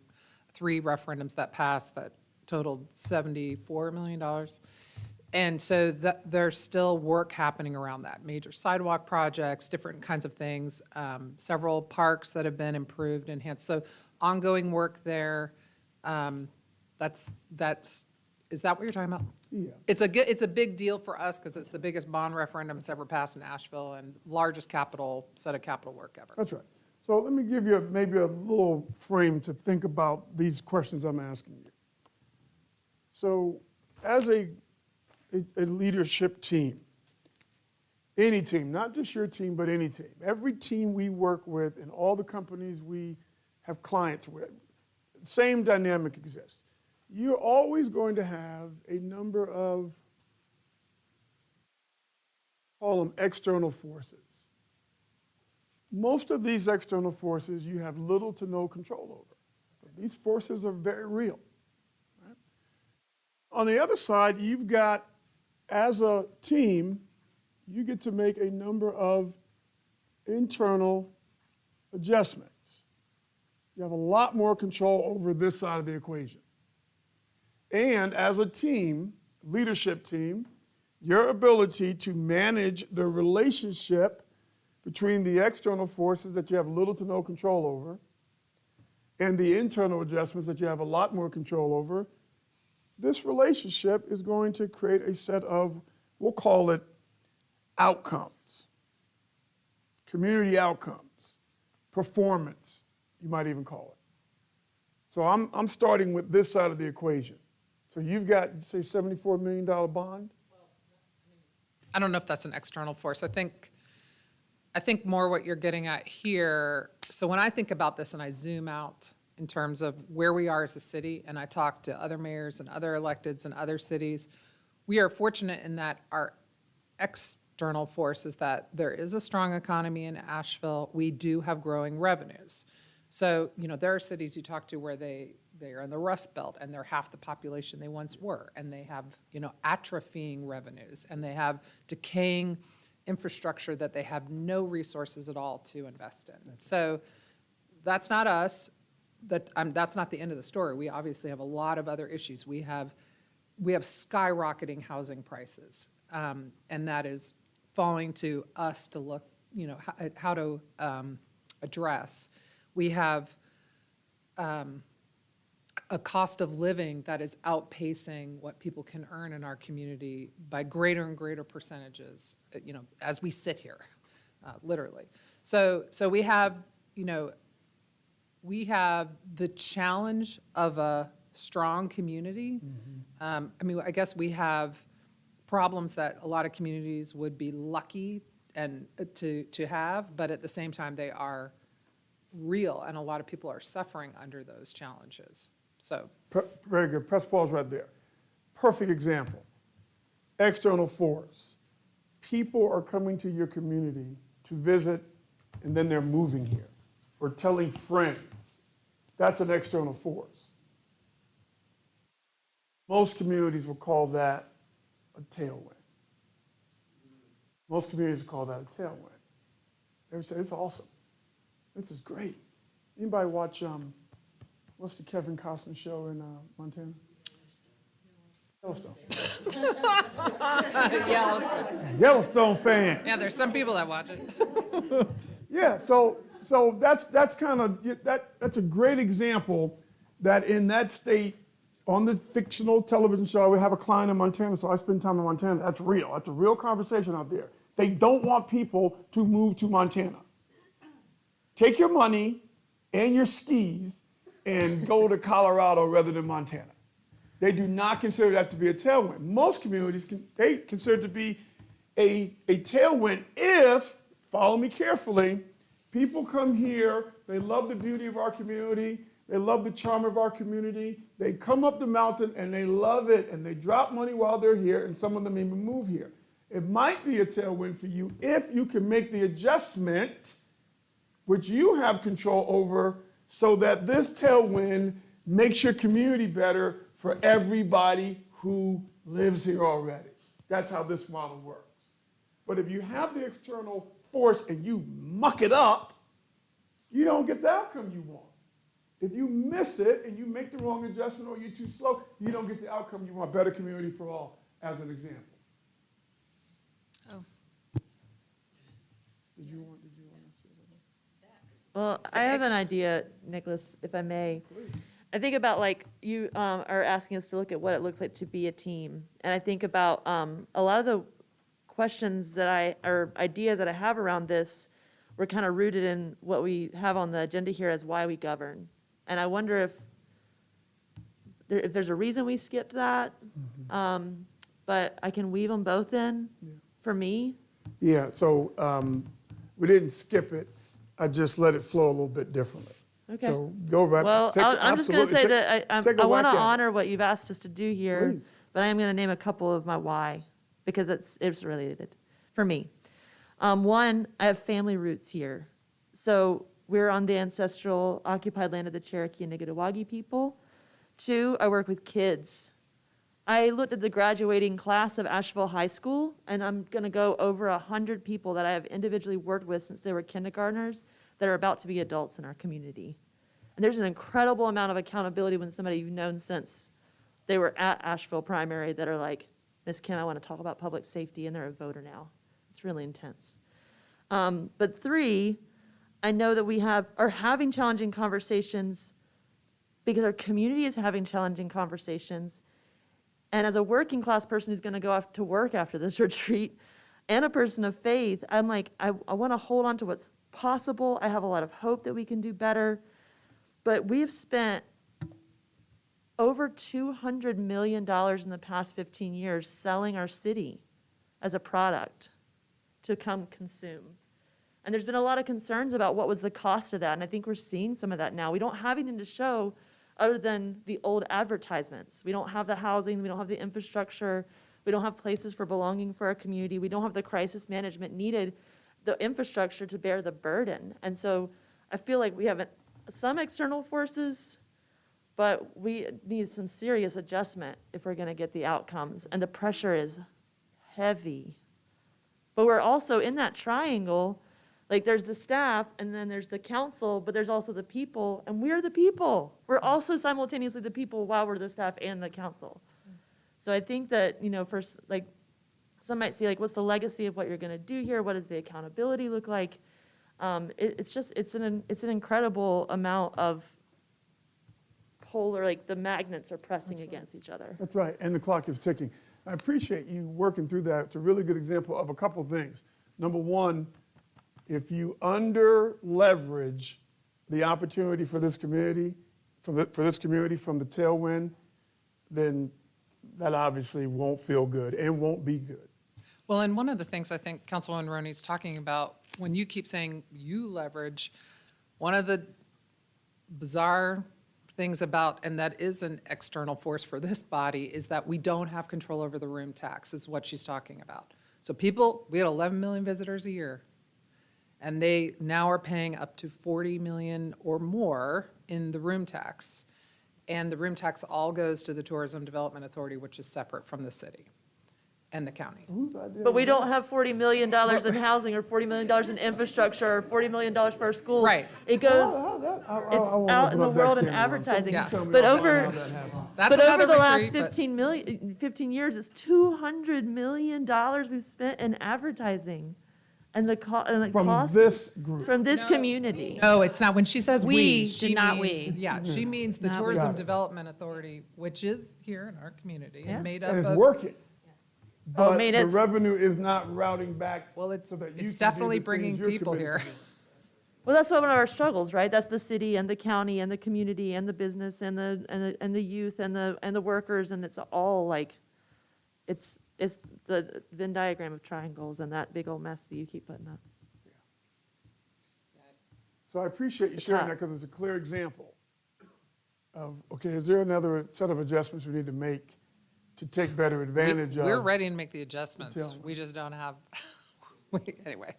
3 referendums that passed that totaled $74 million. And so there's still work happening around that. Major sidewalk projects, different kinds of things, several parks that have been improved, enhanced. So ongoing work there. Is that what you're talking about? Yeah. It's a big deal for us because it's the biggest bond referendum that's ever passed in Asheville and largest set of capital work ever. That's right. So let me give you maybe a little frame to think about these questions I'm asking you. So as a leadership team, any team, not just your team, but any team, every team we work with and all the companies we have clients with, same dynamic exists. You're always going to have a number of, call them external forces. Most of these external forces you have little to no control over. But these forces are very real. Right? On the other side, you've got, as a team, you get to make a number of internal adjustments. You have a lot more control over this side of the equation. And as a team, leadership team, your ability to manage the relationship between the external forces that you have little to no control over and the internal adjustments that you have a lot more control over, this relationship is going to create a set of, we'll call it outcomes, community outcomes, performance, you might even call it. So I'm starting with this side of the equation. So you've got, say, $74 million bond? I don't know if that's an external force. I think more what you're getting at here, so when I think about this and I zoom out in terms of where we are as a city, and I talk to other mayors and other electeds in other cities, we are fortunate in that our external force is that there is a strong economy in Asheville. We do have growing revenues. So, there are cities you talk to where they are in the Rust Belt and they're half the population they once were, and they have, atrophying revenues, and they have decaying infrastructure that they have no resources at all to invest in. So that's not us. That's not the end of the story. We obviously have a lot of other issues. We have skyrocketing housing prices, and that is falling to us to look, at how to address. We have a cost of living that is outpacing what people can earn in our community by greater and greater percentages, as we sit here, literally. So we have, the challenge of a strong community. I guess we have problems that a lot of communities would be lucky and to have, but at the same time, they are real, and a lot of people are suffering under those challenges. So Very good. Press pause right there. Perfect example. External force. People are coming to your community to visit, and then they're moving here or telling friends. That's an external force. Most communities will call that a tailwind. Most communities call that a tailwind. They would say, it's awesome. This is great. Anybody watch, what's the Kevin Costner show in Montana? Yellowstone fan. Yeah, there's some people that watch it. Yeah, so that's kind of, that's a great example that in that state, on the fictional television show, we have a client in Montana, so I spend time in Montana. That's real. That's a real conversation out there. They don't want people to move to Montana. Take your money and your skis and go to Colorado rather than Montana. They do not consider that to be a tailwind. Most communities, they consider it to be a tailwind if, follow me carefully, people come here, they love the beauty of our community, they love the charm of our community, they come up the mountain and they love it, and they drop money while they're here, and some of them even move here. It might be a tailwind for you if you can make the adjustment, which you have control over, so that this tailwind makes your community better for everybody who lives here already. That's how this model works. But if you have the external force and you muck it up, you don't get the outcome you want. If you miss it and you make the wrong adjustment or you're too slow, you don't get the outcome you want. Better community for all, as an example. Oh. Did you want to say something? Well, I have an idea, Nicholas, if I may. I think about, like, you are asking us to look at what it looks like to be a team. And I think about a lot of the questions or ideas that I have around this were kind of rooted in what we have on the agenda here as why we govern. And I wonder if there's a reason we skipped that, but I can weave them both in for me. Yeah, so we didn't skip it. I just let it flow a little bit differently. Okay. So go right. Well, I'm just going to say that I want to honor honor what you've asked us to do here, Please. but I am going to name a couple of my why, because it's related for me. One, I have family roots here. So we're on the ancestral occupied land of the Cherokee and Nigadawagi people. Two, I work with kids. I looked at the graduating class of Asheville High School, and I'm going to go over 100 people that I have individually worked with since they were kindergartners that are about to be adults in our community. And there's an incredible amount of accountability when somebody you've known since they were at Asheville Primary that are like, Miss Kim, I want to talk about public safety, and they're a voter now. It's really intense. But three, I know that we are having challenging conversations because our community is having challenging conversations. And as a working class person who's going to go off to work after this retreat, and a person of faith, I'm like, I want to hold on to what's possible. I have a lot of hope that we can do better. But we've spent over $200 million in the past 15 years selling our city as a product to come consume. And there's been a lot of concerns about what was the cost of that, and I think we're seeing some of that now. We don't have anything to show other than the old advertisements. We don't have the housing, we don't have the infrastructure, we don't have places for belonging for our community, we don't have the crisis management needed, the infrastructure to bear the burden. And so I feel like we have some external forces, but we need some serious adjustment if we're gonna get the outcomes, and the pressure is heavy. But we're also in that triangle, like there's the staff, and then there's the council, but there's also the people, and we're the people. We're also simultaneously the people while we're the staff and the council. So I think that, first, like, some might see, like, what's the legacy of what you're gonna do here? What does the accountability look like? It's an incredible amount of like the magnets are pressing against each other. That's right, and the clock is ticking. I appreciate you working through that. It's a really good example of a couple of things. Number one, if you under-leverage the opportunity for this community, from the tailwind, then that obviously won't feel good and won't be good. Well, and one of the things I think Councilwoman Roney's talking about, when you keep saying you leverage, one of the bizarre things about, and that is an external force for this body, is that we don't have control over the room tax, is what she's talking about. So we had 11 million visitors a year, and they now are paying up to 40 million or more in the room tax. And the room tax all goes to the Tourism Development Authority, which is separate from the city. and the county. Whose idea But we was don't have $40 million in housing or $40 million in infrastructure or $40 million for our schools. Right. It that? goes, How that- I it's won't out open in the up that world in can of worms. advertising. Yeah. Tell me But how over, that happened. That's but over another the last retreat, but- 15 years, it's $200 million we've spent in advertising. And the From cost this group. from this community. No, it's not. When she says We we, did she not means, we. yeah, she means the Not we. Tourism Got it. Development Authority, which is here in our community Yeah. and made up And it's of. working. Oh, I But mean, the it's- revenue is not routing back. Well, it's, so that you it's can do definitely the things bringing you're people committed here. to do. Well, that's one of our struggles, right? That's the city and the county and the community and the business and the youth and the workers, and it's all like, it's the Venn diagram of triangles and that big old mess that you keep putting up. So I appreciate you It's sharing hot. that because it's a clear example of, okay, is there another set of adjustments we need to make to take better advantage of? We're ready to make the adjustments. Tell me. We just don't have, anyway,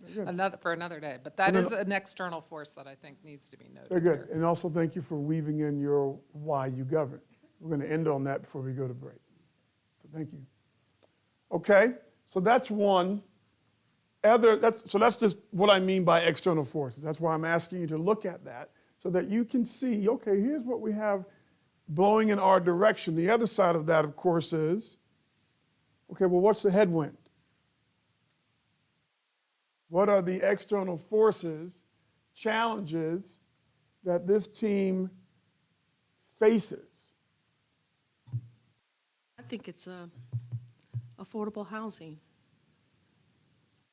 for another day. But And that then- is an external force that I think needs to be noted Very good. here. And also thank you for weaving in your why you govern. We're going to end on that before we go to break. So thank you. Okay, so that's one. So that's just what I mean by external forces. That's why I'm asking you to look at that so that you can see, okay, here's what we have blowing in our direction. The other side of that, of course, is, okay, well, what's the headwind? What are the external forces, challenges that this team faces? I think it's affordable housing.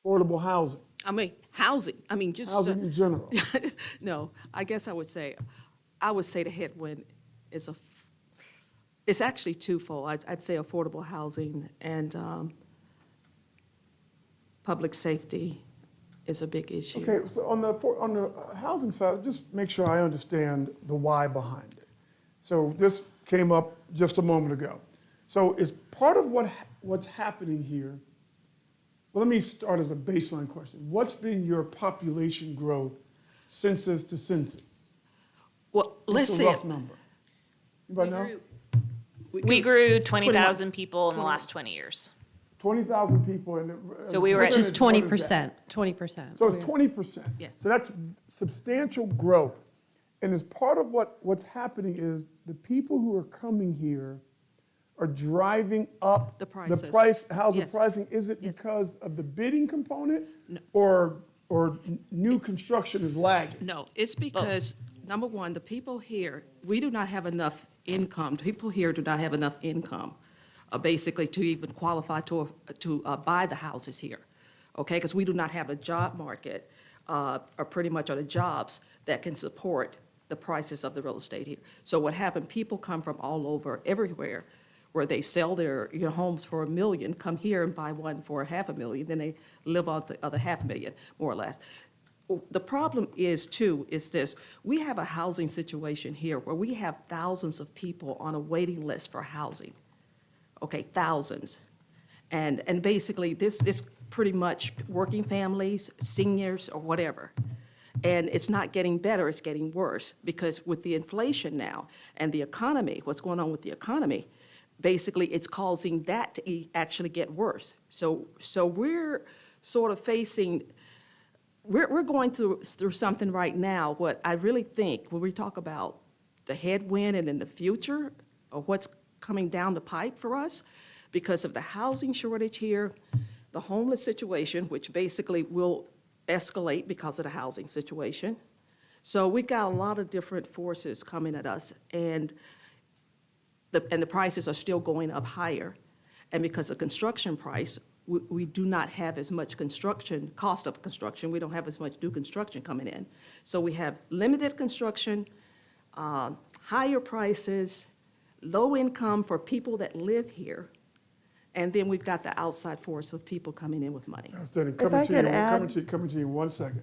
Affordable housing, I mean, housing, I mean, just. housing in general. No, I guess I would say the headwind is it's actually twofold. I'd say affordable housing and public safety is a big issue. Okay, so on the housing side, just make sure I understand the why behind it. So this came up just a moment ago. So is part of what's happening here, well, let me start as a baseline question. What's been your population growth census to census? Well, let's Just a say, rough number. Anybody know? We grew 20,000 people in the last 20 years. 20,000 people and. So we were at- Just percentage, what is that? 20%. So it's 20%. Yes. So that's substantial growth. And as part of what's happening is the people who are coming here are driving up The prices. the price, housing Yes. pricing. Is it Yes. because of the bidding component? No. Or new construction is lagging? no, it's because, number one, the people here, we do not have enough income. People here do not have enough income, basically, to even qualify to buy the houses here, okay? Because we do not have a job market, or pretty much are the jobs that can support the prices of the real estate here. So what happened, people come from all over, everywhere, where they sell their homes for $1 million, come here and buy one for $500,000, then they live on the other $500,000, more or less. The problem is, too, is this: we have a housing situation here where we have thousands of people on a waiting list for housing. Okay, thousands. And basically, this is pretty much working families, seniors, or whatever. And it's not getting better, it's getting worse, because with the inflation now and the economy, what's going on with the economy, basically, it's causing that to actually get worse. So we're sort of facing, we're going through something right now, what I really think, when we talk about the headwind and in the future, or what's coming down the pipe for us, because of the housing shortage here, the homeless situation, which basically will escalate because of the housing situation. So we got a lot of different forces coming at us, and the prices are still going up higher. And because of construction price, we do not have as much cost of construction, we don't have as much new construction coming in. So we have limited construction, higher prices, low income for people that live here, and then we've got the outside force of people coming in with money. Outstanding. I Coming could to you in 1 second.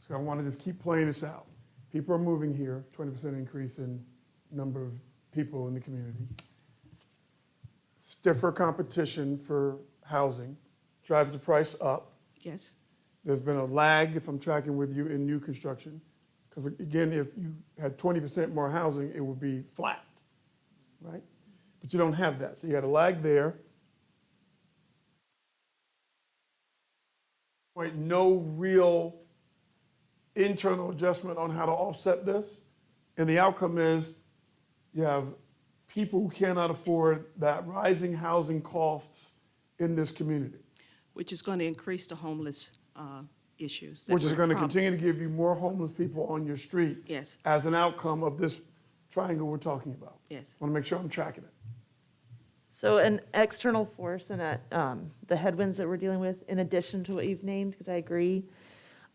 So I want to just keep playing this out. People are moving here, 20% increase in number of people in the community. Stiffer competition for housing drives the price up. Yes? There's been a lag, if I'm tracking with you, in new construction. Because again, if you had 20% more housing, it would be flat, right? But you don't have that. So you had a lag there. no real internal adjustment on how to offset this. And the outcome is you have people who cannot afford that rising housing costs in this community, Which is going to increase the homeless issues. that which is we're going to prob- continue to give you more homeless people on your streets. Yes. As an outcome of this triangle we're talking about. Yes. I want to make sure I'm tracking it. So an external force and the headwinds that we're dealing with, in addition to what you've named, because I agree.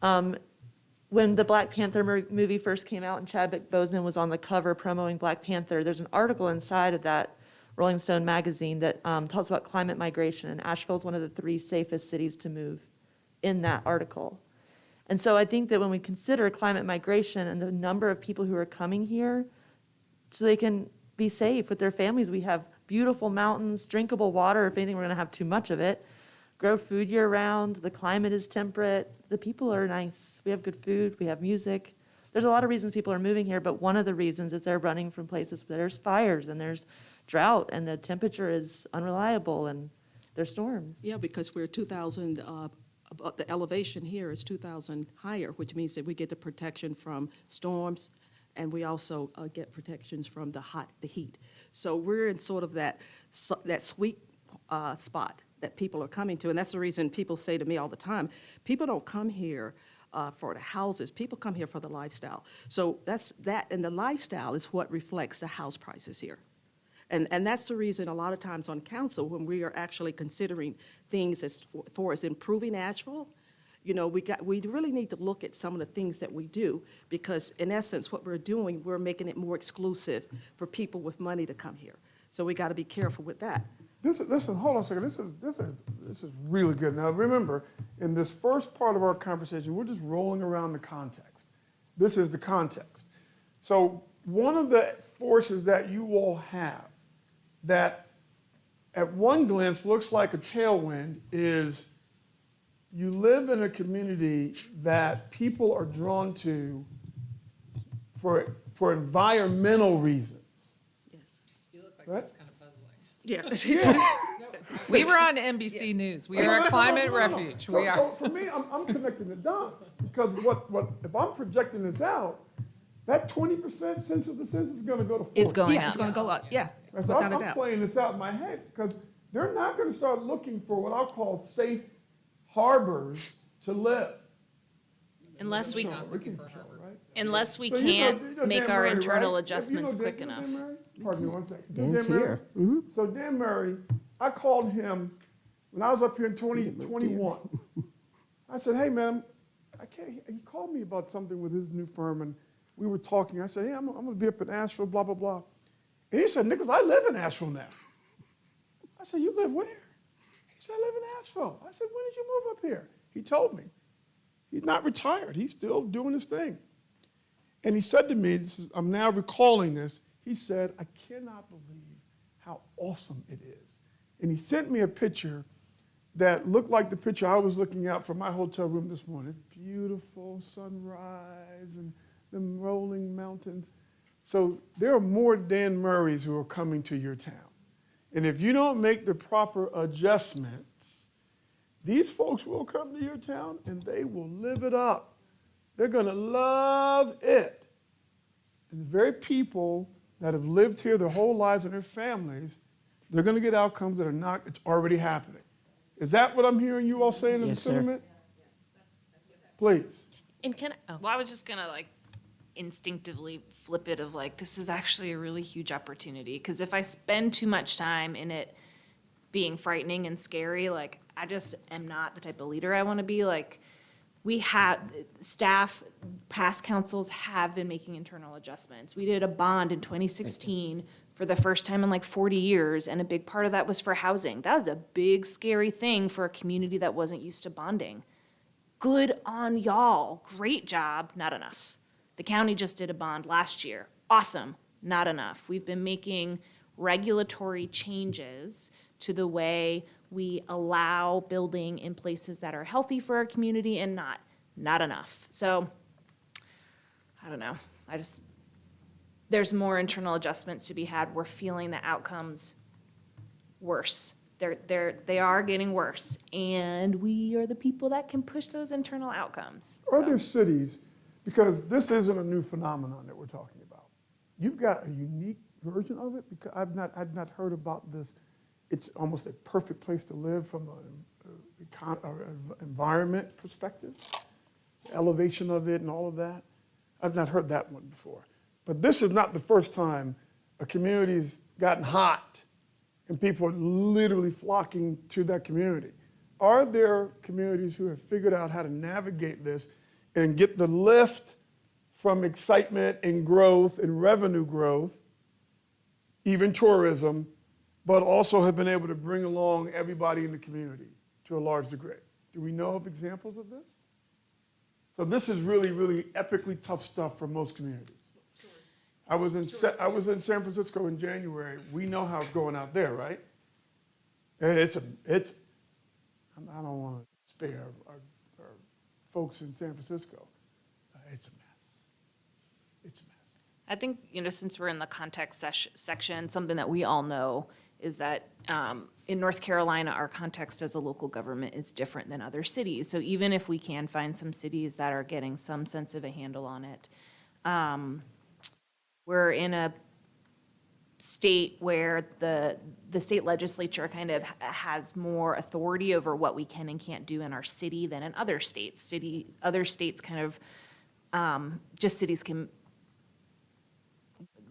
When the Black Panther movie first came out and Chadwick Boseman was on the cover promoting Black Panther, there's an article inside of that Rolling Stone magazine that talks about climate migration, and Asheville is one of the 3 safest cities to move in that article. And so I think that when we consider climate migration and the number of people who are coming here so they can be safe with their families, we have beautiful mountains, drinkable water. If anything, we're going to have too much of it. Grow food year round. The climate is temperate. The people are nice. We have good food. We have music. There's a lot of reasons people are moving here, but one of the reasons is they're running from places where there's fires and there's drought and the temperature is unreliable and there's storms. Yeah, because we're 2,000, about the elevation here is 2,000 higher, which means that we get the protection from storms, and we also get protections from the heat. So we're in sort of that sweet spot that people are coming to, and that's the reason people say to me all the time, people don't come here for the houses, people come here for the lifestyle. So and the lifestyle is what reflects the house prices here. And that's the reason a lot of times on council, when we are actually considering things as far as improving Asheville, you know, we really need to look at some of the things that we do, because in essence, what we're doing, we're making it more exclusive for people with money to come here. So we got to be careful with that. Listen, hold on a second. This is really good. Now, remember, in this first part of our conversation, we're just rolling around the context. This is the context. So one of the forces that you all have that at one glance looks like a tailwind is you live in a community that people are drawn to for environmental reasons. You look like Right? that's kind of puzzling. Yeah. We were on NBC News. We are a climate refuge. We are. So for me, I'm connecting the dots, because what if I'm projecting this out, that 20% since the census is going to go to 40. Is going Yeah, up. it's going to go up, yeah, And so without a I'm doubt. playing this out in my head, because they're not going to start looking for what I'll call safe harbors to live. Unless we, Not looking for Harvard. Right? unless we So can't make Dan our Murray, internal right? adjustments You know quick Dan enough. Murray? Pardon me one second. You know Dan's Dan Murray? here. So Dan Murray, I called him when I was up here in 2021. I said, hey, man, he called me about something with his new firm, and we were talking. I said, hey, I'm going to be up in Asheville, blah, blah, blah. And he said, Nicholas, I live in Asheville now. I said, you live where? He said, I live in Asheville. I said, when did you move up here? He told me. He's not retired. He's still doing his thing. And he said to me, I'm now recalling this, he said, I cannot believe how awesome it is. And he sent me a picture that looked like the picture I was looking at from my hotel room this morning. Beautiful sunrise and the rolling mountains. So there are more Dan Murrays who are coming to your town. And if you don't make the proper adjustments, these folks will come to your town and they will live it up. They're going to love it. And the very people that have lived here their whole lives and their families, they're going to get outcomes that are not, it's already happening. Is that what I'm hearing you all saying as Yes, a sir. sentiment? Please. And well, I was just gonna instinctively flip it of this is actually a really huge opportunity. Because if I spend too much time in it being frightening and scary, I just am not the type of leader I want to be. We have staff, past councils have been making internal adjustments. We did a bond in 2016 for the first time in 40 years, and a big part of that was for housing. That was a big, scary thing for a community that wasn't used to bonding. Good on y'all. Great job. Not enough. The county just did a bond last year. Awesome. Not enough. We've been making regulatory changes to the way we allow building in places that are healthy for our community and not enough. So, I don't know. there's more internal adjustments to be had. We're feeling the outcomes worse they are getting worse, and we are the people that can push those internal outcomes. Are there cities, because this isn't a new phenomenon that we're talking about. You've got a unique version of it, because I've not heard about this. It's almost a perfect place to live from an environment perspective, elevation of it and all of that. I've not heard that one before. But this is not the first time a community's gotten hot and people are literally flocking to that community. Are there communities who have figured out how to navigate this and get the lift from excitement and growth and revenue growth, even tourism, but also have been able to bring along everybody in the community to a large degree? Do we know of examples of this? So this is really, really epically tough stuff for most communities. I was in San Francisco in January. We know how it's going out there, right? I don't want to spare our folks in San Francisco. It's a mess. It's a mess. I think, since we're in the context section, something that we all know is that in North Carolina, our context as a local government is different than other cities. So even if we can find some cities that are getting some sense of a handle on it, we're in a state where the state legislature kind of has more authority over what we can and can't do in our city than in other states. Other states kind of,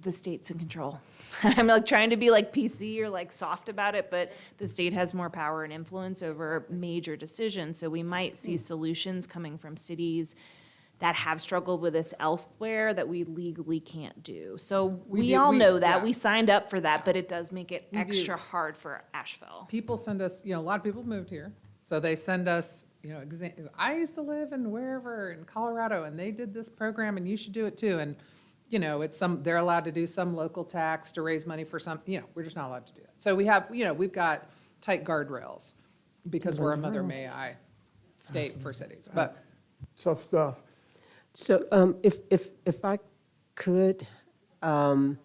the state's in control. I'm like trying to be like PC or like soft about it, but the state has more power and influence over major decisions. So we might see solutions coming from cities that have struggled with this elsewhere that we legally can't do. So we all know that. Yeah. We signed up for that, but it does make it extra hard for Asheville. People send us, a lot of people moved here. So they send us, I used to live in wherever in Colorado and they did this program and you should do it too. And, they're allowed to do some local tax to raise money for some, we're just not allowed to do that. So we have, we've got tight guardrails because we're a Mother May I state for cities, but. Tough stuff. So if I could, I'm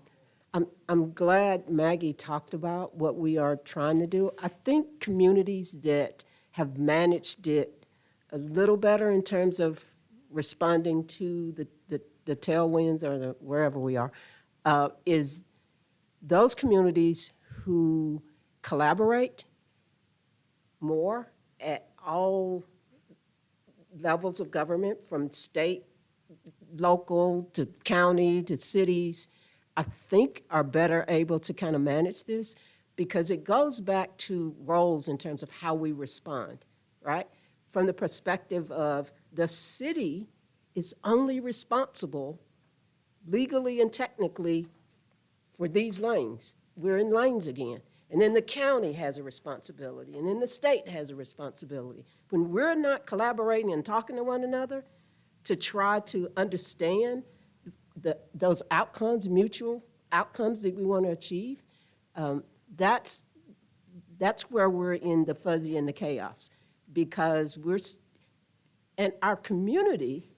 glad Maggie talked about what we are trying to do. I think communities that have managed it a little better in terms of responding to the tailwinds or wherever we are, is those communities who collaborate more at all levels of government, from state, local, to county, to cities, I think are better able to kind of manage this, because it goes back to roles in terms of how we respond, right? From the perspective of the city is only responsible legally and technically for these lanes. We're in lanes again. And then the county has a responsibility, and then the state has a responsibility. When we're not collaborating and talking to one another to try to understand those outcomes, mutual outcomes that we want to achieve, that's where we're in the fuzzy and the chaos, because and our community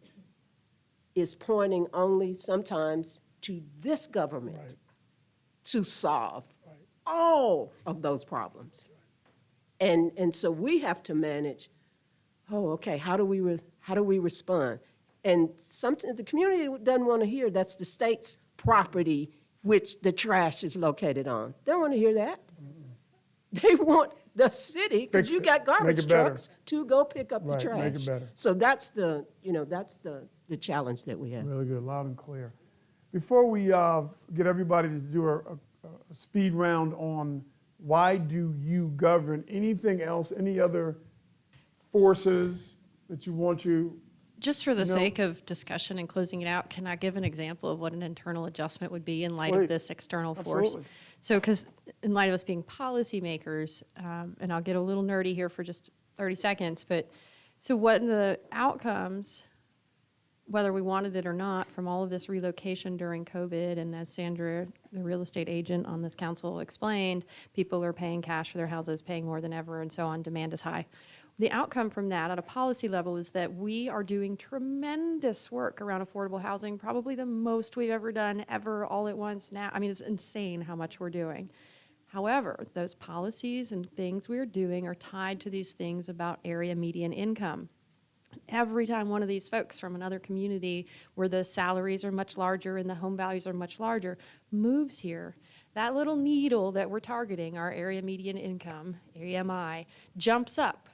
is pointing only sometimes to this government Right. to solve Right. all of those problems. And so we have to manage, okay, how do we respond? And something the community doesn't want to hear, that's the state's property which the trash is located on. They don't want to hear that. They want the city, because Fix you it. got Make garbage it better. trucks, to go pick up the Right, trash. make it better. So that's the challenge that we have. Really good, loud and clear. Before we get everybody to do a speed round on why do you govern, anything else, any other forces that you want to? Just for the No. sake of discussion and closing it out, can I give an example of what an internal adjustment would be in light Please. of this external force? Absolutely. So, because in light of us being policymakers, and I'll get a little nerdy here for just 30 seconds, but so what the outcomes, whether we wanted it or not, from all of this relocation during COVID, and as Sandra, the real estate agent on this council, explained, people are paying cash for their houses, paying more than ever, and so on, demand is high. The outcome from that at a policy level is that we are doing tremendous work around affordable housing, probably the most we've ever done ever all at once now. I mean, it's insane how much we're doing. However, those policies and things we are doing are tied to these things about area median income. Every time one of these folks from another community where the salaries are much larger and the home values are much larger moves here, that little needle that we're targeting, our area median income, AMI, jumps up.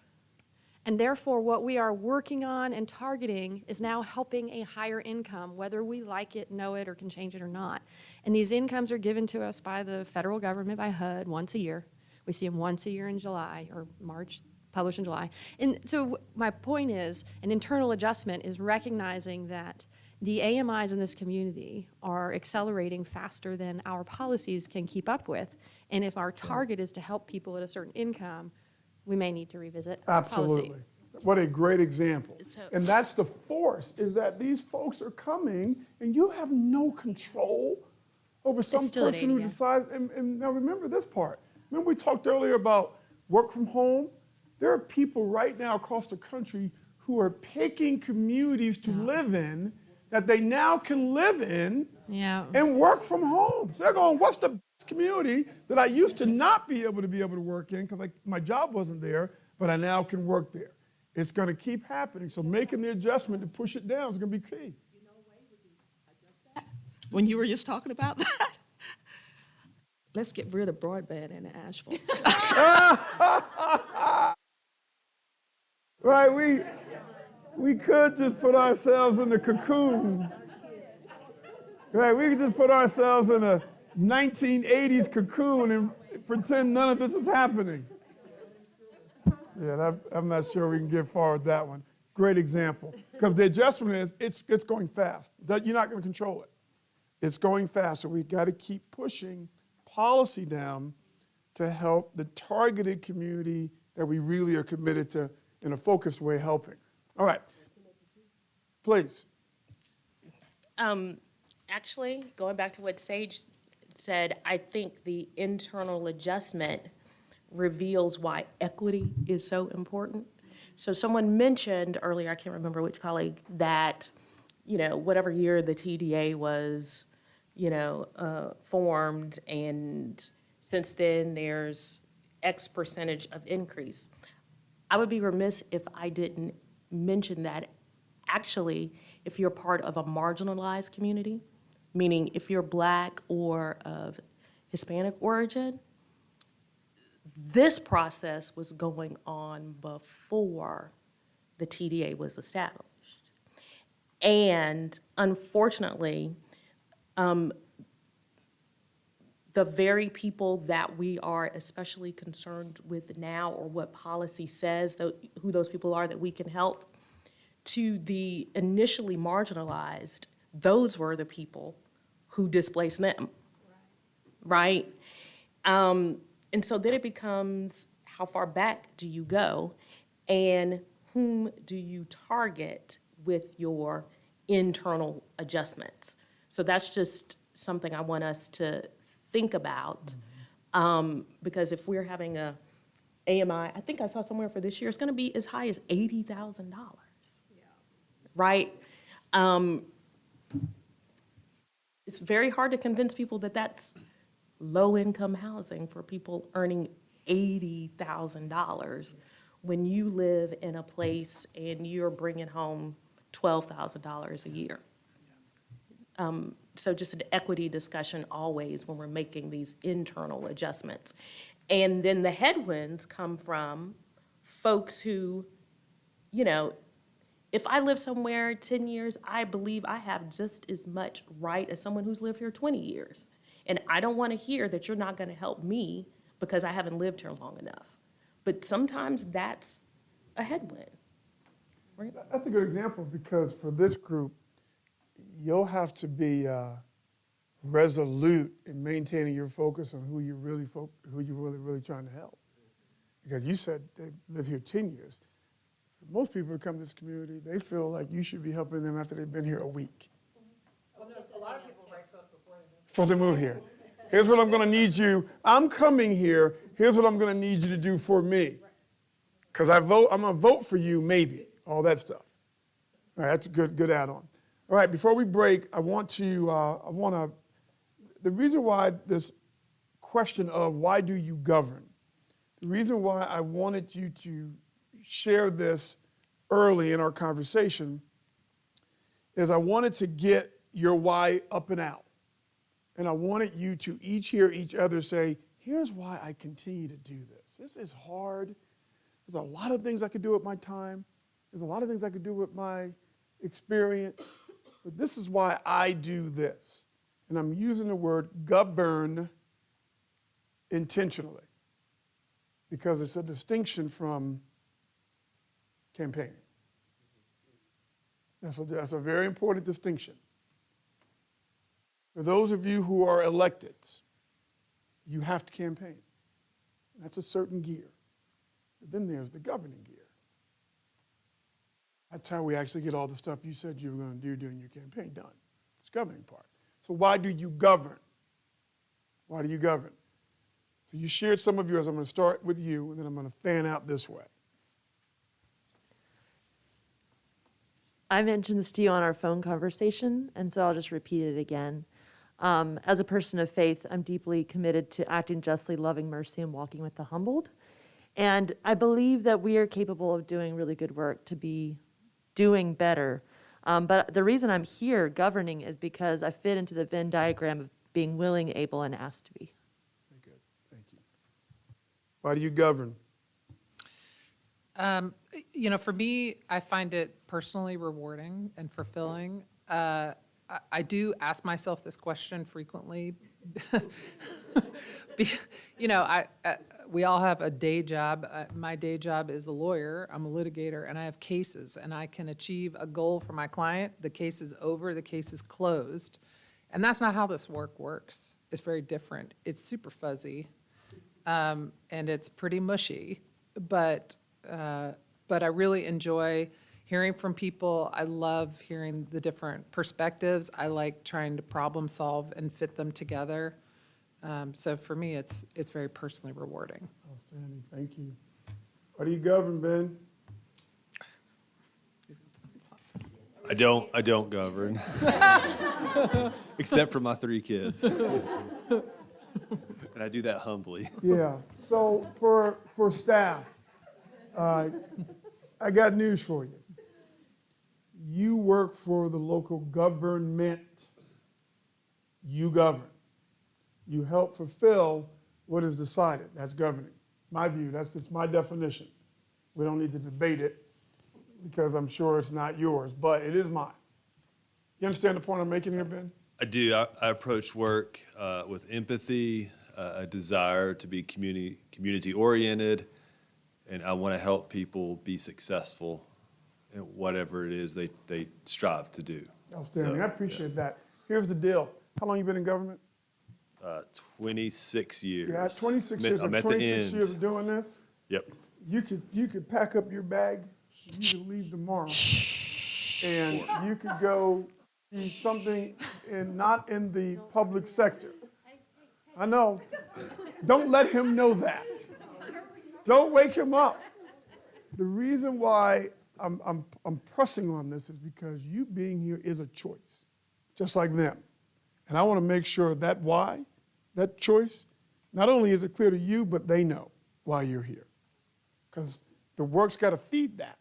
And therefore, what we are working on and targeting is now helping a higher income, whether we like it, know it, or can change it or not. And these incomes are given to us by the federal government, by HUD, once a year. We see them once a year in July or March, published in July. And so my point is, an internal adjustment is recognizing that the AMIs in this community are accelerating faster than our policies can keep up with. And if our target is to help people at a certain income, we may need to revisit our policy. Absolutely. What a great example. And that's the force, is that these folks are coming and you have no control over some It's still an person who 80, yeah. decides. And now remember this part. Remember we talked earlier about work from home? There are people right now across the country who are picking communities to live in that they now can live in Yeah. and work from home. So they're going, what's the best community that I used to not be able to work in because my job wasn't there, but I now can work there? It's going to keep happening. So making the adjustment to push it down is going to be key. When you were just talking about that, let's get rid of broadband in Asheville. Right, we could just put ourselves in the cocoon. Right, we could just put ourselves in a 1980s cocoon and pretend none of this is happening. Yeah, I'm not sure we can get far with that one. Great example. Because the adjustment is, it's going fast. You're not going to control it. It's going fast, so we've got to keep pushing policy down to help the targeted community that we really are committed to, in a focused way, helping. All right. Please. Actually, going back to what Sage said, I think the internal adjustment reveals why equity is so important. So someone mentioned earlier, I can't remember which colleague, that, whatever year the TDA was, formed, and since then there's X percentage of increase. I would be remiss if I didn't mention that actually, if you're part of a marginalized community, meaning if you're Black or of Hispanic origin, this process was going on before the TDA was established. And unfortunately, the very people that we are especially concerned with now, or what policy says, who those people are that we can help, to the initially marginalized, those were the people who displaced them, right? And so then it becomes, how far back do you go, and whom do you target with your internal adjustments? So that's just something I want us to think about, because if we're having a AMI, I think I saw somewhere for this year, it's gonna be as high as $80,000, right? It's very hard to convince people that that's low-income housing for people earning $80,000 when you live in a place and you're bringing home $12,000 a year. So just an equity discussion always when we're making these internal adjustments. And then the headwinds come from folks who, if I live somewhere 10 years, I believe I have just as much right as someone who's lived here 20 years. And I don't want to hear that you're not going to help me because I haven't lived here long enough. But sometimes that's a headwind, right? That's a good example, because for this group, you'll have to be resolute in maintaining your focus on who you're really trying to help. Because you said they live here 10 years. For most people who come to this community, they feel like you should be helping them after they've been here a week. Well, no, a lot of people write to us Before they move here. Here's what I'm going to need you. I'm coming here. Here's what I'm going to need you to do for me. Because I'm going to vote for you, maybe. All that stuff. All right, that's a good add-on. All right, before we break, the reason why this question of why do you govern? The reason why I wanted you to share this early in our conversation is I wanted to get your why up and out. And I wanted you to each hear each other say, here's why I continue to do this. This is hard. There's a lot of things I could do with my time. There's a lot of things I could do with my experience. But this is why I do this. And I'm using the word govern intentionally because it's a distinction from campaigning. That's a very important distinction. For those of you who are electeds, you have to campaign. That's a certain gear. But then there's the governing gear. That's how we actually get all the stuff you said you were going to do during your campaign done. It's the governing part. So why do you govern? Why do you govern? So you shared some of yours. I'm going to start with you, and then I'm going to fan out this way. I mentioned this to you on our phone conversation, and so I'll just repeat it again. As a person of faith, I'm deeply committed to acting justly, loving mercy, and walking with the humbled. And I believe that we are capable of doing really good work to be doing better. But the reason I'm here governing is because I fit into the Venn diagram of being willing, able, and asked to be. Very good. Thank you. Why do you govern? For me, I find it personally rewarding and fulfilling. I do ask myself this question frequently. We all have a day job. My day job is a lawyer. I'm a litigator, and I have cases, and I can achieve a goal for my client. The case is over. The case is closed. And that's not how this work works. It's very different. It's super fuzzy, and it's pretty mushy, but I really enjoy hearing from people. I love hearing the different perspectives. I like trying to problem solve and fit them together. So for me, it's very personally rewarding. Outstanding. Thank you. Why do you govern, Ben? I don't govern. Except for my 3 kids. And I do that humbly. Yeah. So for staff, I got news for you. You work for the local government. You govern. You help fulfill what is decided. That's governing. My view, that's just my definition. We don't need to debate it because I'm sure it's not yours, but it is mine. You understand the point I'm making here, Ben? I do. I approach work with empathy, a desire to be community-oriented, and I want to help people be successful in whatever it is they strive to do. Outstanding. So, I appreciate that. Here's the deal. How long you been in government? 26 years. Yeah, 26 years. I'm at the 26 end. years of doing this. Yep. You could pack up your bag. You could leave tomorrow, and you could go do something not in the public sector. I know. Don't let him know that. Don't wake him up. The reason why I'm pressing on this is because you being here is a choice, just like them. And I want to make sure that why, that choice, not only is it clear to you, but they know why you're here. Because the work's got to feed that.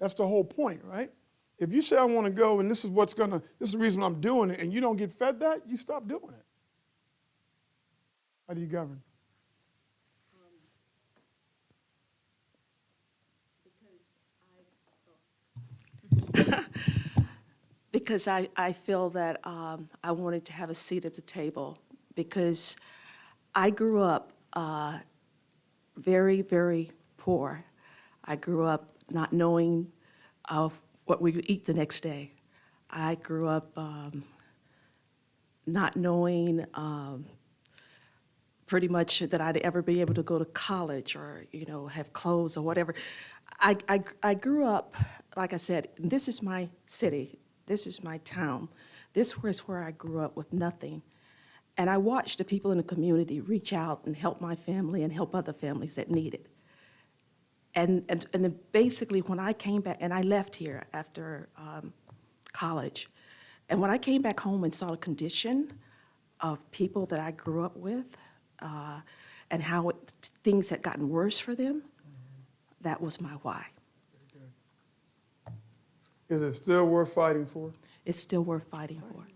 That's the whole point, right? If you say I want to go and this is the reason I'm doing it, and you don't get fed that, you stop doing it. How do you govern? Because I feel that I wanted to have a seat at the table, because I grew up very, very poor. I grew up not knowing what we would eat the next day. I grew up not knowing pretty much that I'd ever be able to go to college or, have clothes or whatever. I grew up, like I said, this is my city. This is my town. This was where I grew up with nothing. And I watched the people in the community reach out and help my family and help other families that need it. And then basically when I came back, and I left here after college, and when I came back home and saw the condition of people that I grew up with, and how things had gotten worse for them, that was my why. Is it still worth fighting for? It's still worth fighting for.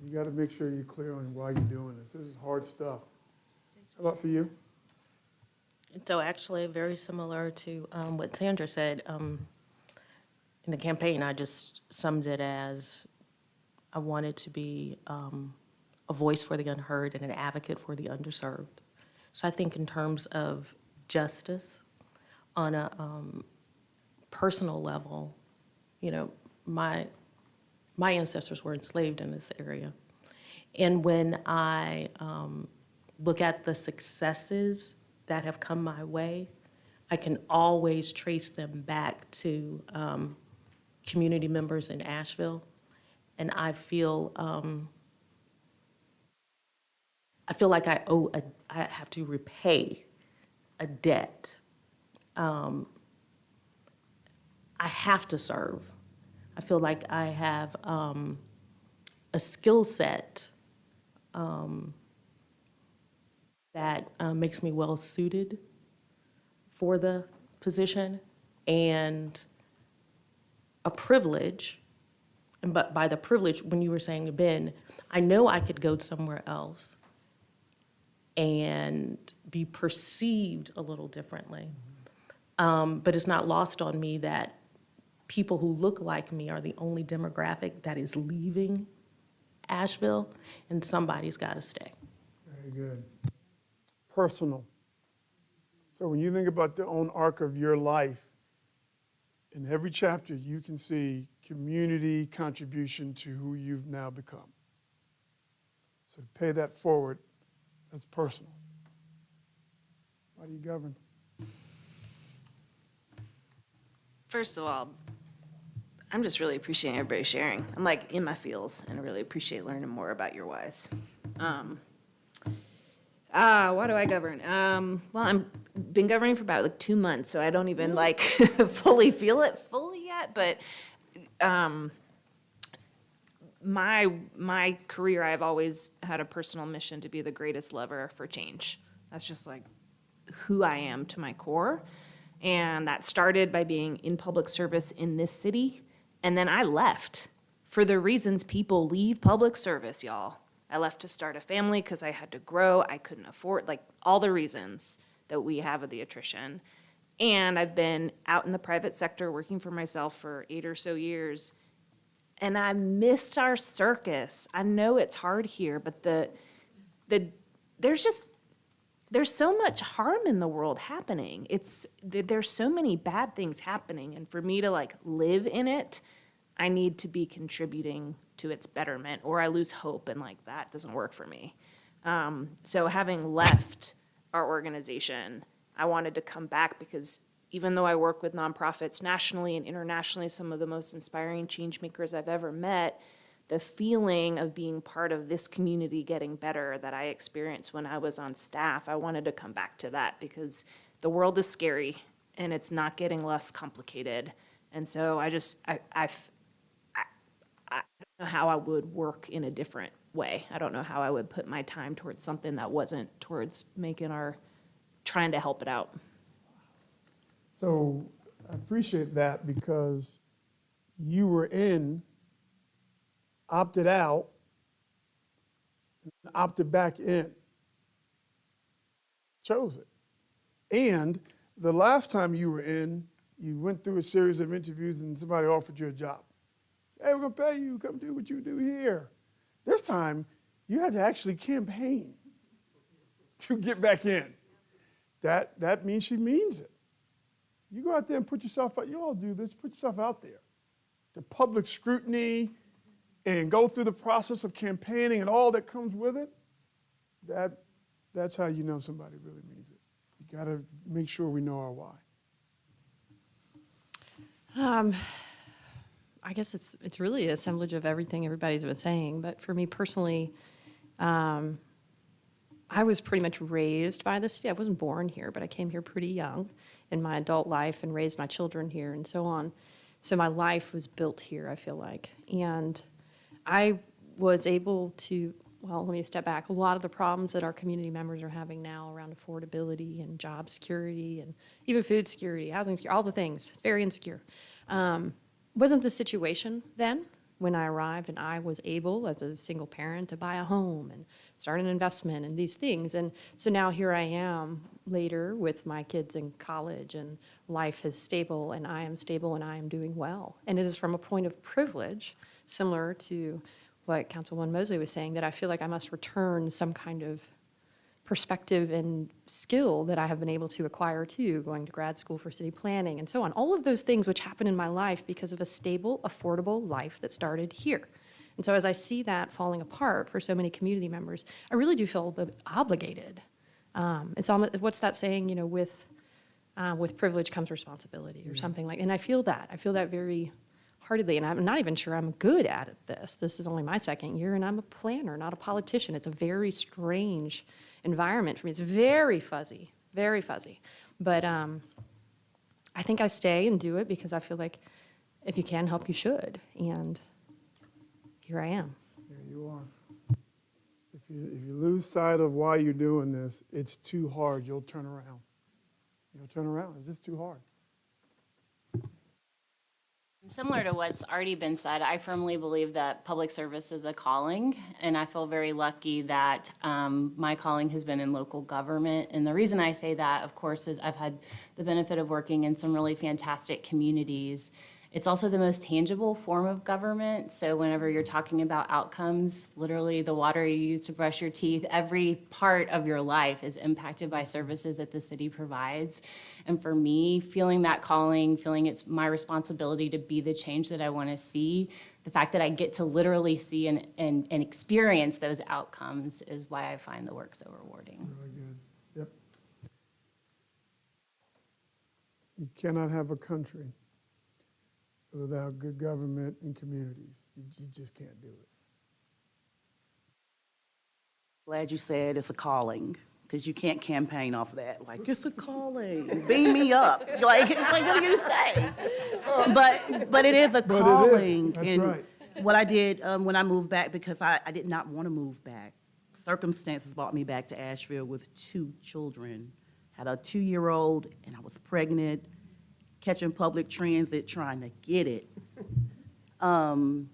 You got to make sure you're clear on why you're doing this. This is hard stuff. How about for you? So actually, very similar to what Sandra said. In the campaign, I just summed it as I wanted to be a voice for the unheard and an advocate for the underserved. So I think in terms of justice on a personal level, you know, my ancestors were enslaved in this area. And when I look at the successes that have come my way, I can always trace them back to community members in Asheville. And I feel like I have to repay a debt. I have to serve. I feel like I have a skill set that makes me well suited for the position, and a privilege. And but by the privilege, when you were saying, Ben, I know I could go somewhere else and be perceived a little differently. But it's not lost on me that people who look like me are the only demographic that is leaving Asheville, and somebody's got to stay. Very good. Personal. So when you think about the own arc of your life, in every chapter you can see community contribution to who you've now become. So to pay that forward, that's personal. Why do you govern? First of all, I'm just really appreciating everybody sharing. I'm like in my feels and I really appreciate learning more about your whys. Why do I govern? Well, I'm been governing for about like 2 months, so I don't even like fully feel it fully yet, but my career, I've always had a personal mission to be the greatest lever for change. That's just like who I am to my core. And that started by being in public service in this city. And then I left for the reasons people leave public service, y'all. I left to start a family because I had to grow. I couldn't afford, like all the reasons that we have of the attrition. And I've been out in the private sector working for myself for 8 or so years. And I missed our circus. I know it's hard here, but there's so much harm in the world happening. There's so many bad things happening, and for me to like live in it, I need to be contributing to its betterment, or I lose hope, and like that doesn't work for me. So having left our organization, I wanted to come back because even though I work with nonprofits nationally and internationally, some of the most inspiring change makers I've ever met, the feeling of being part of this community getting better that I experienced when I was on staff, I wanted to come back to that because the world is scary and it's not getting less complicated. And so I don't know how I would work in a different way. I don't know how I would put my time towards something that wasn't towards trying to help it out. So I appreciate that because you were opted out, and opted back in. Chose it. And the last time you were in, you went through a series of interviews and somebody offered you a job. Hey, we're gonna pay you, come do what you do here. This time, you had to actually campaign to get back in. That means she means it. You go out there and put yourself out, you all do this, put yourself out there. The public scrutiny, and go through the process of campaigning and all that comes with it, that's how you know somebody really means it. You gotta make sure we know our why. I guess it's really an assemblage of everything everybody's been saying, but for me personally, I was pretty much raised by the city. I wasn't born here, but I came here pretty young in my adult life and raised my children here and so on. So my life was built here, I feel like. And I was able to well, let me step back. A lot of the problems that our community members are having now around affordability and job security and even food security, housing security, all the things, very insecure. Wasn't the situation then when I arrived and I was able, as a single parent, to buy a home and start an investment and these things. And so now here I am later with my kids in college and life is stable and I am stable and I am doing well. And it is from a point of privilege, similar to what Councilwoman Mosley was saying, that I feel like I must return some kind of perspective and skill that I have been able to acquire too, going to grad school for city planning and so on. All of those things which happened in my life because of a stable, affordable life that started here. And so as I see that falling apart for so many community members, I really do feel obligated. It's almost, what's that saying, you know, with privilege comes responsibility or something like, and I feel that very heartedly, and I'm not even sure I'm good at this. This is only my second year, and I'm a planner, not a politician. It's a very strange environment for me. It's very fuzzy, very fuzzy. But I think I stay and do it because I feel like if you can help, you should. And here I am. There you are. If you lose sight of why you're doing this, it's too hard. You'll turn around. You'll turn around. It's just too hard. Similar to what's already been said, I firmly believe that public service is a calling, and I feel very lucky that my calling has been in local government. And the reason I say that, of course, is I've had the benefit of working in some really fantastic communities. It's also the most tangible form of government. So whenever you're talking about outcomes, literally the water you use to brush your teeth, every part of your life is impacted by services that the city provides. And for me, feeling that calling, feeling it's my responsibility to be the change that I want to see, the fact that I get to literally see and experience those outcomes is why I find the work so rewarding. Really good. Yep. You cannot have a country without good government and communities. You just can't do it. Glad you said it's a calling, because you can't campaign off that. Like, it's a calling, beam me up. Like what do you say? But it is a But it is. calling. That's And right. what I did when I moved back, because I did not want to move back. Circumstances brought me back to Asheville with 2 children. Had a 2-year-old, and I was pregnant, catching public transit, trying to get it. And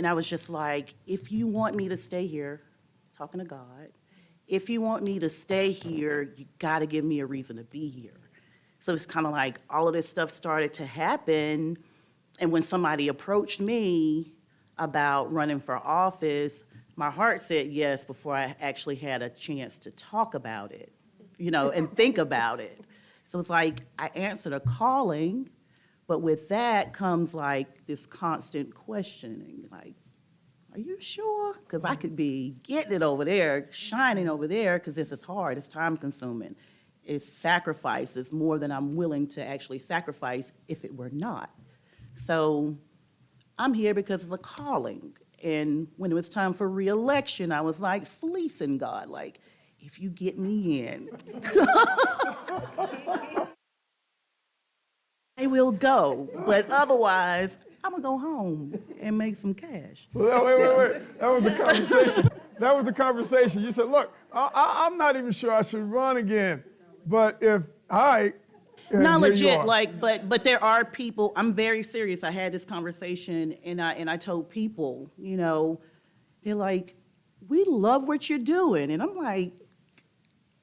I was just like, if you want me to stay here, talking to God, if you want me to stay here, you got to give me a reason to be here. So it's kind of like all of this stuff started to happen. And when somebody approached me about running for office, my heart said yes before I actually had a chance to talk about it, you know, and think about it. So it's like I answered a calling, but with that comes like this constant questioning, like, are you sure? Because I could be getting it over there, shining over there, because this is hard, it's time consuming. It's sacrifice, it's more than I'm willing to actually sacrifice if it were not. So I'm here because it's a calling. And when it was time for reelection, I was like fleecing God, like, if you get me in, I will go. But otherwise, I'm gonna go home and make some cash. So wait. That was the conversation. That was the conversation. You said, look, I'm not even sure I should run again. But if I... Not here you legit, are. like, but there are people, I'm very serious. I had this conversation and I told people, you know, they're like, we love what you're doing. And I'm like,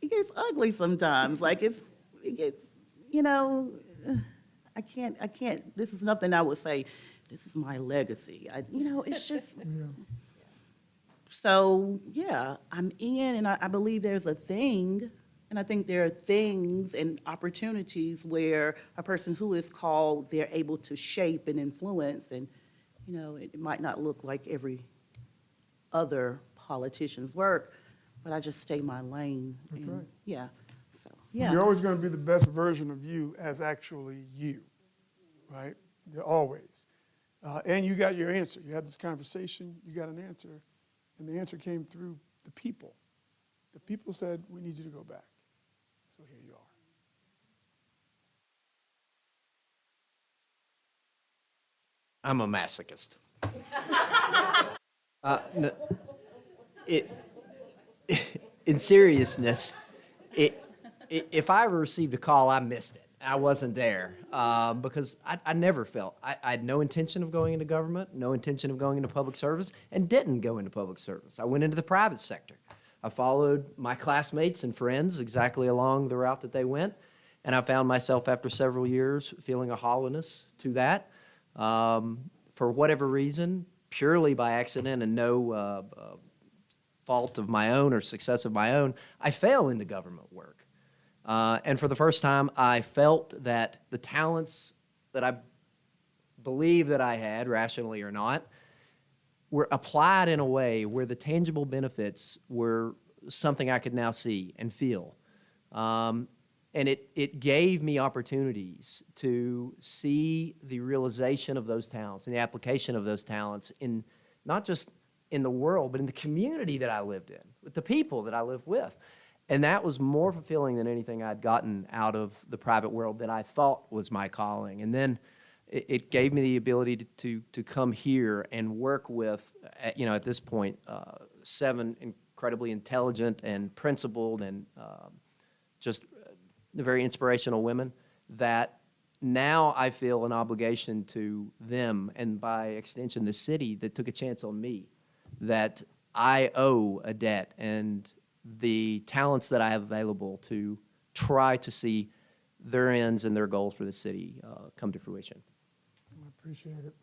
it gets ugly sometimes. Like it gets, you know, I can't, this is nothing I would say, this is my legacy. You know, it's just, so yeah, I'm in and I believe there's a thing. And I think there are things and opportunities where a person who is called, they're able to shape and influence. And, you know, it might not look like every other politician's work, but I just stay my lane. That's and, right. Yeah, so, yeah. You're always going to be the best version of you as actually you, right? You're always. And you got your answer. You had this conversation, you got an answer, and the answer came through the people. The people said, we need you to go back. So here you are. I'm a masochist. in seriousness, if I ever received a call, I missed it. I wasn't there because I never felt, I had no intention of going into government, no intention of going into public service, and didn't go into public service. I went into the private sector. I followed my classmates and friends exactly along the route that they went, and I found myself after several years feeling a hollowness to that. For whatever reason, purely by accident and no fault of my own or success of my own, I fell into government work. And for the first time, I felt that the talents that I believe that I had, rationally or not, were applied in a way where the tangible benefits were something I could now see and feel. And it gave me opportunities to see the realization of those talents and the application of those talents in not just in the world, but in the community that I lived in, with the people that I lived with. And that was more fulfilling than anything I'd gotten out of the private world that I thought was my calling. And then it gave me the ability to come here and work with, at this point, 7 incredibly intelligent and principled and just very inspirational women that now I feel an obligation to them and by extension the city that took a chance on me, that I owe a debt and the talents that I have available to try to see their ends and their goals for the city come to fruition. I appreciate it.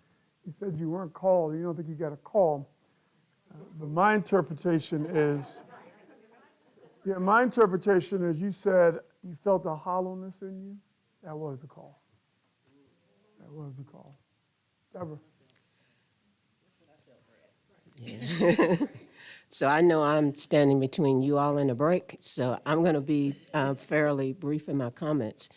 You said you weren't called. You don't think you got a call. But my interpretation is, you said you felt a hollowness in you. That was the call. That was the call. Deborah. So I know I'm standing between you all and a break, so I'm going to be fairly brief in my comments.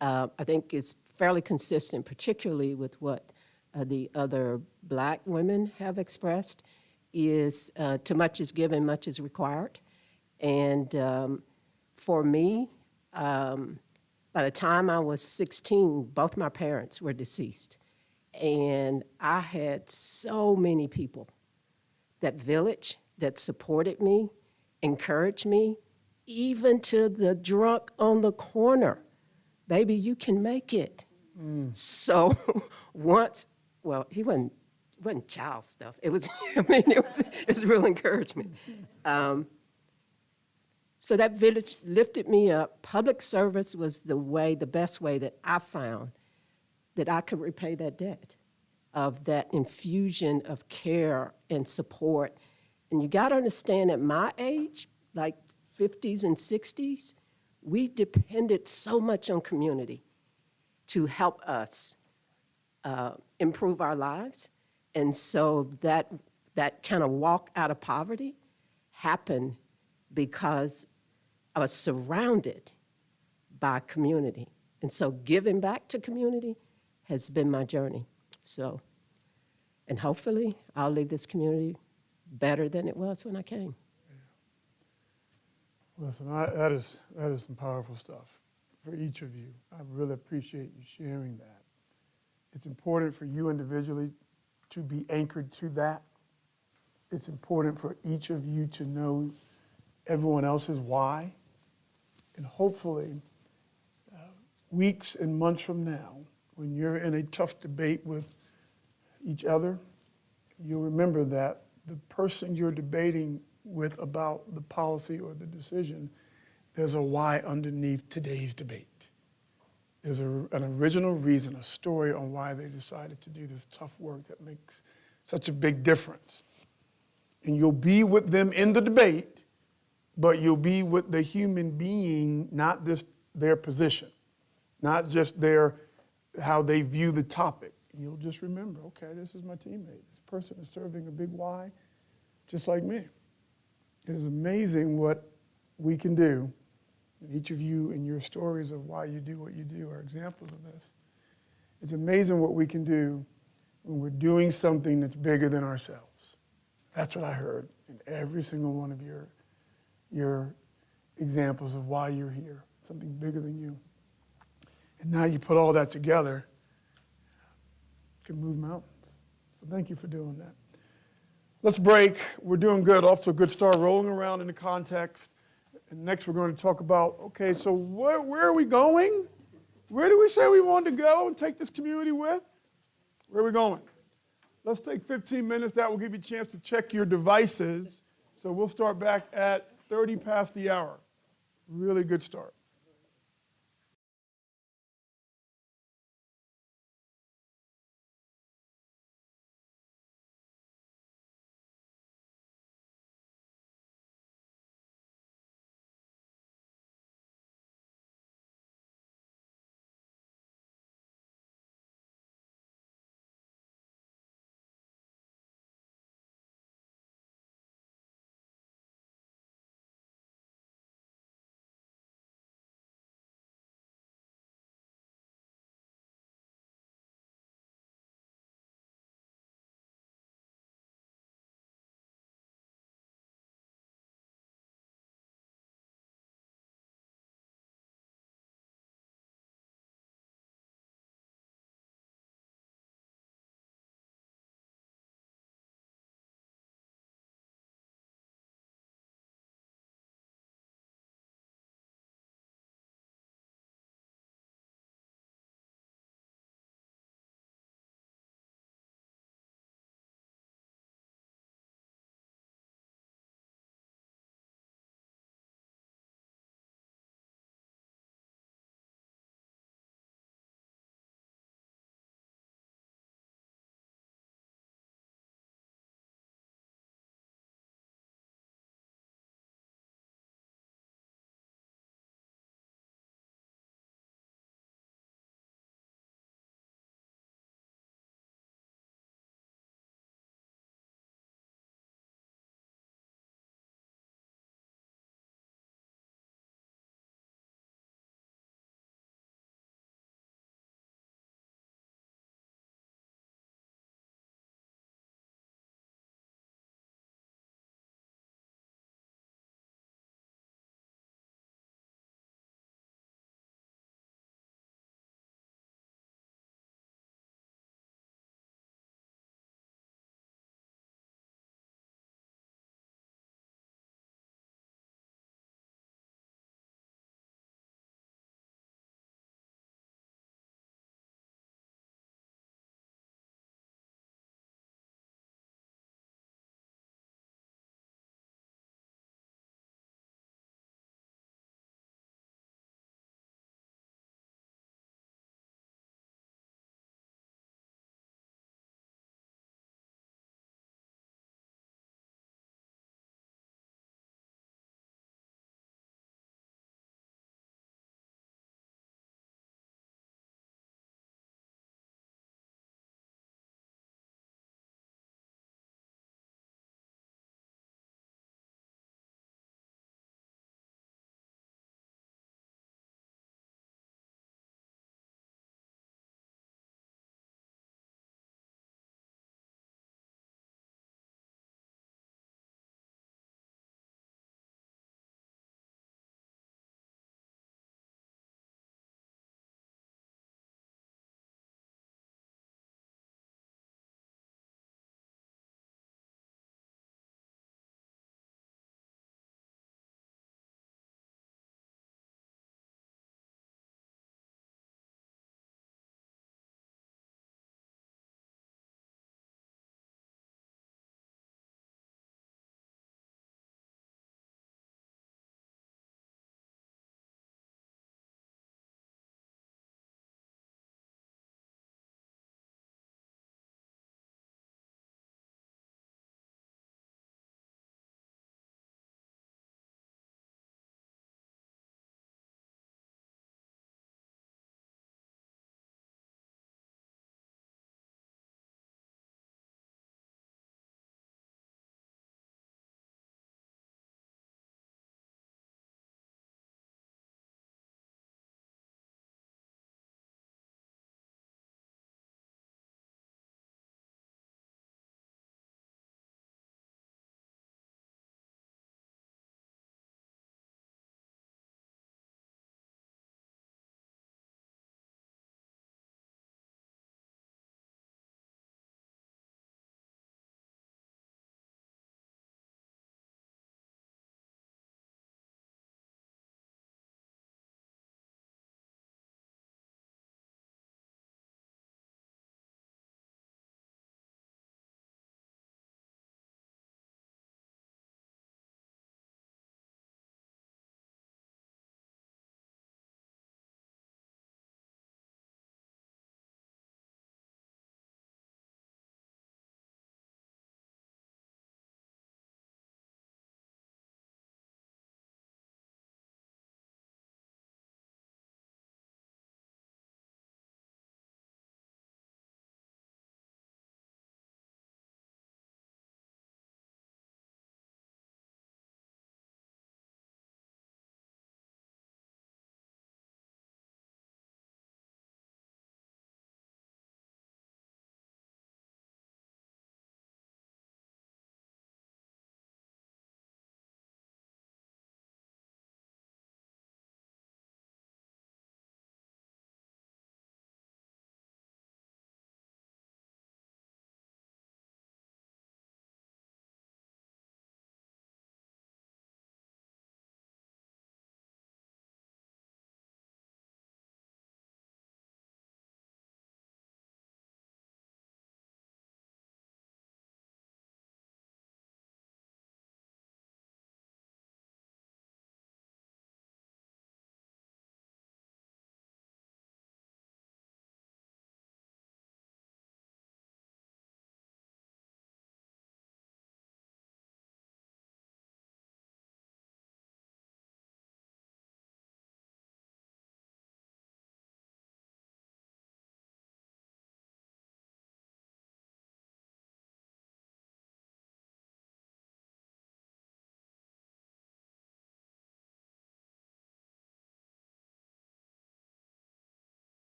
I think it's fairly consistent, particularly with what the other Black women have expressed, is too much is given, much is required. And for me, by the time I was 16, both my parents were deceased. And I had so many people, that village that supported me, encouraged me, even to the drunk on the corner. Baby, you can make it. So once, well, he wasn't child stuff. It was, it was real encouragement. So that village lifted me up. Public service was the best way that I found that I could repay that debt of that infusion of care and support. And you got to understand at my age, like 50s and 60s, we depended so much on community to help us improve our lives. And so that kind of walk out of poverty happened because I was surrounded by community. And so giving back to community has been my journey. So, and hopefully I'll leave this community better than it was when I came. Listen, that is some powerful stuff for each of you. I really appreciate you sharing that. It's important for you individually to be anchored to that. It's important for each of you to know everyone else's why. And hopefully, weeks and months from now, when you're in a tough debate with each other, you'll remember that the person you're debating with about the policy or the decision, there's a why underneath today's debate. There's an original reason, a story on why they decided to do this tough work that makes such a big difference. And you'll be with them in the debate, but you'll be with the human being, not just their position, not just how they view the topic. You'll just remember, okay, this is my teammate. This person is serving a big why, just like me. It is amazing what we can do. And each of you and your stories of why you do what you do are examples of this. It's amazing what we can do when we're doing something that's bigger than ourselves. That's what I heard in every single one of your examples of why you're here, something bigger than you. And now you put all that together, you can move mountains. So thank you for doing that. Let's break. We're doing good, off to a good start, rolling around in the context. And next, we're going to talk about, okay, so where are we going? Where did we say we wanted to go and take this community with? Where are we going? Let's take 15 minutes. That will give you a chance to check your devices. So we'll start back at 30 past the hour. Really good start.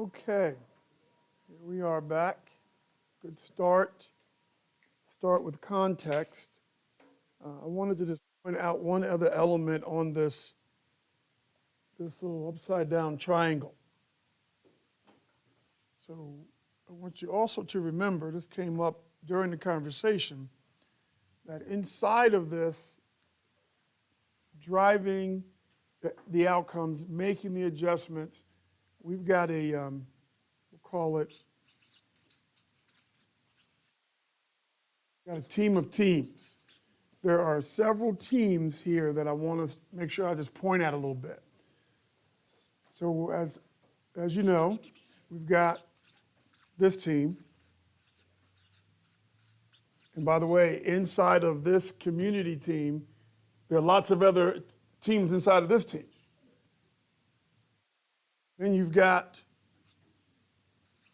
Okay, here we are back. Good start. Start with context. I wanted to just point out one other element on this little upside-down triangle. So I want you also to remember, this came up during the conversation, that inside of this, driving the outcomes, making the adjustments, we've got a, we'll call it, got a team of teams. There are several teams here that I want to make sure I just point out a little bit. So as you know, we've got this team. And by the way, inside of this community team, there are lots of other teams inside of this team. Then you've got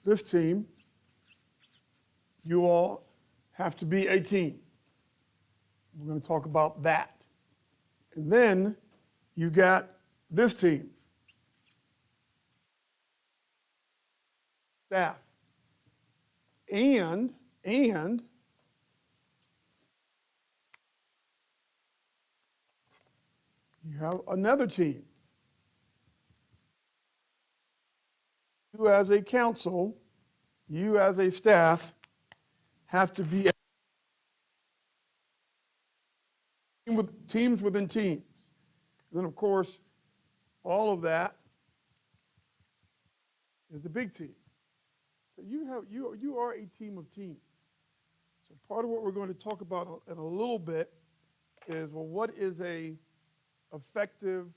this team. You all have to be a team. We're going to talk about that. And then you got this team. Staff. And you have another team. You as a council, you as a staff have to be with teams within teams. And then, of course, all of that is the big team. So you are a team of teams. So part of what we're going to talk about in a little bit is, well, what is a effective,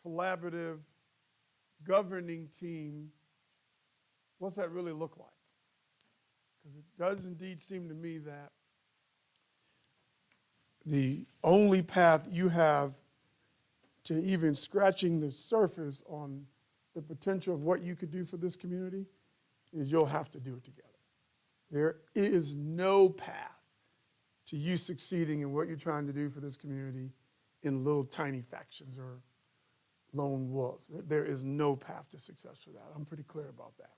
collaborative, governing team? What's that really look like? Because it does indeed seem to me that the only path you have to even scratching the surface on the potential of what you could do for this community is you'll have to do it together. There is no path to you succeeding in what you're trying to do for this community in little tiny factions or lone wolves. There is no path to success for that. I'm pretty clear about that.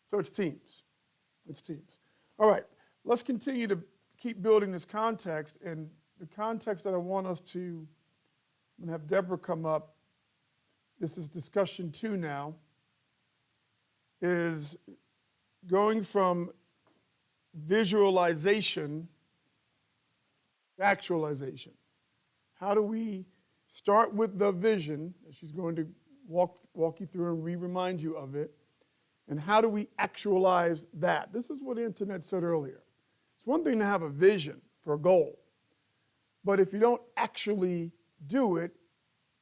So it's teams. It's teams. All right, let's continue to keep building this context. And the context that I want us to, I'm going to have Deborah come up. This is discussion 2 now, is going from visualization to actualization. How do we start with the vision, that she's going to walk you through and remind you of it, and how do we actualize that? This is what Antoinette said earlier. It's one thing to have a vision for a goal, but if you don't actually do it,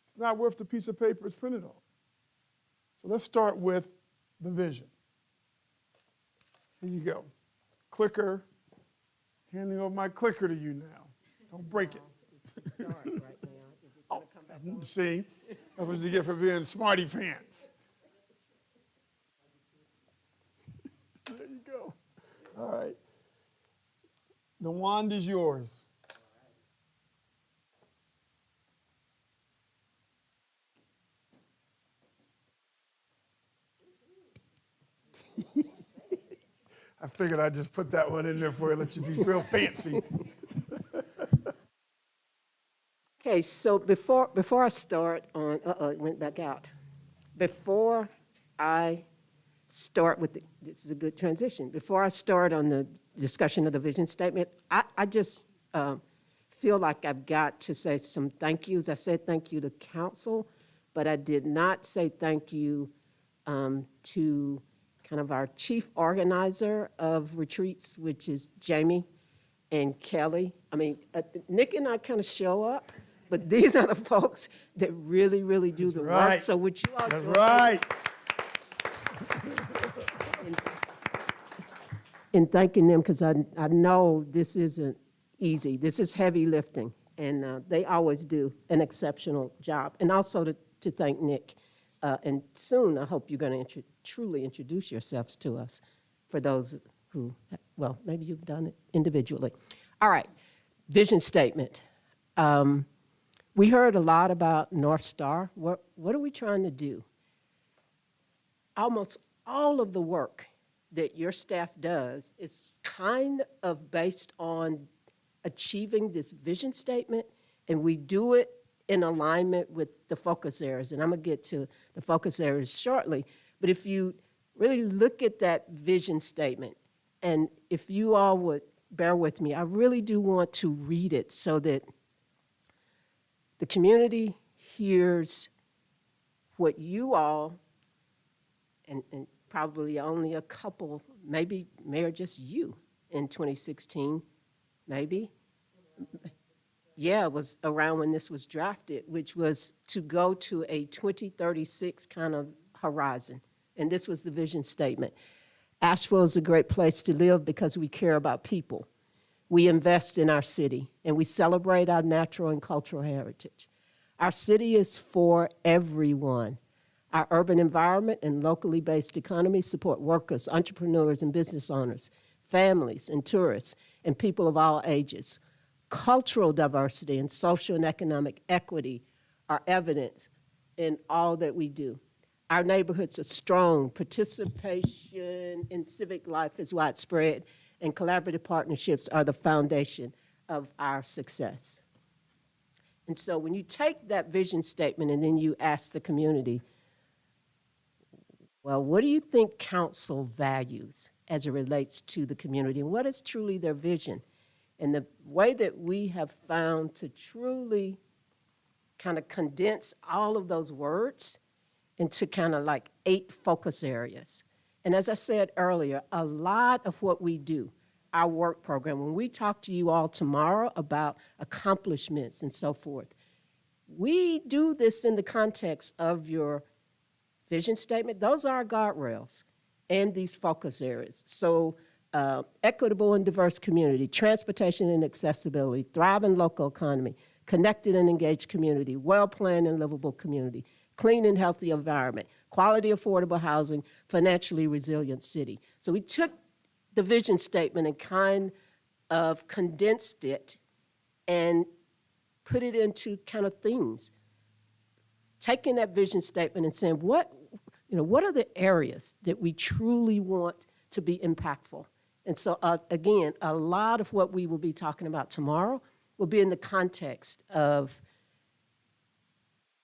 it's not worth the piece of paper it's printed on. So let's start with the vision. Here you go. Clicker. Handing over my clicker to you now. Don't break it. Oh, see, that's what you get for being smarty pants. There you go. All right. The wand is yours. I figured I'd just put that one in there for you, let you be real fancy. Okay, so before I start on, it went back out. Before I start with, this is a good transition. Before I start on the discussion of the vision statement, I just feel like I've got to say some thank yous. I said thank you to council, but I did not say thank you to kind of our chief organizer of retreats, which is Jamie and Kelly. I mean, Nick and I kind of show up, but these are the folks that really, really do the work. So would you all That's join right. in thanking them, because I know this isn't easy. This is heavy lifting, and they always do an exceptional job. And also to thank Nick. And soon, I hope you're going to truly introduce yourselves to us, for those who, well, maybe you've done it individually. All right, vision statement. We heard a lot about North Star. What are we trying to do? almost all of the work that your staff does is kind of based on achieving this vision statement, and we do it in alignment with the focus areas. And I'm going to get to the focus areas shortly. But if you really look at that vision statement, and if you all would bear with me, I really do want to read it so that the community hears what you all, and probably only a couple, maybe Mayor, just you in 2016, maybe. Yeah, it was around when this was drafted, which was to go to a 2036 kind of horizon. And this was the vision statement. Asheville is a great place to live because we care about people. We invest in our city, and we celebrate our natural and cultural heritage. Our city is for everyone. Our urban environment and locally based economy support workers, entrepreneurs, and business owners, families and tourists, and people of all ages. Cultural diversity and social and economic equity are evident in all that we do. Our neighborhoods are strong, participation in civic life is widespread, and collaborative partnerships are the foundation of our success. And so when you take that vision statement and then you ask the community, well, what do you think council values as it relates to the community, and what is truly their vision? And the way that we have found to truly kind of condense all of those words into kind of like 8 focus areas. And as I said earlier, a lot of what we do, our work program, when we talk to you all tomorrow about accomplishments and so forth, we do this in the context of your vision statement. Those are our guardrails and these focus areas. So equitable and diverse community, transportation and accessibility, thriving local economy, connected and engaged community, well-planned and livable community, clean and healthy environment, quality affordable housing, financially resilient city. So we took the vision statement and kind of condensed it and put it into kind of things. Taking that vision statement and saying, what are the areas that we truly want to be impactful? And so, again, a lot of what we will be talking about tomorrow will be in the context of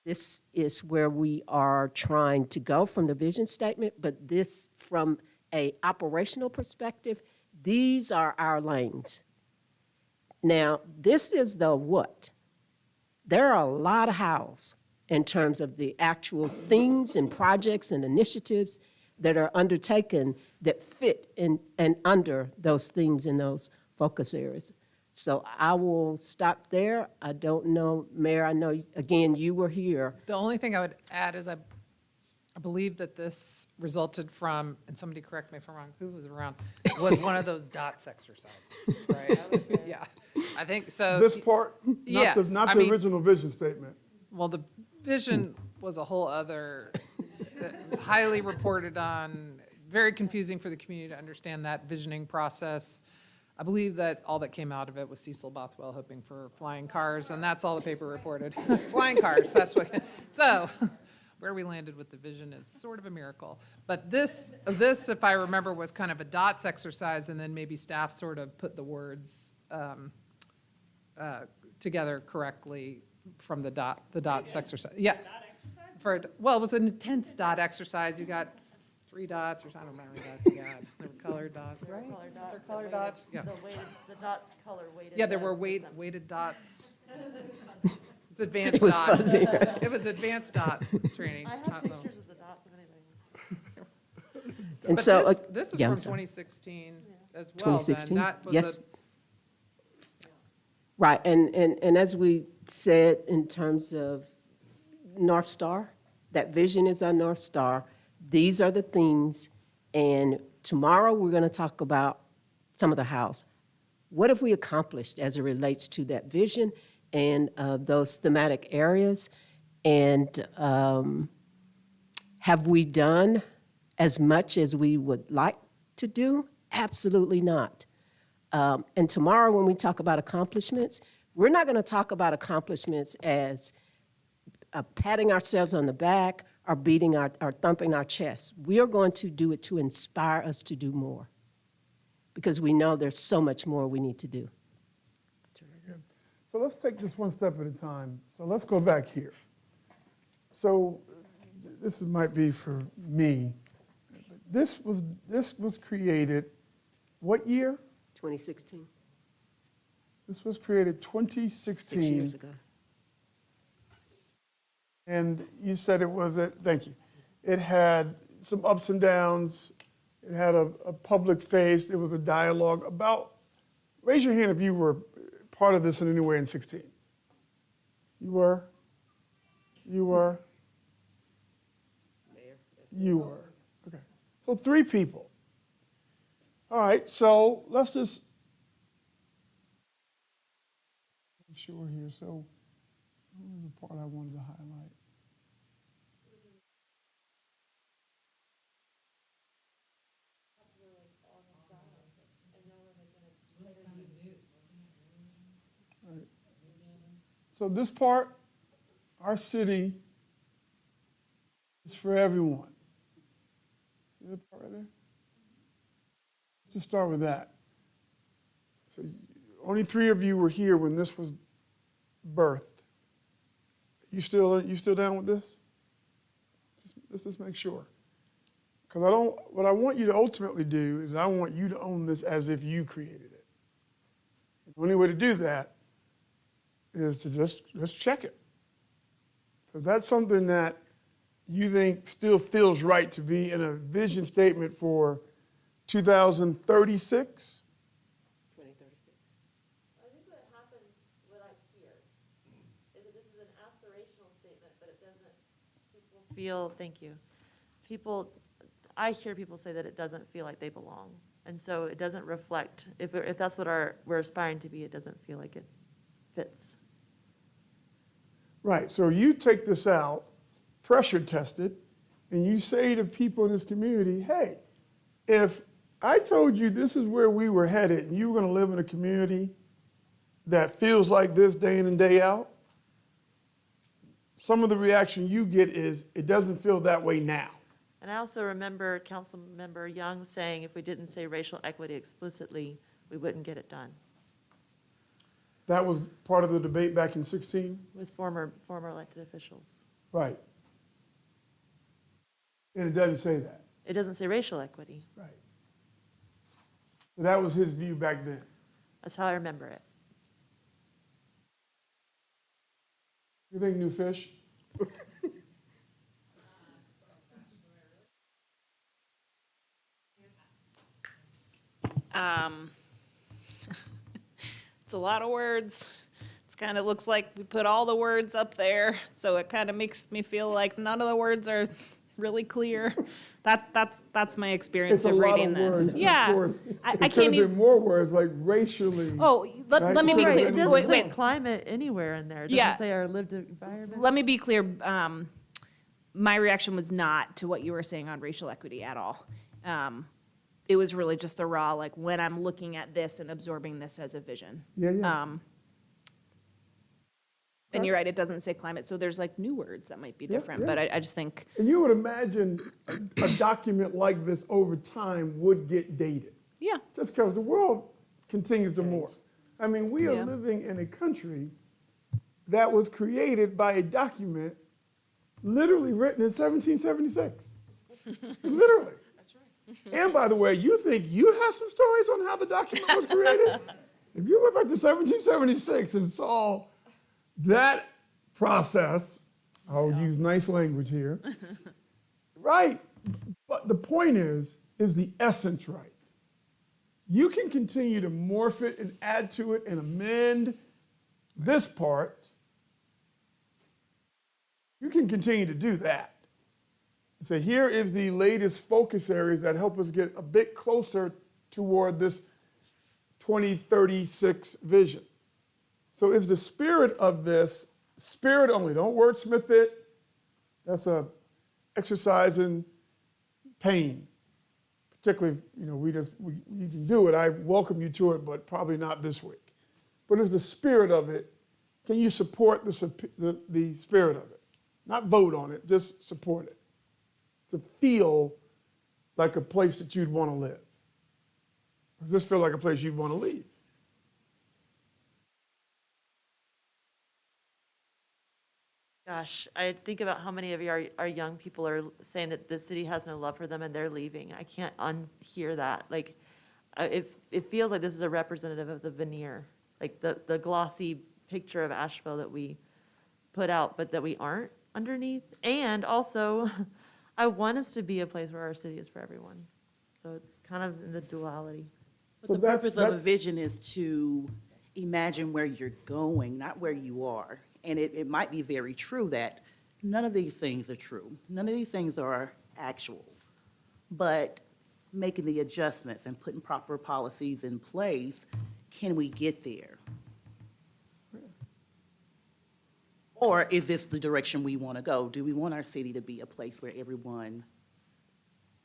this is where we are trying to go from the vision statement, but this from an operational perspective, these are our lanes. Now, this is the what. There are a lot of hows in terms of the actual things and projects and initiatives that are undertaken that fit in and under those themes and those focus areas. So I will stop there. I don't know, Mayor, I know, again, you were here. The only thing I would add is I believe that this resulted from, and somebody correct me if I'm wrong, who was around, was one of those dots exercises, right? Yeah, I think so. This part, Yes, not I the mean- original vision statement. Well, the vision was a whole other, that was highly reported on, very confusing for the community to understand that visioning process. I believe that all that came out of it was Cecil Bothwell hoping for flying cars, and that's all the paper reported. Flying cars, that's what, so where we landed with the vision is sort of a miracle. But this, if I remember, was kind of a dots exercise, and then maybe staff sort of put the words together correctly from the dots exercise. Yeah. Well, it was an intense dot exercise. You got 3 dots, or I don't know how many dots you got. They were colored dots, right? They're colored dots, yeah. The dots color weighted. Yeah, there were weighted dots. It was advanced It was dot. fuzzy. It was advanced dot training. I have Not low. pictures of the dots if anything. And But so, this is yeah, from I'm sorry. 2016 as well, then. 2016? That was Yes. a- Right, and as we said, in terms of North Star, that vision is our North Star. These are the themes, and tomorrow we're going to talk about some of the hows. What have we accomplished as it relates to that vision and those thematic areas? And have we done as much as we would like to do? Absolutely not. And tomorrow when we talk about accomplishments, we're not going to talk about accomplishments as patting ourselves on the back are beating are thumping our chests. We are going to do it to inspire us to do more, because we know there's so much more we need to do. So let's take this one step at a time. So let's go back here. So might be for me. This was created, what year? 2016, This was created 2016. 6 years ago. And you said it was, thank you. It had some ups and downs. It had a public face. It was a dialogue about, raise your hand if you were part of this in any way in 16. You were? You were? You were. Okay. So 3 people. All right, so let's just make sure here. So what was the part I wanted to highlight? Right. So this part, our city is for everyone. See that part right there? Let's just start with that. So only 3 of you were here when this was birthed. You still down with this? Let's just make sure. Because what I want you to ultimately do is I want you to own this as if you created it. The only way to do that is to just check it. So if that's something that you think still feels right to be in a vision statement for 2036? 2036. I think what happens, what I hear, is that this is an aspirational statement, but it doesn't, Feel, thank you. I hear people say that it doesn't feel like they belong. And so it doesn't reflect, if that's what we're aspiring to be, it doesn't feel like it fits. Right, so you take this out, pressure test it, and you say to people in this community, hey, if I told you this is where we were headed and you were going to live in a community that feels like this day in and day out, some of the reaction you get is it doesn't feel that way now. And I also remember Councilmember Young saying if we didn't say racial equity explicitly, we wouldn't get it done That was part of the debate back in 16? with former elected officials. Right. And it doesn't say that. It doesn't say racial equity. Right. So that was his view back then. That's how I remember it. You think new fish? It's a lot of words. It kind of looks like we put all the words up there, so it kind of makes me feel like none of the words are really clear. That's my experience It's a of lot reading of this. words. Yeah, Of course. I It could can't have even. been more words like racially. Oh, let me be Right, clear. it It Wait, doesn't say wait. climate anywhere in there. It Yeah. doesn't say our lived environment. Let me be clear. My reaction was not to what you were saying on racial equity at all. It was really just the raw, like when I'm looking at this and absorbing this as a vision. Yeah. And you're right, it doesn't say climate, so there's like new words that might be different, yeah. but I just think, And you would imagine a document like this over time would get dated, yeah, just because the world continues to morph. I mean, we are Yeah. living in a country that was created by a document literally written in 1776. Literally. That's right. And by the way, you think you have some stories on how the document was created? If you went back to 1776 and saw that process, I'll use nice language here, right? But the point is the essence right? You can continue to morph it and add to it and amend this part. You can continue to do that. So here is the latest focus areas that help us get a bit closer toward this 2036 vision. So is the spirit of this, spirit only, don't wordsmith it. That's a exercise in pain. Particularly, you can do it, I welcome you to it, but probably not this week. But is the spirit of it, can you support the spirit of it? not vote on it, just support it, to feel like a place that you'd want to live? Does this feel like a place you'd want to leave? Gosh, I think about how many of our young people are saying that the city has no love for them and they're leaving. I can't unhear that. Like, it feels like this is a representative of the veneer, like the glossy picture of Asheville that we put out, but that we aren't underneath. And also, I want us to be a place where our city is for everyone. So it's kind of in the duality. But So the that's- purpose of a that's- vision is to imagine where you're going, not where you are. And it might be very true that none of these things are true. None of these things are actual. But making the adjustments and putting proper policies in place, can we get there? Or is this the direction we want to go? Do we want our city to be a place where everyone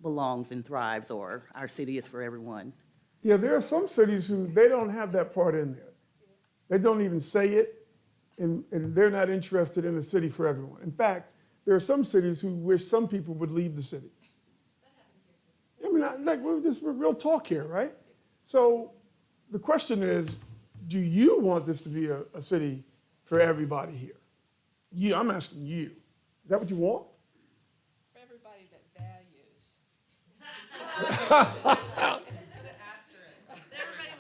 belongs and thrives, or our city is for everyone? Yeah, there are some cities who, they don't have that part in there. They don't even say it, and they're not interested in a city for everyone. In fact, there are some cities who wish some people would leave the city. I mean, we're real talk here, right? So the question is, do you want this to be a city for everybody here? You, I'm asking you. Is that what you want? For everybody that values.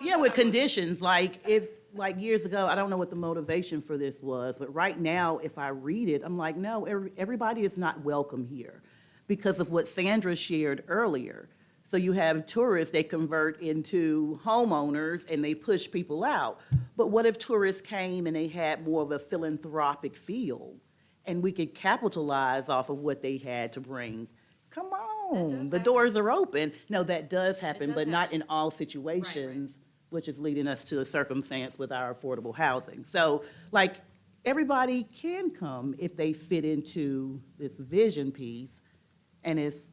Yeah, with conditions, like years ago, I don't know what the motivation for this was, but right now, if I read it, I'm like, no, everybody is not welcome here because of what Sandra shared earlier. So you have tourists, they convert into homeowners and they push people out. But what if tourists came and they had more of a philanthropic feel and we could capitalize off of what they had to bring? Come on, the doors are open. No, that does happen, but not in all situations, which is leading us to a circumstance with our affordable housing. So, like, everybody can come if they fit into this vision piece, and it's,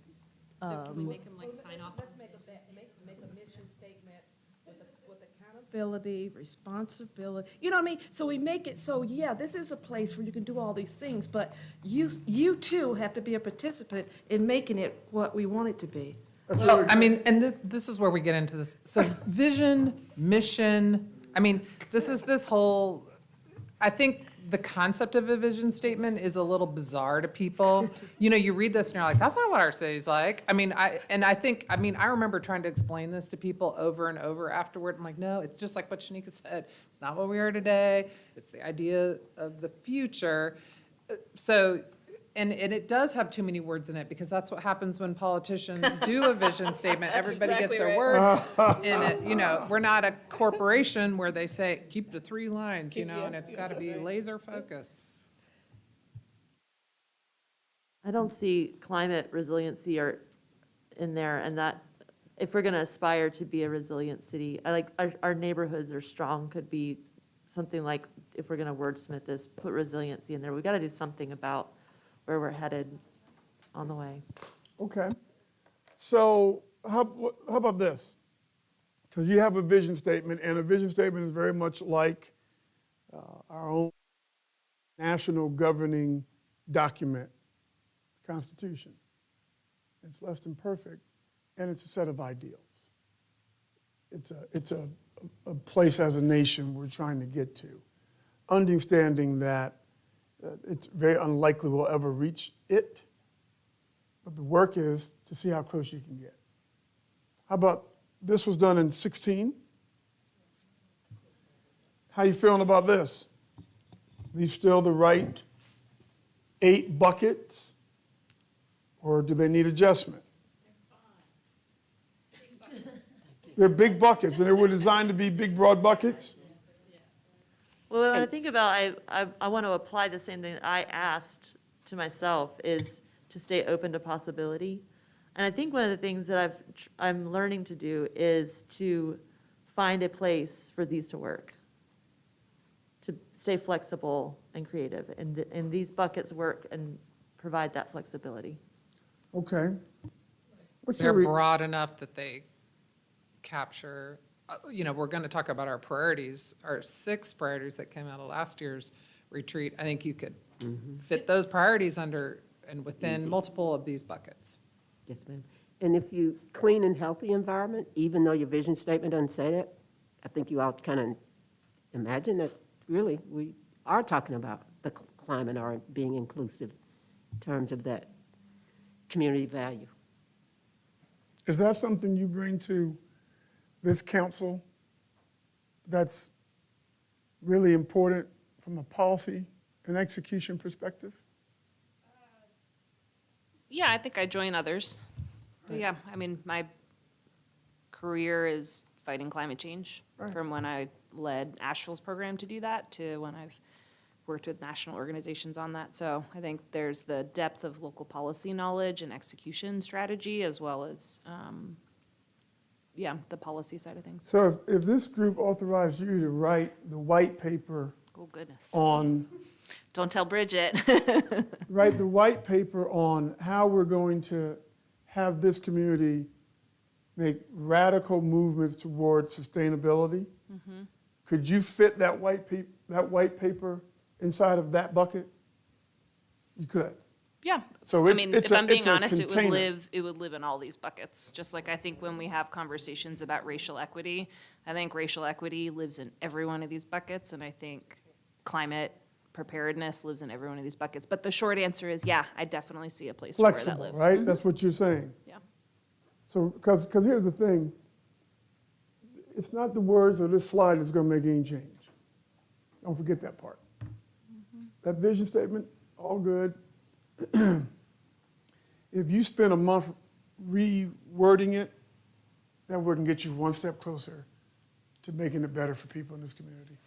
So can we make them like sign off? Let's make a mission statement with accountability, responsibility, you know what I mean? So we make it, so yeah, this is a place where you can do all these things, but you too have to be a participant in making it what we want it to be. Well, I mean, and this is where we get into this. So vision, mission, I mean, this whole, I think the concept of a vision statement is a little bizarre to people. You know, you read this and you're like, that's not what our city's like. I mean, I remember trying to explain this to people over and over afterward. I'm like, no, it's just like what Shanika said. It's not what we are today. It's the idea of the future. So, and it does have too many words in it because that's what happens when politicians do a vision statement. Everybody gets their words in it. You know, we're not a corporation where they say, keep to 3 lines, you know, and it's got to be laser focused. I don't see climate resiliency or in there, and that, if we're gonna aspire to be a resilient city, I like, our neighborhoods are strong, could be something like, if we're gonna wordsmith this, put resiliency in there. We gotta do something about where we're headed on the way. Okay. So how about this? Because you have a vision statement, and a vision statement is very much like our own national governing document, Constitution. It's less than perfect, and it's a set of ideals. It's a place as a nation we're trying to get to, understanding that it's very unlikely we'll ever reach it, but the work is to see how close you can get. How about, this was done in 16? How you feeling about this? These still the right 8 buckets, or do they need adjustment? They're big buckets, and they were designed to be big, broad buckets? Well, when I think about, I want to apply the same thing that I asked to myself, is to stay open to possibility. And I think one of the things that I'm learning to do is to find a place for these to work, to stay flexible and creative, and these buckets work and provide that flexibility. Okay. What's They're your broad enough that they capture, you know, we're going to talk about our priorities, our 6 priorities that came out of last year's retreat. I think you could fit those priorities under and within multiple of these buckets. Yes, ma'am. And if you clean and healthy environment, even though your vision statement doesn't say that, I think you all kind of imagine that really we are talking about the climate or being inclusive in terms of that community value. Is that something you bring to this council that's really important from a policy and execution perspective? Yeah, I think I join others. But yeah, I mean, my career is fighting climate change, Right. from when I led Asheville's program to do that to when I've worked with national organizations on that. So I think there's the depth of local policy knowledge and execution strategy, as well as, the policy side of things. So if this group authorized you to write the white paper Oh, goodness. on, Don't tell Bridget. write the white paper on how we're going to have this community make radical movements towards sustainability, could you fit that white paper inside of that bucket? You could. Yeah. So I it's, mean, it's if a, I'm being it's a honest, container. it would live in all these buckets. Just like I think when we have conversations about racial equity, I think racial equity lives in every one of these buckets, and I think climate preparedness lives in every one of these buckets. But the short answer is, yeah, I definitely see a place where that Flexible, lives. right? That's what you're saying. Yeah. So, because here's the thing, it's not the words or this slide that's going to make any change. Don't forget that part. That vision statement, all good. If you spend a month rewording it, that wouldn't get you one step closer to making it better for people in this community.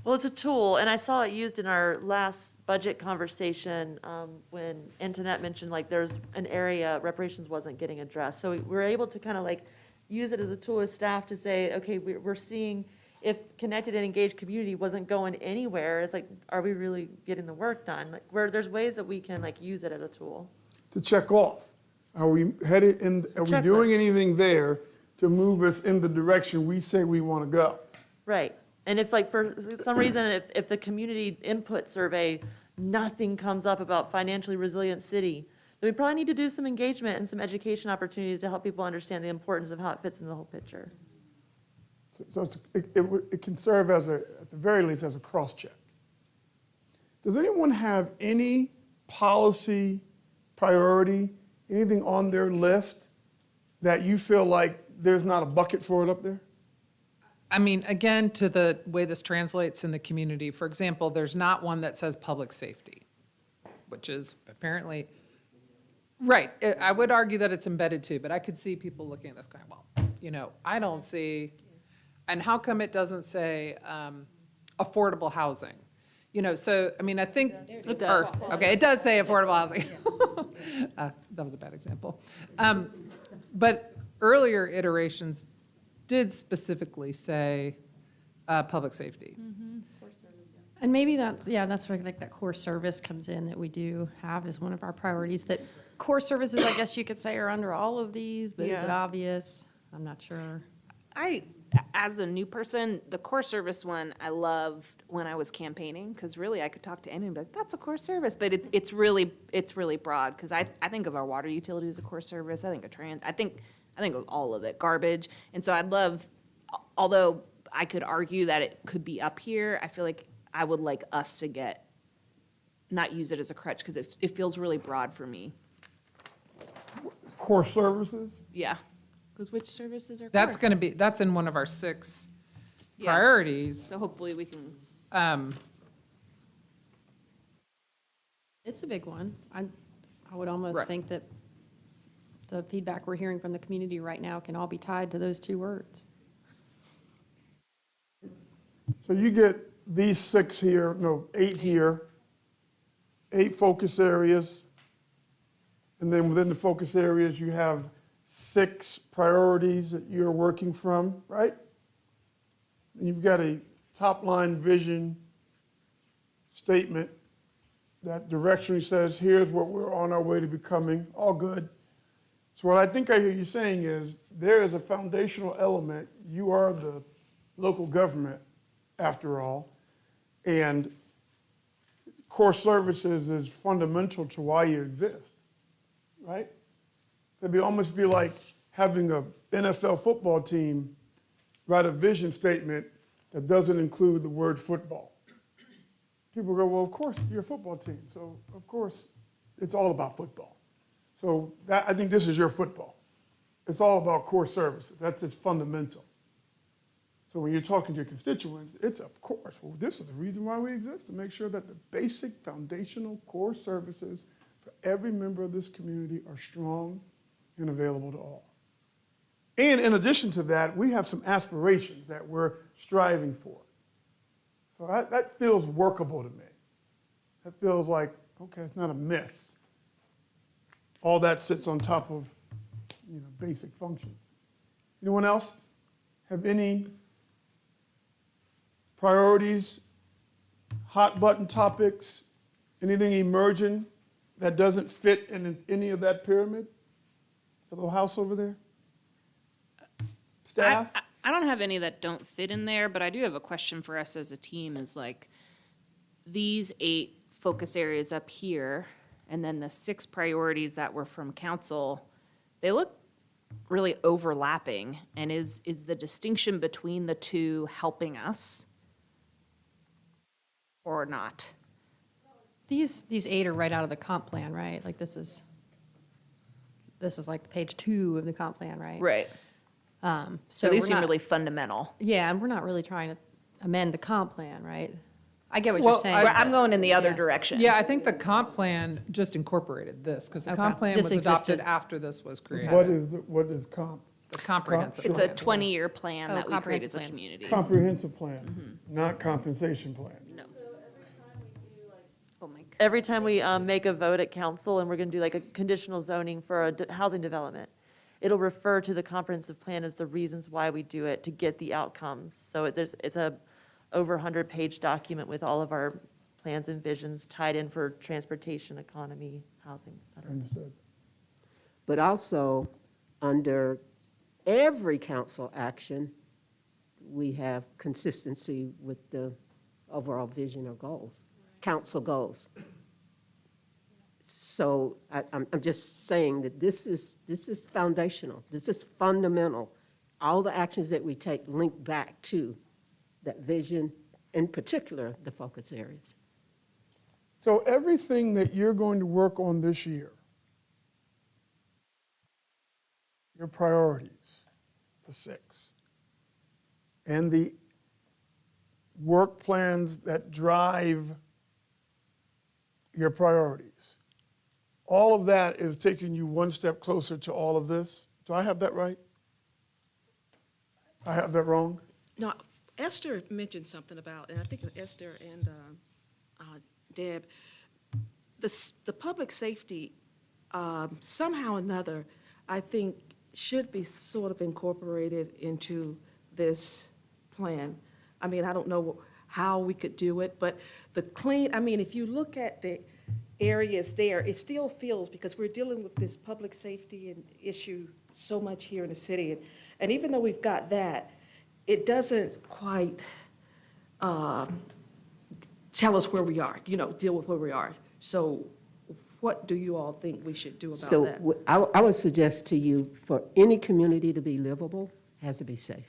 Well, it's a tool, and I saw it used in our last budget conversation when Antoinette mentioned like there's an area reparations wasn't getting addressed. So we were able to kind of like use it as a tool as staff to say, okay, we're seeing if connected and engaged community wasn't going anywhere, it's like, are we really getting the work done? Like, where there's ways that we can like use it as a tool. To check off, are we headed in, are we doing Checklist. anything there to move us in the direction we say we want to go? Right. And if like for some reason, if the community input survey, nothing comes up about financially resilient city, then we probably need to do some engagement and some education opportunities to help people understand the importance of how it fits in the whole picture. So it can serve as at the very least, as a cross-check. Does anyone have any policy priority, anything on their list that you feel like there's not a bucket for it up there? I mean, again, to the way this translates in the community, for example, there's not one that says public safety, which is apparently, right, I would argue that it's embedded too, but I could see people looking at this going, well, I don't see, and how come it doesn't say affordable housing? So, I mean, I think. It does. Okay, it does say affordable housing. That was a bad example. But earlier iterations did specifically say public safety. And maybe that's where like that core service comes in that we do have as one of our priorities. That core services, I guess you could say, are under all of these, but is it Yeah. obvious? I'm not sure. As a new person, the core service one I loved when I was campaigning, because really I could talk to anyone and be like, that's a core service, but it's really broad, because I think of our water utility as a core service. I think of I think of all of it, garbage. And so I'd love, although I could argue that it could be up here, I feel like I would like us to not use it as a crutch, because it feels really broad for me. Core services? Yeah. Because which services are That's core? that's in one of our 6 Yeah. priorities. So hopefully we can. It's a big one. I would almost Right. think that the feedback we're hearing from the community right now can all be tied to those 2 words. So you get these 6 here, 8 here, 8 focus areas. And then within the focus areas, you have 6 priorities that you're working from, right? And you've got a top-line vision statement that directionally says, here's what we're on our way to becoming, all good. So what I think I hear you saying is, there is a foundational element. You are the local government, after all, and core services is fundamental to why you exist, right? It'd almost be like having a NFL football team write a vision statement that doesn't include the word football. People go, well, of course, you're a football team, so of course, it's all about football. So I think this is your football. It's all about core services. That's just fundamental. So when you're talking to your constituents, it's of course, well, this is the reason why we exist, to make sure that the basic foundational core services for every member of this community are strong and available to all. And in addition to that, we have some aspirations that we're striving for. So that feels workable to me. That feels like, okay, it's not a miss. All that sits on top of, basic functions. Anyone else have any priorities, hot button topics, anything emerging that doesn't fit in any of that pyramid? The little house over there? Staff? I don't have any that don't fit in there, but I do have a question for us as a team is like, these 8 focus areas up here, and then the 6 priorities that were from council, they look really overlapping. And is the distinction between the two helping us or not? These 8 are right out of the comp plan, right? Like this is like page 2 of the comp plan, right? Right. So So these we're seem not- really fundamental. Yeah, and we're not really trying to amend the comp plan, right? I get what Well, you're saying. I'm going in the other Yeah. direction. Yeah, I think the comp plan just incorporated this, because the Okay. comp plan This was adopted existed. after this was created. What is comp? The comprehensive It's plan. a 20-year plan Oh, that we create comprehensive as a plan. community. Comprehensive plan, not compensation plan. Oh, Mike. Every time we make a vote at council and we're going to do like a conditional zoning for a housing development, it'll refer to the comprehensive plan as the reasons why we do it to get the outcomes. So it's a over 100-page document with all of our plans and visions tied in for transportation, economy, housing, et cetera. Understood. But also, under every council action, we have consistency with the overall vision or goals, council goals. So I'm just saying that this is foundational, this is fundamental. All the actions that we take link back to that vision, in particular, the focus areas. So everything that you're going to work on this year, your priorities, the 6, and the work plans that drive your priorities, all of that is taking you one step closer to all of this. Do I have that right? I have that wrong? No, Esther mentioned something about, and I think Esther and Deb, the public safety, somehow or another, I think should be sort of incorporated into this plan. I mean, I don't know how we could do it, but if you look at the areas there, it still feels, because we're dealing with this public safety and issue so much here in the city, and even though we've got that, it doesn't quite tell us where we are, deal with where we are. So what do you all think we should do about So that? I would suggest to you, for any community to be livable, has to be safe.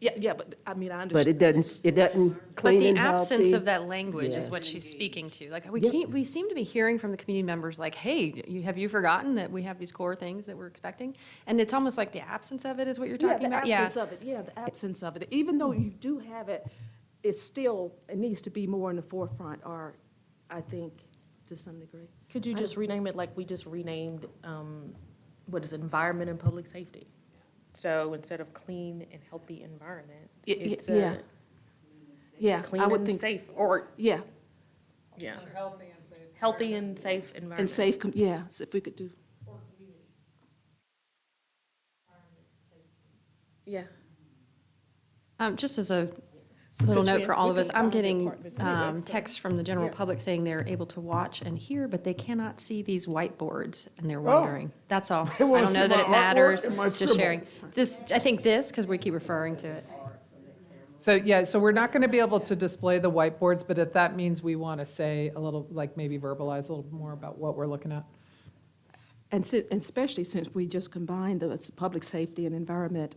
Yeah, but I mean, I But understand. it doesn't But clean the and absence healthy. of that language is Yeah. what she's speaking to. Like, Yeah. we seem to be hearing from the community members like, hey, have you forgotten that we have these core things that we're expecting? And it's almost like the absence of it is what you're talking about? The absence of it. Even though you do have it, it needs to be more in the forefront, or I think, to some degree. Could you just rename it like we just renamed, environment and public safety? So instead of clean and healthy environment, it's Yeah. Yeah, clean I would and think, safe, or, yeah, yeah, Healthy and safe. healthy and safe environment. and safe, so if we could do. Yeah. Just as a So little just note we- for all we of us, can I'm find the getting apartments anyway, so- texts from the general Yeah. public saying they're able to watch and hear, but they cannot see these whiteboards, and they're Oh. wondering. That's all. They I wanna don't know see that my it artwork matters, and my just scribble. sharing. I think this, because we keep referring to it. So, yeah, so we're not going to be able to display the whiteboards, but if that means we want to say a little, like maybe verbalize a little more about what we're looking at. And especially since we just combined the Public Safety and Environment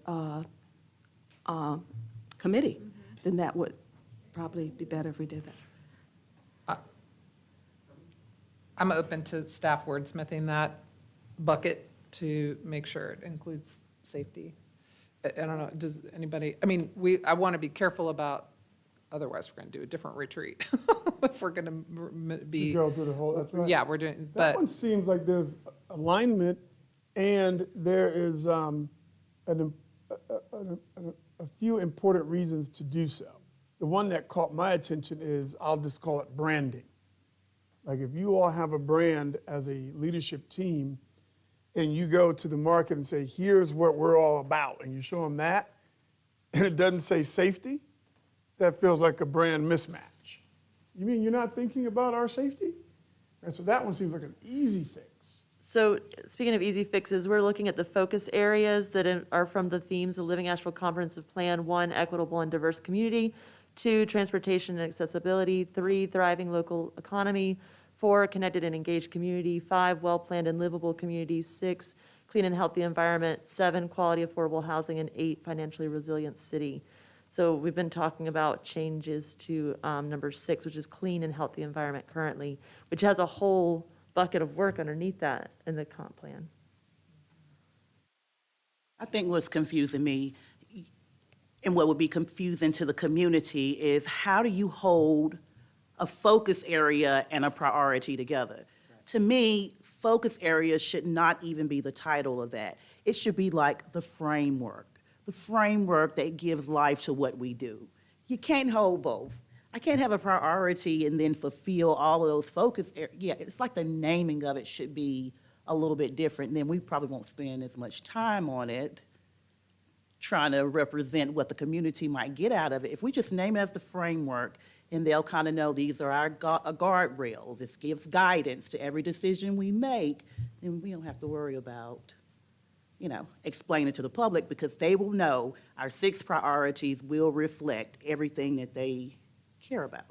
Committee, then that would probably be better if we did that. I'm open to staff wordsmithing that bucket to make sure it includes safety. I don't know, does anybody, I mean, I want to be careful about, otherwise we're going to do a different retreat. If we're going to To be, go through the whole, that's right. yeah, we're doing, That but, one seems like there's alignment and there is a few important reasons to do so. The one that caught my attention is, I'll just call it branding. Like if you all have a brand as a leadership team and you go to the market and say, here's what we're all about, and you show them that, and it doesn't say safety, that feels like a brand mismatch. You mean you're not thinking about our safety? And so that one seems like an easy fix. So speaking of easy fixes, we're looking at the focus areas that are from the themes of Living Asheville Comprehensive Plan. 1, equitable and diverse community. 2, transportation and accessibility. 3, thriving local economy. 4, connected and engaged community. 5, well-planned and livable communities. 6, clean and healthy environment. 7, quality affordable housing. And 8, financially resilient city. So we've been talking about changes to number 6, which is clean and healthy environment currently, which has a whole bucket of work underneath that in the comp plan. I think what's confusing me and what would be confusing to the community is how do you hold a focus area and a priority together? To me, focus areas should not even be the title of that. It should be like the framework that gives life to what we do. You can't hold both. I can't have a priority and then fulfill all of those focus areas. Yeah, it's like the naming of it should be a little bit different. Then we probably won't spend as much time on it trying to represent what the community might get out of it. If we just name it as the framework, and they'll kind of know these are our guardrails, this gives guidance to every decision we make, then we don't have to worry about, explain it to the public, because they will know our 6 priorities will reflect everything that they care about.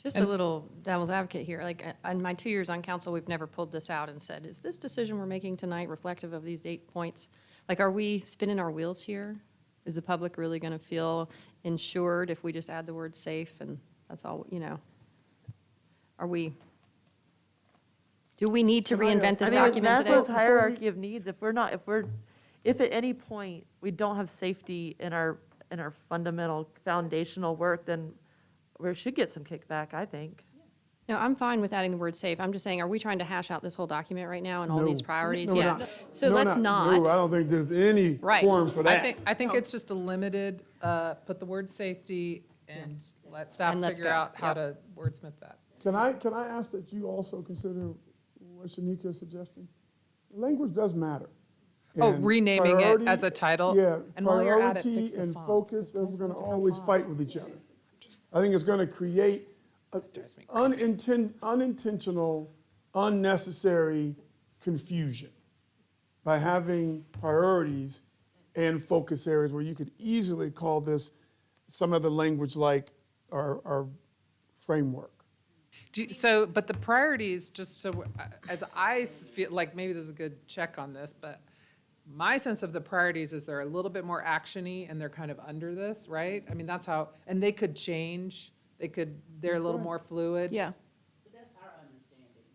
Just a little devil's advocate here, like, in my 2 years on council, we've never pulled this out and said, is this decision we're making tonight reflective of these 8 points? Like, are we spinning our wheels here? Is the public really going to feel insured if we just add the word safe and that's all, Are we, do we need to reinvent this document today? Maslow's hierarchy of needs, if at any point we don't have safety in our fundamental foundational work, then we should get some kickback, I think. No, I'm fine with adding the word safe. I'm just saying, are we trying to hash out this whole document right now and all these No. priorities? No, we're Yeah. not. So No, let's not. No, I don't think there's any Right. forum for that. I think it's just a limited, put the word safety and let staff And let's figure go. out how Yep. to wordsmith that. Can I ask that you also consider what Shanika is suggesting? Language does matter. Oh, And renaming it priority- as a title? Yeah, And while you're at it, fix priority the and font. focus, those are gonna always fight with each other. I think it's gonna create Drives me crazy. unintentional, unnecessary confusion by having priorities and focus areas where you could easily call this some other language like our framework. But the priorities, just so, as I feel, like maybe there's a good check on this, but my sense of the priorities is they're a little bit more action-y and they're kind of under this, right? I mean, that's how, and they could change, they're a little more fluid. Yeah.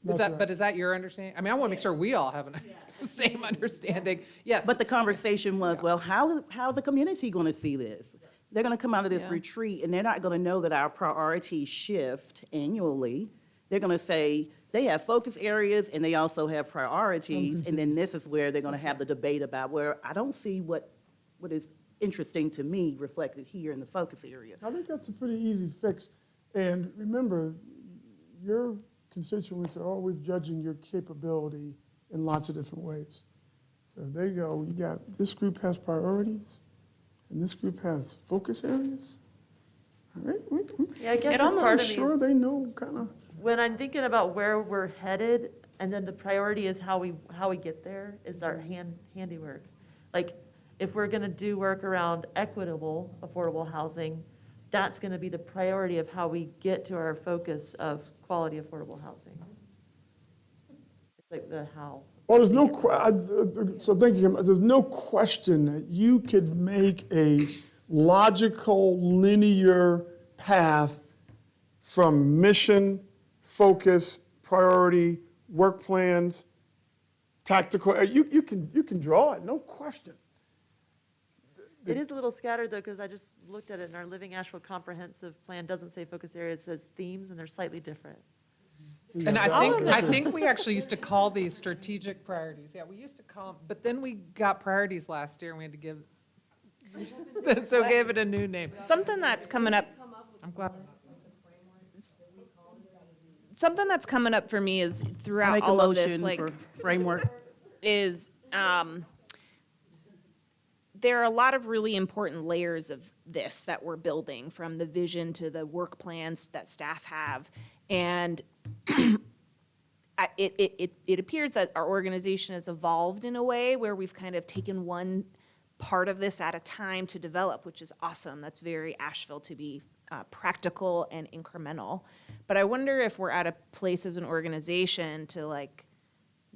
But is that your understanding? I mean, I want to make sure we all have the same understanding. Yes. But the conversation was, well, how's the community going to see this? They're going to come out of this Yeah. retreat, and they're not going to know that our priorities shift annually. They're going to say, they have focus areas, and they also have priorities, and then this is where they're going to have the debate about where I don't see what is interesting to me reflected here in the focus area. I think that's a pretty easy fix. And remember, your constituents are always judging your capability in lots of different ways. So there you go. You got, this group has priorities, and this group has focus areas. All right, Yeah, I guess It that's almost- part I'm of me. sure they know kind of. When I'm thinking about where we're headed, and then the priority is how we get there, is our handiwork. Like, if we're gonna do work around equitable, affordable housing, that's gonna be the priority of how we get to our focus of quality affordable housing. It's like the how. Well, there's no, so thank you, there's no question that you could make a logical, linear path from mission, focus, priority, work plans, tactical, you can draw it, no question. It is a little scattered though, because I just looked at it and our Living Asheville Comprehensive Plan doesn't say focus areas, it says themes, and they're slightly different. And I think we actually used to call these strategic priorities. Yeah, we used to call them, but then we got priorities last year and we had to give, so gave it a new name. Something that's coming up, I'm glad. something that's coming up for me is I throughout make a all of this, motion like, for framework. is, there are a lot of really important layers of this that we're building, from the vision to the work plans that staff have. And it appears that our organization has evolved in a way where we've kind of taken one part of this at a time to develop, which is awesome. That's very Asheville to be practical and incremental. But I wonder if we're at a place as an organization to, like,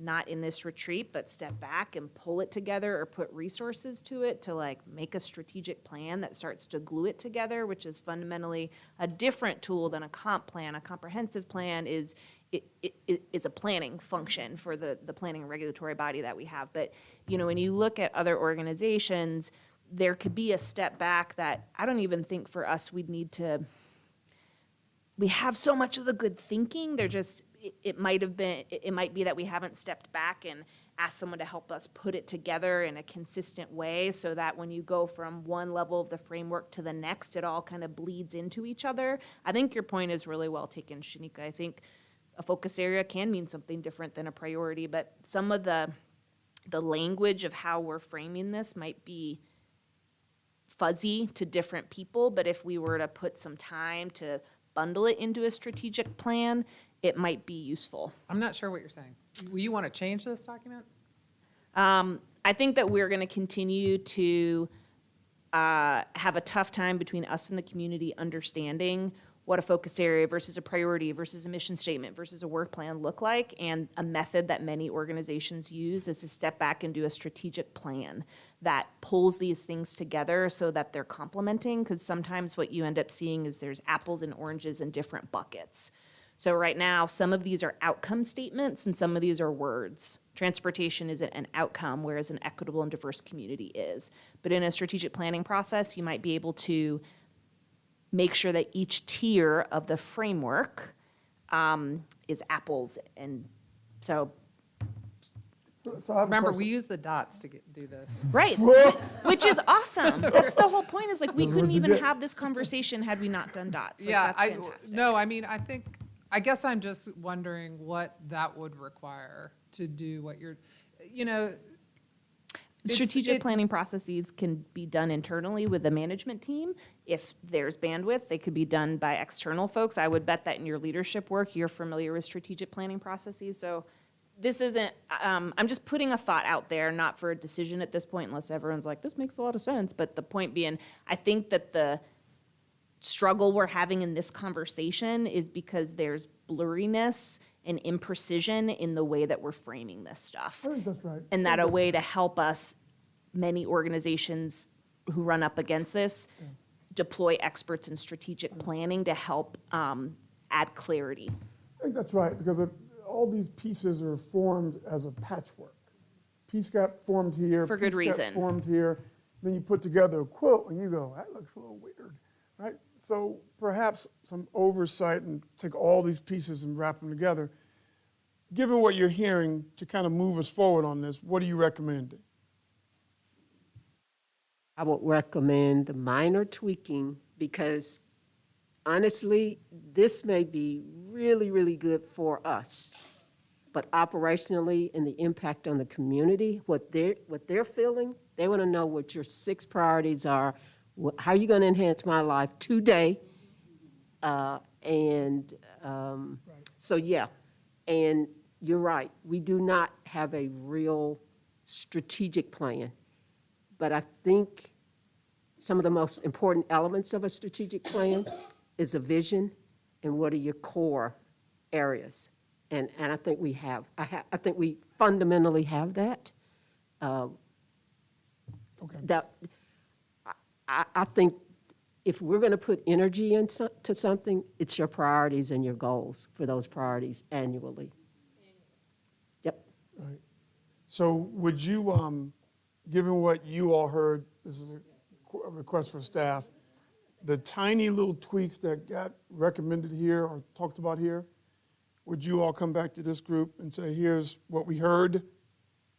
not in this retreat, but step back and pull it together or put resources to it to, like, make a strategic plan that starts to glue it together, which is fundamentally a different tool than a comp plan. A comprehensive plan is a planning function for the planning and regulatory body that we have. But, you know, when you look at other organizations, there could be a step back that I don't even think for us we'd need to. We have so much of the good thinking, they're just, it might be that we haven't stepped back and asked someone to help us put it together in a consistent way so that when you go from one level of the framework to the next, it all kind of bleeds into each other. I think your point is really well taken, Shanika. I think a focus area can mean something different than a priority, but some of the language of how we're framing this might be fuzzy to different people, but if we were to put some time to bundle it into a strategic plan, it might be useful. I'm not sure what you're saying. You want to change this document? I think that we're going to continue to have a tough time between us and the community understanding what a focus area versus a priority versus a mission statement versus a work plan look like. And a method that many organizations use is to step back and do a strategic plan that pulls these things together so that they're complementing, because sometimes what you end up seeing is there's apples and oranges in different buckets. So right now, some of these are outcome statements and some of these are words. Transportation is an outcome, whereas an equitable and diverse community is. But in a strategic planning process, you might be able to make sure that each tier of the framework is apples. And so, So I have a Remember, question. we use the dots to do this. right, which is awesome. That's the whole point, is like, we couldn't even have this conversation had we not done dots. Like, Yeah, that's fantastic. no, I mean, I guess I'm just wondering what that would require to do what you're, you know. Strategic planning processes can be done internally with the management team. If there's bandwidth, they could be done by external folks. I would bet that in your leadership work, you're familiar with strategic planning processes. So this isn't, I'm just putting a thought out there, not for a decision at this point, unless everyone's like, this makes a lot of sense. But the point being, I think that the struggle we're having in this conversation is because there's blurriness and imprecision in the way that we're framing this stuff. I think that's right. And that a way to help us, many organizations who run up against this, deploy experts in strategic planning to help add clarity. I think that's right, because all these pieces are formed as a patchwork. Piece got formed here. For good piece reason. got formed here. Then you put together a quilt and you go, that looks a little weird, right? So perhaps some oversight and take all these pieces and wrap them together. Given what you're hearing, to kind of move us forward on this, what are you recommending? I would recommend the minor tweaking because honestly, this may be really, really good for us. But operationally and the impact on the community, what they're feeling, they want to know what your 6 priorities are. How are you going to enhance my life today? So yeah, and you're right. We do not have a real strategic plan. But I think some of the most important elements of a strategic plan is a vision and what are your core areas. And I think we have, I think we fundamentally have that. Okay. That, I think if we're going to put energy into something, it's your priorities and your goals for those priorities annually. Yep. Right. So would you, given what you all heard, this is a request for staff, the tiny little tweaks that got recommended here or talked about here, would you all come back to this group and say, here's what we heard,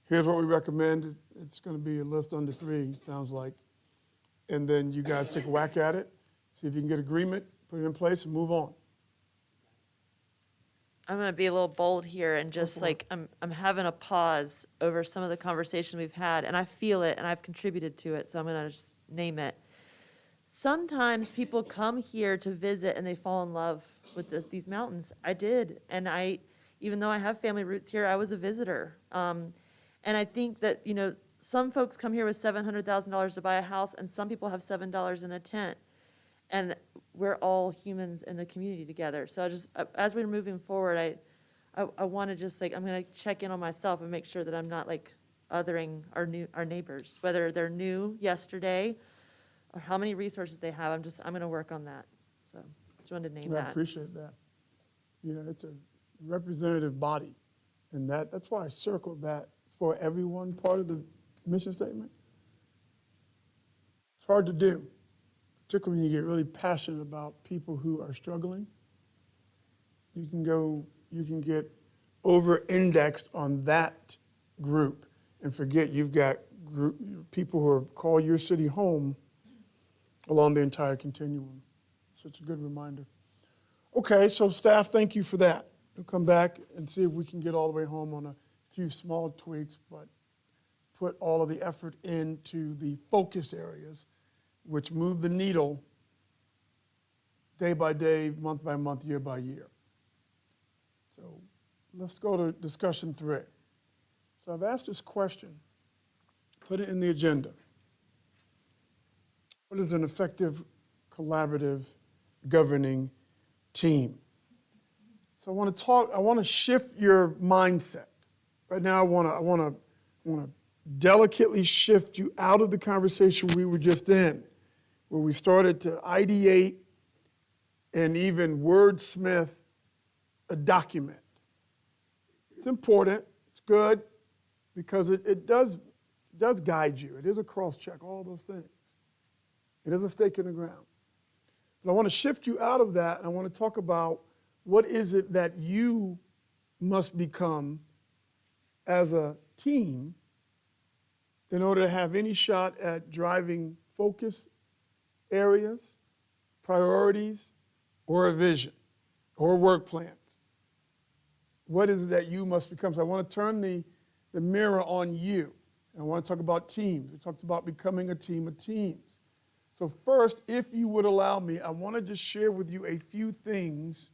here's what we recommend? It's going to be a list under 3, sounds like. And then you guys take a whack at it, see if you can get agreement, put it in place, and move on. I'm gonna be a little bold here and just like, I'm having a pause over some of the conversation we've had, and I feel it, and I've contributed to it, so I'm gonna just name it. Sometimes people come here to visit and they fall in love with these mountains. I did, and even though I have family roots here, I was a visitor. And I think that, some folks come here with $700,000 to buy a house, and some people have $7 in a tent. And we're all humans in the community together. So as we're moving forward, I want to just I'm going to check in on myself and make sure that I'm not othering our neighbors, whether they're new yesterday or how many resources they have. I'm going to work on that. So just wanted to name I that. appreciate that. It's a representative body, and that's why I circled that for everyone part of the mission statement. It's hard to do, particularly when you get really passionate about people who are struggling. You can get over-indexed on that group and forget you've got people who call your city home along the entire continuum. So it's a good reminder. Okay, so staff, thank you for that. We'll come back and see if we can get all the way home on a few small tweaks, but put all of the effort into the focus areas, which move the needle day by day, month by month, year by year. So let's go to discussion 3. So I've asked this question, put it in the agenda. What is an effective, collaborative, governing team? So I want to shift your mindset. Right now, I want to delicately shift you out of the conversation we were just in, where we started to ideate and even wordsmith a document. It's important, it's good, because it does guide you. It is a cross-check, all those things. It is a stake in the ground. But I want to shift you out of that, and I want to talk about what is it that you must become as a team in order to have any shot at driving focus areas, priorities, or a vision, or work plans. What is it that you must become? So I want to turn the mirror on you. I want to talk about teams. We talked about becoming a team of teams. So first, if you would allow me, I want to just share with you a few things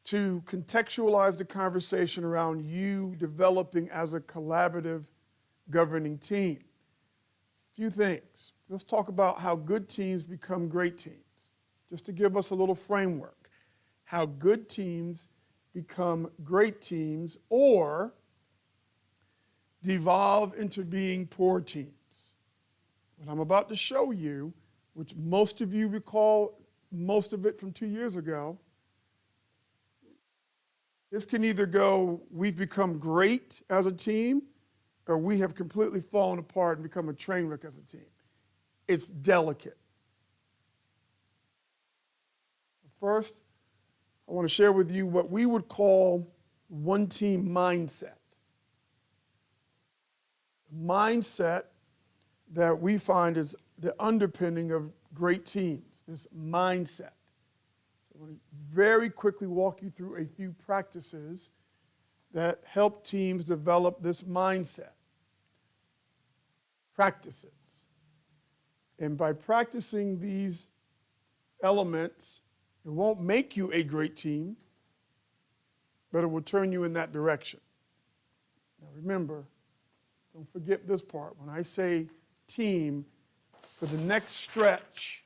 to contextualize the conversation around you developing as a collaborative governing team. A few things. Let's talk about how good teams become great teams, just to give us a little framework. How good teams become great teams or devolve into being poor teams. What I'm about to show you, which most of you recall most of it from 2 years ago, this can either go, we've become great as a team, or we have completely fallen apart and become a train wreck as a team. It's delicate. First, I want to share with you what we would call one team mindset. Mindset that we find is the underpinning of great teams, this mindset. So I want to very quickly walk you through a few practices that help teams develop this mindset. Practices. And by practicing these elements, it won't make you a great team, but it will turn you in that direction. Now remember, don't forget this part. When I say team for the next stretch.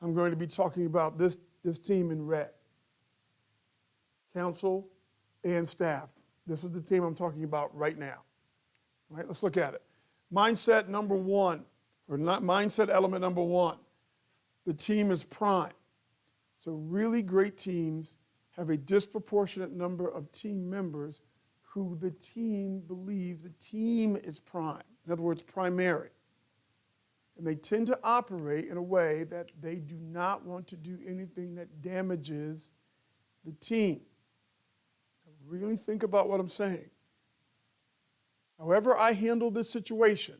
I'm going to be talking about this team in red. Council and staff. This is the team I'm talking about right now. All right, let's look at it. Mindset number one, or not mindset element number one. The team is prime. So really great teams have a disproportionate number of team members who the team believes the team is prime. In other words, primary. And they tend to operate in a way that they do not want to do anything that damages the team. So really think about what I'm saying. However I handle this situation,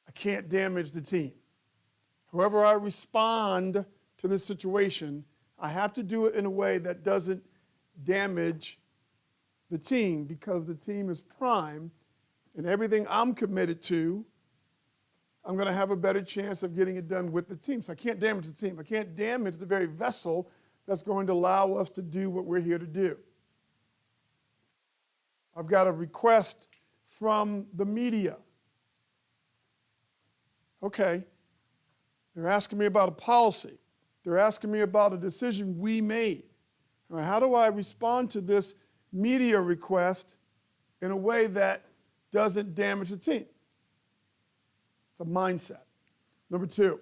I can't damage the team. However I respond to this situation, I have to do it in a way that doesn't damage the team, because the team is prime, and everything I'm committed to, I'm going to have a better chance of getting it done with the team. So I can't damage the team. I can't damage the very vessel that's going to allow us to do what we're here to do. I've got a request from the media. Okay, they're asking me about a policy. They're asking me about a decision we made. All right, how do I respond to this media request in a way that doesn't damage the team? It's a mindset. Number two,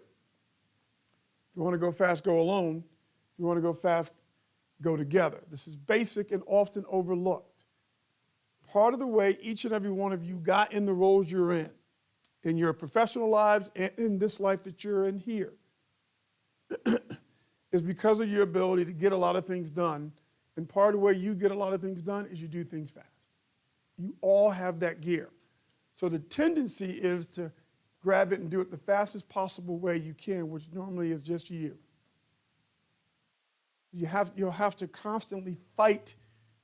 if you want to go fast, go alone. If you want to go fast, go together. This is basic and often overlooked. Part of the way each and every one of you got in the roles you're in your professional lives and in this life that you're in here, is because of your ability to get a lot of things done. And part of the way you get a lot of things done is you do things fast. You all have that gear. So the tendency is to grab it and do it the fastest possible way you can, which normally is just you. You'll have to constantly fight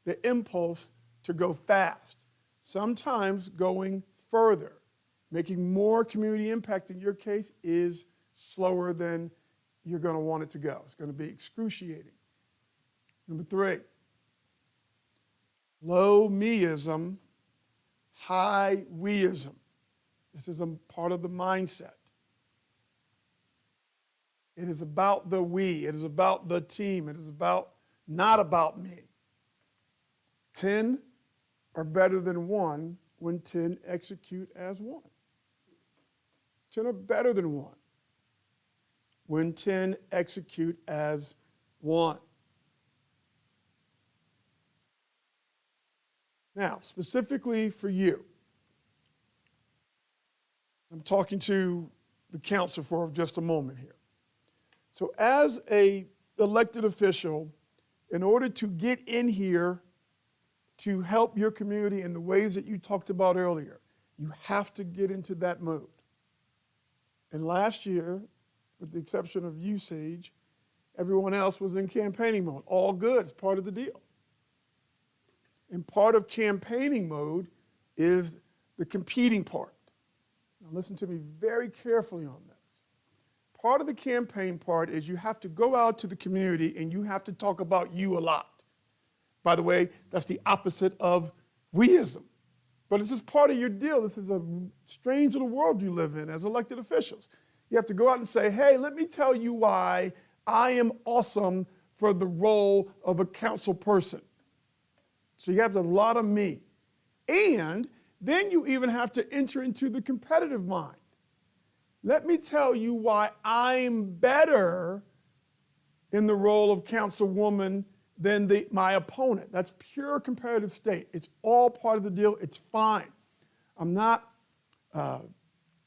the impulse to go fast. Sometimes going further, making more community impact in your case, is slower than you're going to want it to go. It's going to be excruciating. Number three, low meism, high weism. This is a part of the mindset. It is about the we. It is about the team. It is not about me. 10 are better than 1 when 10 execute as 1. 10 are better than 1 when 10 execute as 1. Now, specifically for you, I'm talking to the council for just a moment here. So as an elected official, in order to get in here to help your community in the ways that you talked about earlier, you have to get into that mode. And last year, with the exception of you, Sage, everyone else was in campaigning mode. All good, it's part of the deal. And part of campaigning mode is the competing part. Now listen to me very carefully on this. Part of the campaign part is you have to go out to the community and you have to talk about you a lot. By the way, that's the opposite of weism. But this is part of your deal. This is a strange little world you live in as elected officials. You have to go out and say, hey, let me tell you why I am awesome for the role of a council person. So you have a lot of me. And then you even have to enter into the competitive mind. Let me tell you why I'm better in the role of councilwoman than my opponent. That's pure comparative state. It's all part of the deal. It's fine. I'm not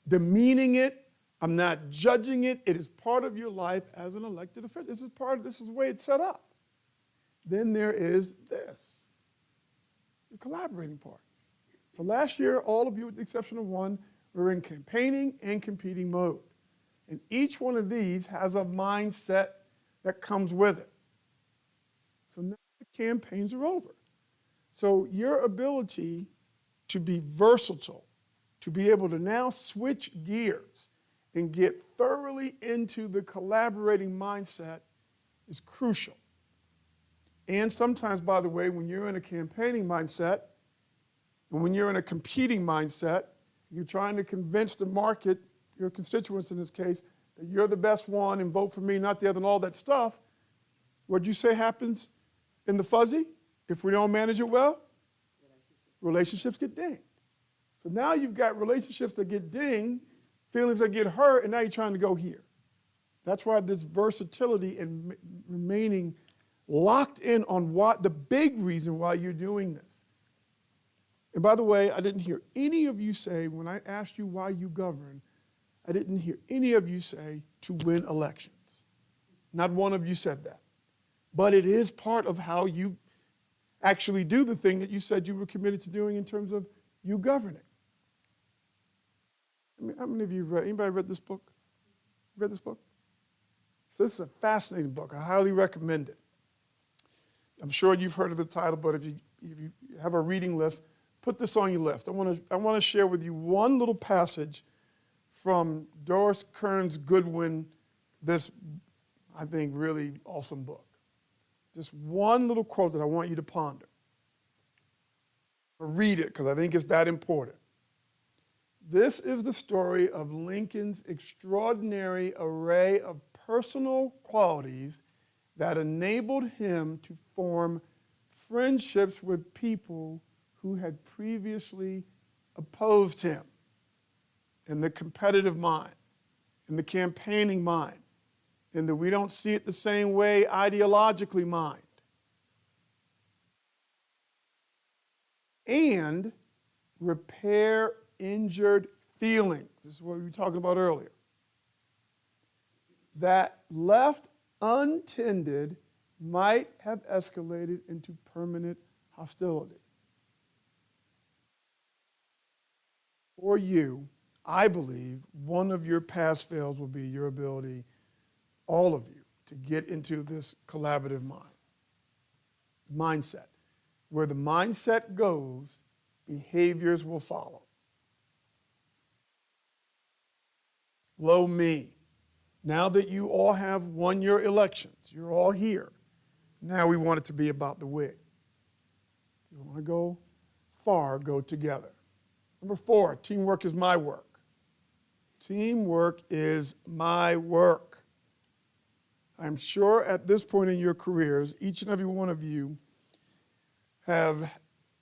demeaning it. I'm not judging it. It is part of your life as an elected official. This is the way it's set up. Then there is this, the collaborating part. So last year, all of you, with the exception of one, were in campaigning and competing mode. And each one of these has a mindset that comes with it. So now the campaigns are over. So your ability to be versatile, to be able to now switch gears and get thoroughly into the collaborating mindset is crucial. And sometimes, by the way, when you're in a campaigning mindset and when you're in a competing mindset, You're trying to convince the market, your constituents in this case, that you're the best one and vote for me, not the other, and all that stuff. What'd you say happens in the fuzzy if we don't manage it well? Relationships get dinged. So now you've got relationships that get dinged, feelings that get hurt, and now you're trying to go here. That's why this versatility and remaining locked in on what the big reason why you're doing this. And by the way, I didn't hear any of you say, when I asked you why you govern, I didn't hear any of you say to win elections. Not one of you said that. But it is part of how you actually do the thing that you said you were committed to doing in terms of you governing. I mean, how many of you read, anybody read this book? Read this book? So this is a fascinating book. I highly recommend it. I'm sure you've heard of the title, but if you have a reading list, put this on your list. I want to share with you one little passage from Doris Kearns Goodwin, this, I think, really awesome book. Just one little quote that I want you to ponder. Read it, because I think it's that important. This is the story of Lincoln's extraordinary array of personal qualities that enabled him to form friendships with people who had previously opposed him in the competitive mind, in the campaigning mind, in the we don't see it the same way ideologically mind. And repair injured feelings. This is what we were talking about earlier. That left untended might have escalated into permanent hostility. For you, I believe one of your pass-fails will be your ability, all of you, to get into this collaborative mindset. Where the mindset goes, behaviors will follow. Lo me. Now that you all have won your elections, you're all here. Now we want it to be about the we. If you want to go far, go together. Number 4, teamwork is my work. Teamwork is my work. I'm sure at this point in your careers, each and every one of you have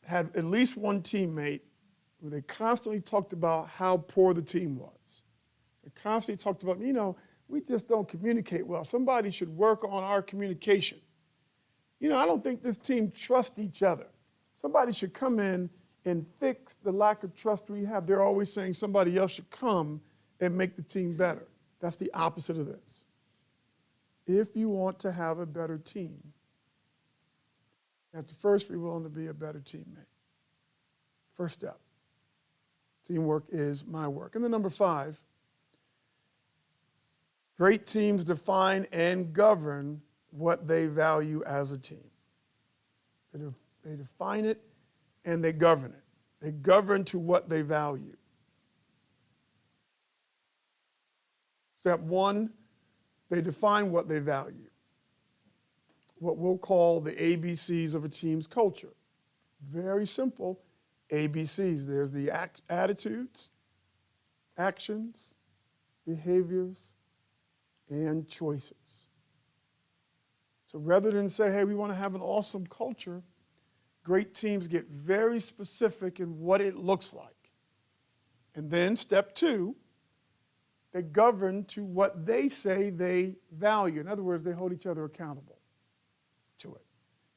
had at least one teammate where they constantly talked about how poor the team was. They constantly talked about, we just don't communicate well. Somebody should work on our communication. I don't think this team trusts each other. Somebody should come in and fix the lack of trust we have. They're always saying somebody else should come and make the team better. That's the opposite of this. If you want to have a better team, you have to first be willing to be a better teammate. First step. Teamwork is my work. And then number 5, great teams define and govern what they value as a team. They define it and they govern it. They govern to what they value. Step 1, they define what they value. What we'll call the ABCs of a team's culture. Very simple ABCs. There's the attitudes, actions, behaviors, and choices. So rather than say, hey, we want to have an awesome culture, great teams get very specific in what it looks like. And then step 2, they govern to what they say they value. In other words, they hold each other accountable to it.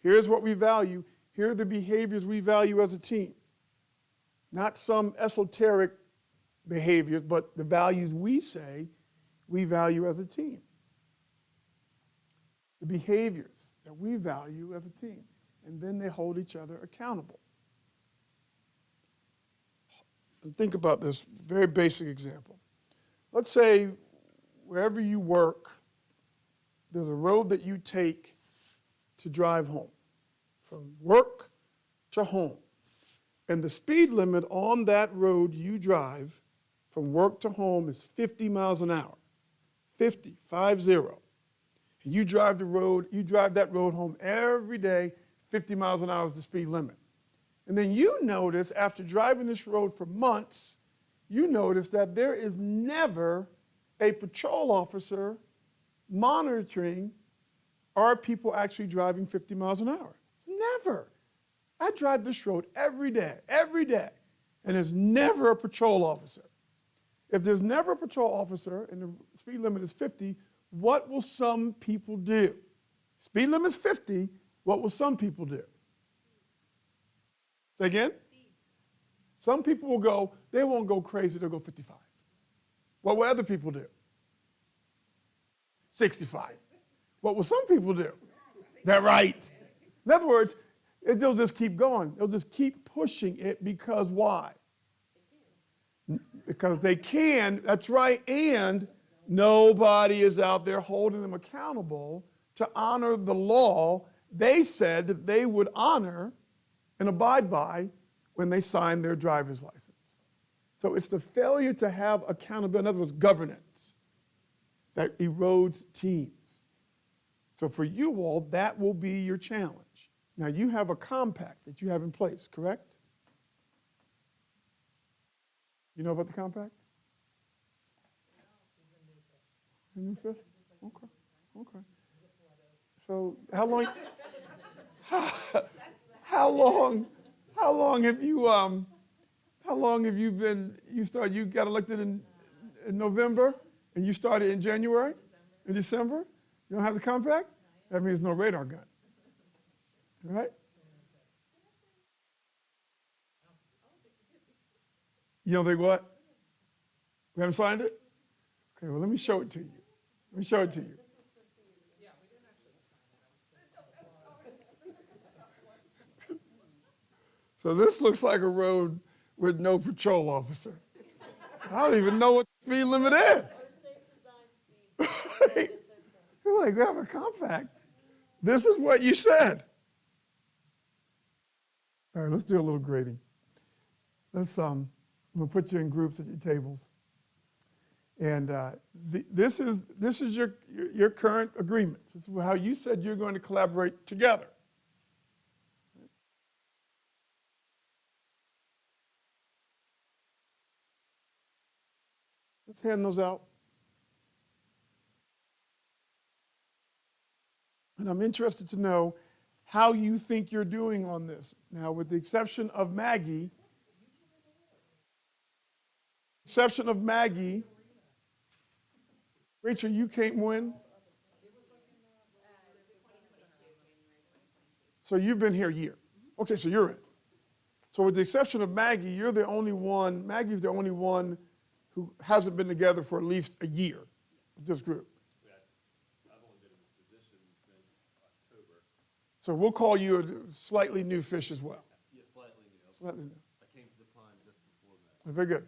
Here's what we value. Here are the behaviors we value as a team. Not some esoteric behaviors, but the values we say we value as a team. The behaviors that we value as a team. And then they hold each other accountable. And think about this very basic example. Let's say wherever you work, there's a road that you take to drive home, from work to home. And the speed limit on that road you drive from work to home is 50 miles an hour. 50. And you drive that road home every day, 50 miles an hour is the speed limit. And then you notice after driving this road for months, you notice that there is never a patrol officer monitoring are people actually driving 50 miles an hour. It's never. I drive this road every day, and there's never a patrol officer. If there's never a patrol officer and the speed limit is 50, what will some people do? Speed limit is 50, what will some people do? Say again? Some people will go, they won't go crazy, they'll go 55. What will other people do? 65. What will some people do? They're right. In other words, they'll just keep going. They'll just keep pushing it because why? Because they can, that's right, and nobody is out there holding them accountable to honor the law they said that they would honor and abide by when they signed their driver's license. So it's the failure to have accountability, in other words, governance, that erodes teams. So for you all, that will be your challenge. Now you have a compact that you have in place, correct? You know about the compact? New fish? Okay, okay. So how long have you been, you got elected in November and you started in January? In December? You don't have the compact? That means no radar gun. All right? You don't think what? We haven't signed it? Okay, well, let me show it to you. Let me show it to you. So this looks like a road with no patrol officer. I don't even know what the speed limit is. You're like, we have a compact. This is what you said. All right, let's do a little grading. I'm gonna put you in groups at your tables. And this is your current agreement. This is how you said you're going to collaborate together. Let's hand those out. And I'm interested to know how you think you're doing on this. Now, with the exception of Maggie, Rachel, you came when? So you've been here a year. Okay, so you're in. So with the exception of Maggie, Maggie's the only one who hasn't been together for at least a year with this group. I've only been in this position since October. So we'll call you a slightly new fish as well. Yeah, slightly new. Slightly new. I came to the pond just before that. Very good.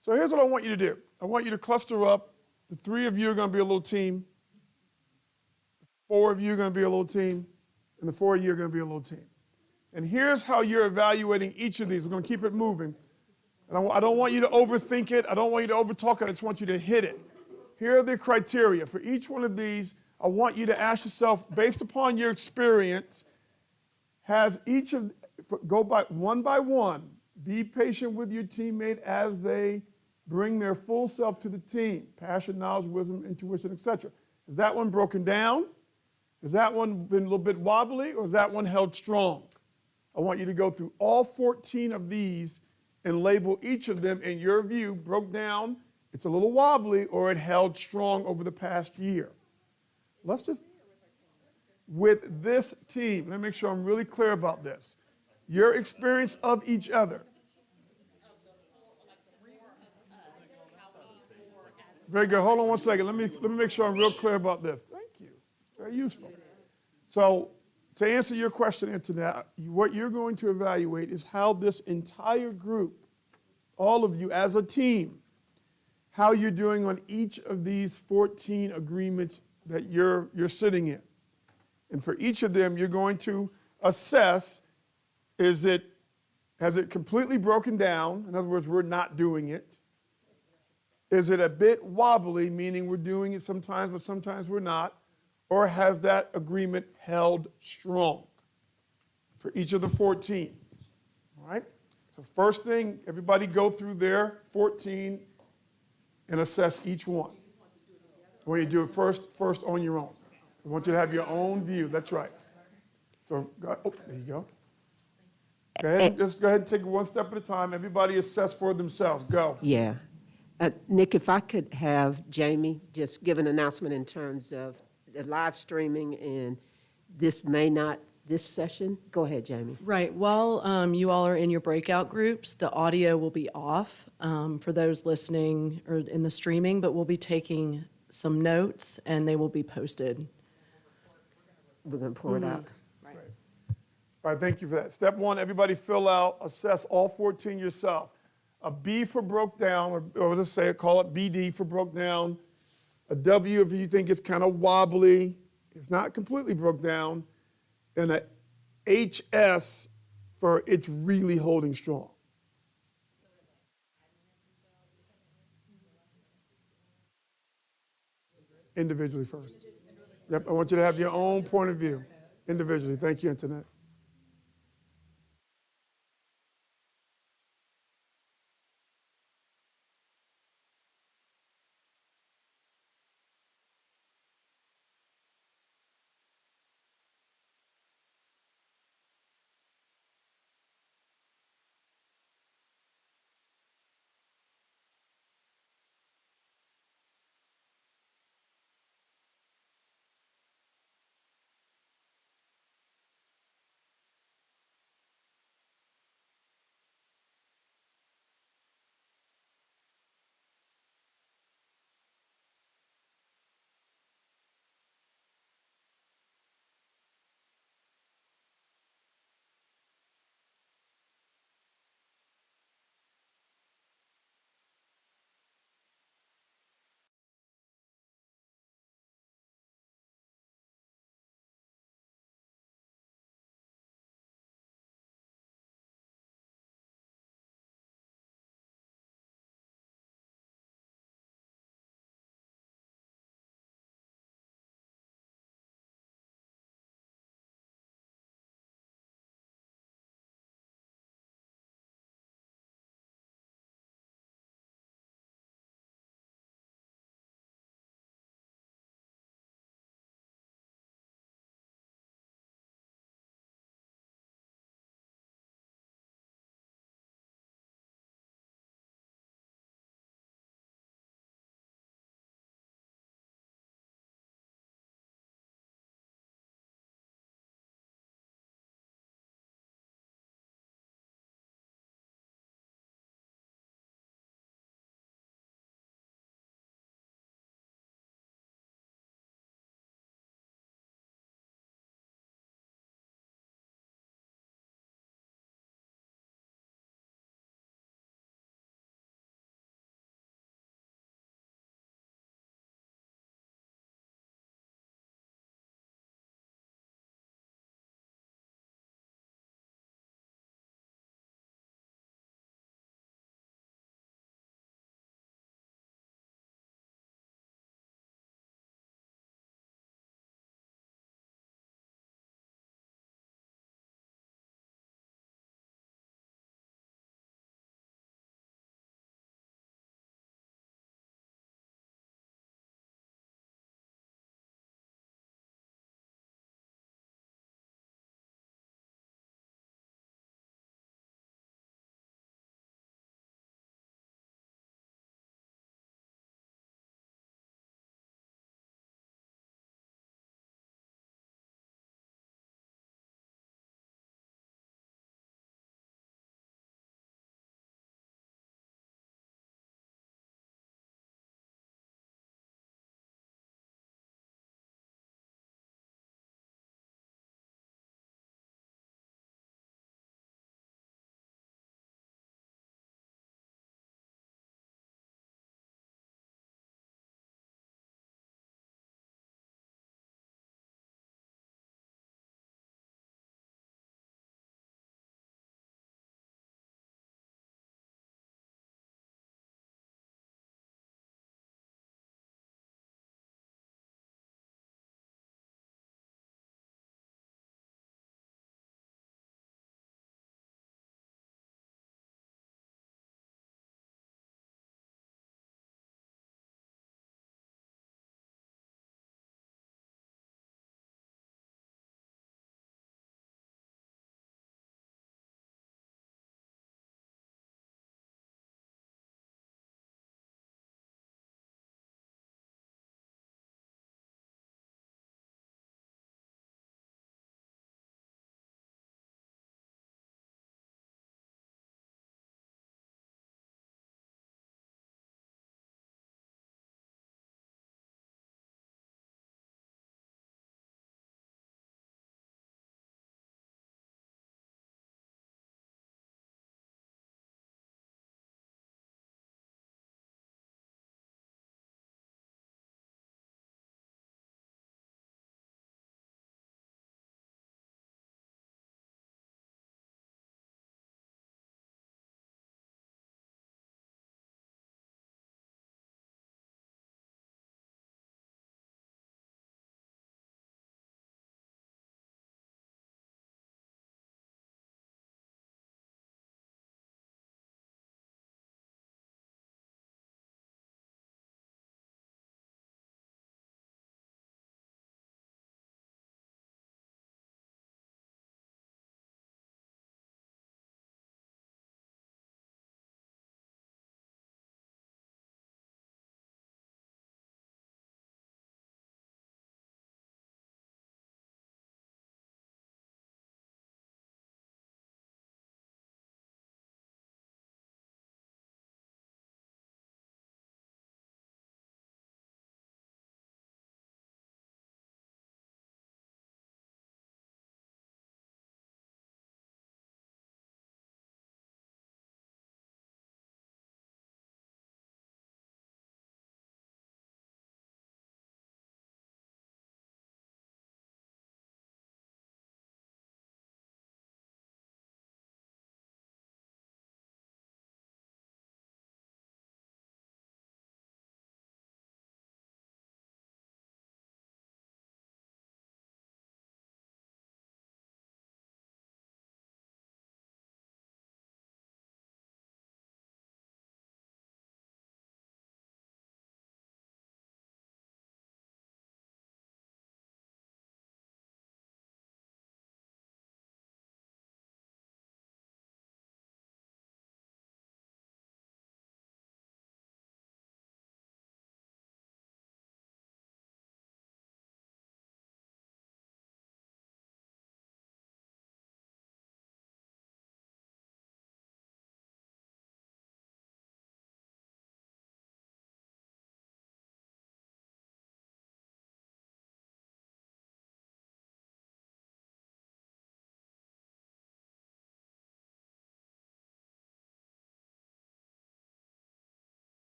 So here's what I want you to do. I want you to cluster up. The three of you are going to be a little team. The four of you are going to be a little team. And the four of you are going to be a little team. And here's how you're evaluating each of these. We're going to keep it moving. And I don't want you to overthink it. I don't want you to overtalk it. I just want you to hit it. Here are the criteria. For each one of these, I want you to ask yourself, based upon your experience, go by one, be patient with your teammate as they bring their full self to the team. Passion, knowledge, wisdom, intuition, etc. Is that one broken down? Has that one been a little bit wobbly, or is that one held strong? I want you to go through all 14 of these and label each of them in your view, broke down, it's a little wobbly, or it held strong over the past year. Let's just, with this team, let me make sure I'm really clear about this. Your experience of each other. Very good. Hold on one second. Let me make sure I'm real clear about this. Thank you. It's very useful. So to answer your question, Antoinette, what you're going to evaluate is how this entire group, all of you as a team, how you're doing on each of these 14 agreements that you're sitting in. And for each of them, you're going to assess, has it completely broken down? In other words, we're not doing it. Is it a bit wobbly, meaning we're doing it sometimes, but sometimes we're not? Or has that agreement held strong for each of the 14? All right? So first thing, everybody go through their 14 and assess each one. I want you to do it first on your own. I want you to have your own view, that's right. So, there you go. Go ahead, just go ahead and take it one step at a time. Everybody assess for themselves, go. Yeah. Nick, if I could have Jamie just give an announcement in terms of the live streaming and this session. Go ahead, Jamie. Right. While you all are in your breakout groups, the audio will be off for those listening or in the streaming, but we'll be taking some notes and they will be posted. We're going to pour it out. All right, thank you for that. Step one, everybody fill out, assess all 14 yourself. A B for broke down, or let's say, call it BD for broke down. A W if you think it's kind of wobbly, it's not completely broke down. And a HS for it's really holding strong. Individually first. Yep, I want you to have your own point of view individually. Thank you, Antoinette.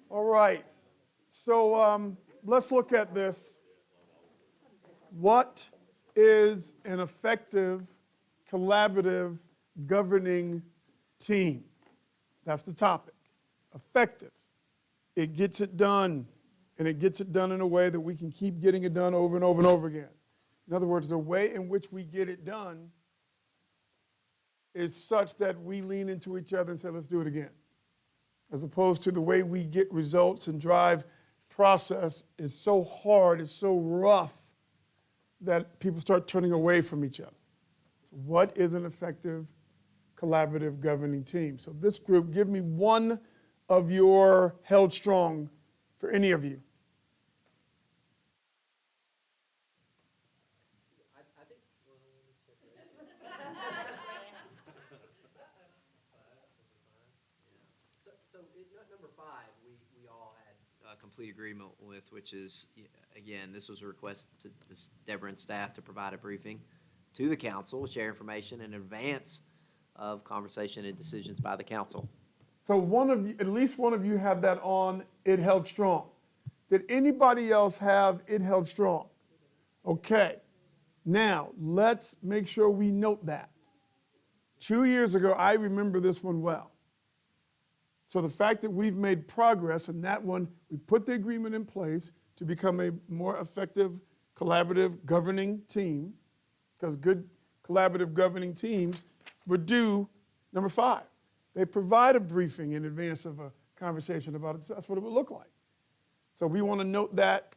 All right. So let's look at this. What is an effective, collaborative, governing team? That's the topic. Effective. It gets it done, and it gets it done in a way that we can keep getting it done over and over and over again. In other words, the way in which we get it done is such that we lean into each other and say, let's do it again. As opposed to the way we get results and drive process is so hard, it's so rough that people start turning away from each other. So what is an effective, collaborative governing team? So this group, give me one of your held strong for any of you. So number 5, we all had complete agreement with, which is, again, this was a request to Deborah and staff to provide a briefing to the council, share information in advance of conversation and decisions by the council. So one of you, at least one of you have that on, it held strong. Did anybody else have it held strong? Okay. Now, let's make sure we note that. 2 years ago, I remember this one well. So the fact that we've made progress in that one, we put the agreement in place to become a more effective, collaborative, governing team, because good collaborative governing teams would do number 5. They provide a briefing in advance of a conversation about it. That's what it would look like. So we want to note that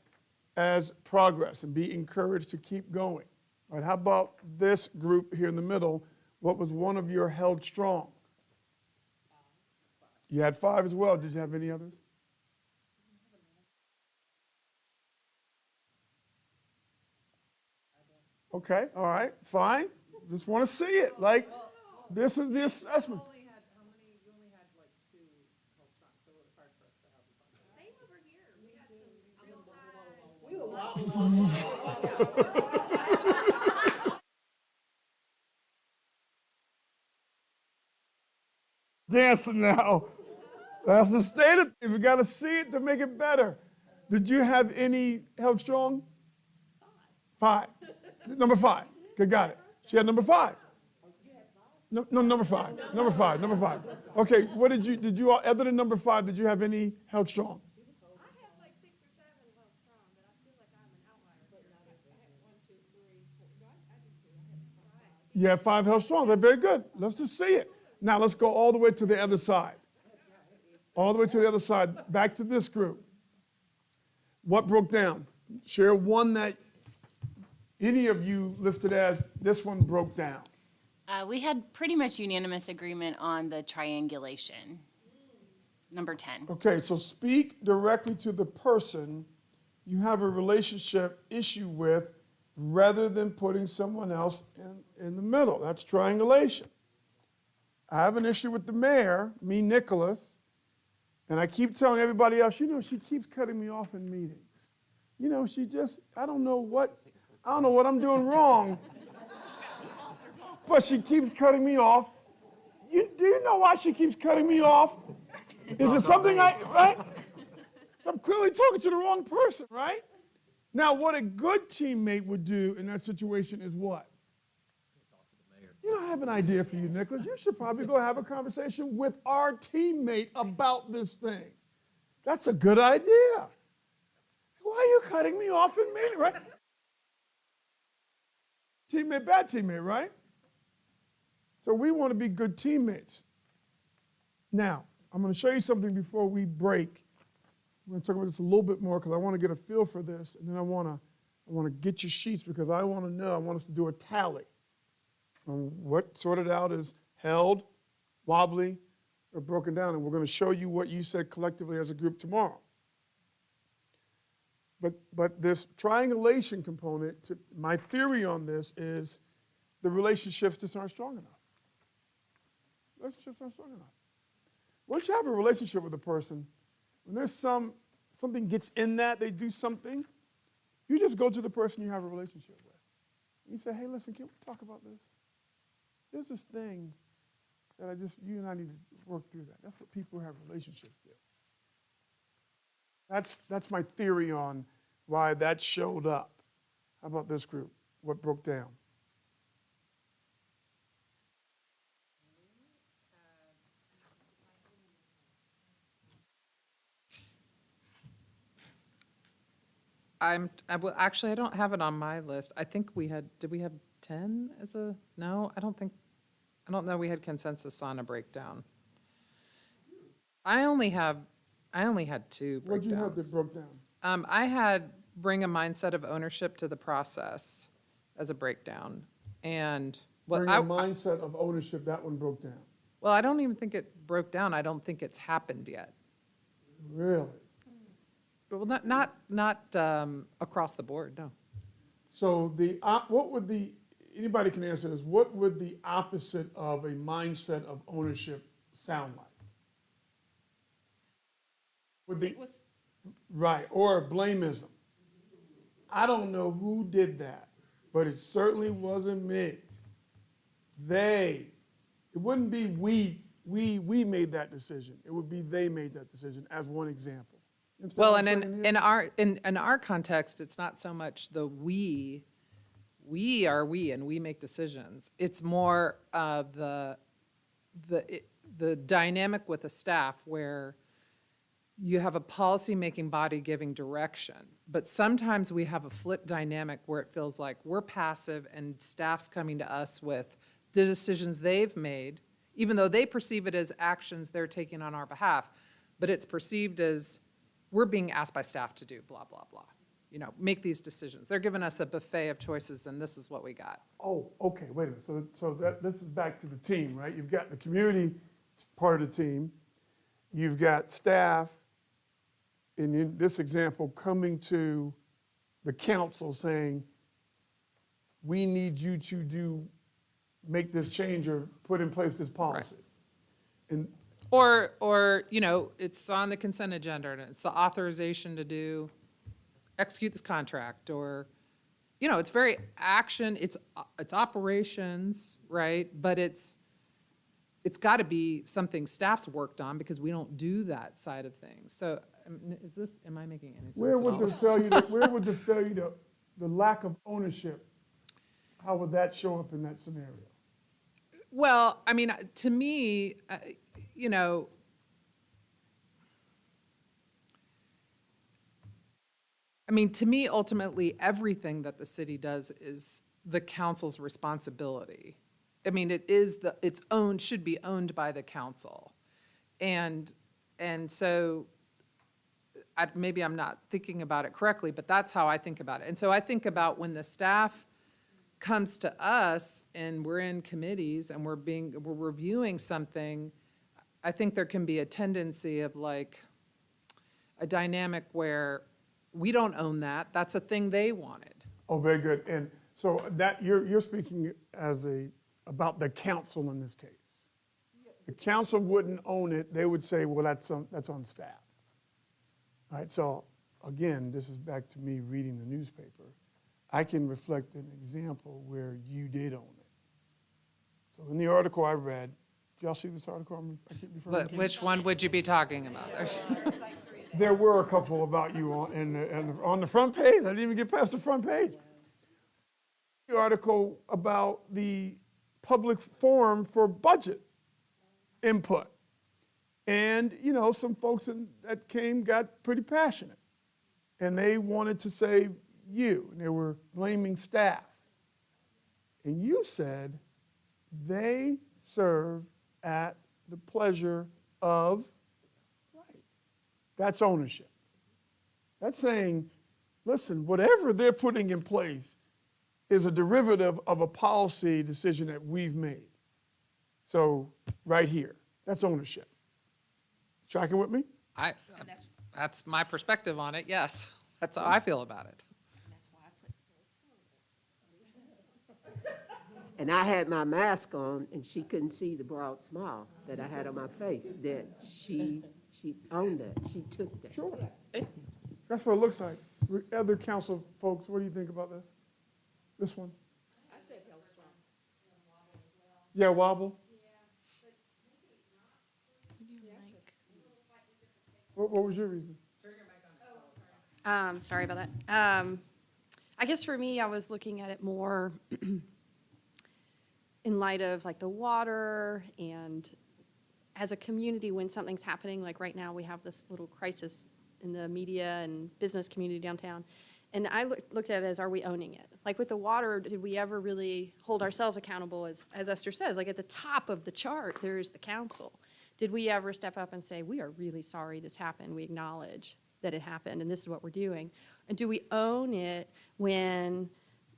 as progress and be encouraged to keep going. All right, how about this group here in the middle? What was one of your held strong? You had 5 as well. Did you have any others? Okay, all right, fine. Just want to see it. Like, this is the assessment. You only had like 2 held strong, so it was hard for us to help you. Same over here. We had some Dancing now. That's the state of things. We got to see it to make it better. Did you have any held strong? 5. Number 5. Okay, got it. She had number 5. No, number 5. Number 5. Number 5. Okay, what did you all, other than number 5, did you have any held strong? I have like 6 or 7 held strong, but I feel like I'm an outlier. I had 1, 2, 3, 4. No, I did too. I had 5. You have 5 held strong. They're very good. Let's just see it. Now let's go all the way to the other side. All the way to the other side. Back to this group. What broke down? Share one that any of you listed as this one broke down. We had pretty much unanimous agreement on the triangulation, number 10. Okay, so speak directly to the person you have a relationship issue with rather than putting someone else in the middle. That's triangulation. I have an issue with the mayor, me, Nicholas, and I keep telling everybody else, she keeps cutting me off in meetings. She just, I don't know what I'm doing wrong, but she keeps cutting me off. Do you know why she keeps cutting me off? Is it something right? So I'm clearly talking to the wrong person, right? Now, what a good teammate would do in that situation is what? I have an idea for you, Nicholas. You should probably go have a conversation with our teammate about this thing. That's a good idea. Why are you cutting me off in meeting, right? Teammate, bad teammate, right? So we want to be good teammates. Now, I'm going to show you something before we break. We're going to talk about this a little bit more because I want to get a feel for this, and then I want to get your sheets because I want to know. I want us to do a tally on what sorted out is held, wobbly, or broken down, and we're going to show you what you said collectively as a group tomorrow. But this triangulation component, my theory on this is the relationships just aren't strong enough. Relationships aren't strong enough. Once you have a relationship with a person, when there's something gets in that, they do something, you just go to the person you have a relationship with. And you say, hey, listen, can we talk about this? There's this thing that you and I need to work through that. That's what people who have relationships do. That's my theory on why that showed up. How about this group? What broke down? Actually, I don't have it on my list. I think did we have 10 as a, no, I don't know we had consensus on a breakdown. I only had 2 What'd you have that breakdowns. broke down? I had bring a mindset of ownership to the process as a breakdown. And what Bring a mindset of ownership, that one broke down. well, I don't even think it broke down. I don't think it's happened yet. Really? Well, not across the board, no. So what would anybody can answer this, what would the opposite of a mindset of ownership sound like? Right, or blameism. I don't know who did that, but it certainly wasn't me. It wouldn't be we made that decision. It would be they made that decision as one example. You understand Well, what I'm and saying here? in our context, it's not so much the we are we and we make decisions. It's more of the dynamic with the staff where you have a policy-making body giving direction, but sometimes we have a flip dynamic where it feels like we're passive and staff's coming to us with the decisions they've made, even though they perceive it as actions they're taking on our behalf, but it's perceived as we're being asked by staff to do blah, blah, blah. Make these decisions. They're giving us a buffet of choices and this is what we got. Oh, okay, wait a minute. So this is back to the team, right? You've got the community part of the team. You've got staff, in this example, coming to the council saying, we need you to make this change or put in place this policy. And Or it's on the consent agenda and it's the authorization to execute this contract, or, it's very action, it's operations, right? But it's got to be something staff's worked on because we don't do that side of things. So am I making any sense where at would all? the failure, the lack of ownership, how would that show up in that scenario? Well, to me, to me, ultimately, everything that the city does is the council's responsibility. Should be owned by the council. And so maybe I'm not thinking about it correctly, but that's how I think about it. And so I think about when the staff comes to us and we're in committees and we're reviewing something, I think there can be a tendency of like a dynamic where we don't own that. That's a thing they wanted. Oh, very good. And so that you're speaking about the council in this case. The council wouldn't own it. They would say, well, that's on staff. All right, so again, this is back to me reading the newspaper. I can reflect an example where you did own it. So in the article I read, did y'all see this article I keep referring to? Which one would you be talking about? There were a couple about you on the front page. I didn't even get past the front page. The article about the public forum for budget input. And, some folks that came got pretty passionate. And they wanted to say you, and they were blaming staff. And you said they serve at the pleasure of, right. That's ownership. That's saying, listen, whatever they're putting in place is a derivative of a policy decision that we've made. So right here, that's ownership. Tracking with me? That's my perspective on it, yes. That's how I feel about it. And I had my mask on, and she couldn't see the broad smile that I had on my face, that she owned that, she took that. Sure. That's what it looks like. Other council folks, what do you think about this? This one? I said held strong. Yeah, wobble? What was your reason? Sorry about that. I guess for me, I was looking at it more in light of like the water and as a community, when something's happening, like right now, we have this little crisis in the media and business community downtown. And I looked at it as, are we owning it? Like with the water, did we ever really hold ourselves accountable? As Esther says, like at the top of the chart, there is the council. Did we ever step up and say, we are really sorry this happened, we acknowledge that it happened, and this is what we're doing? And do we own it when,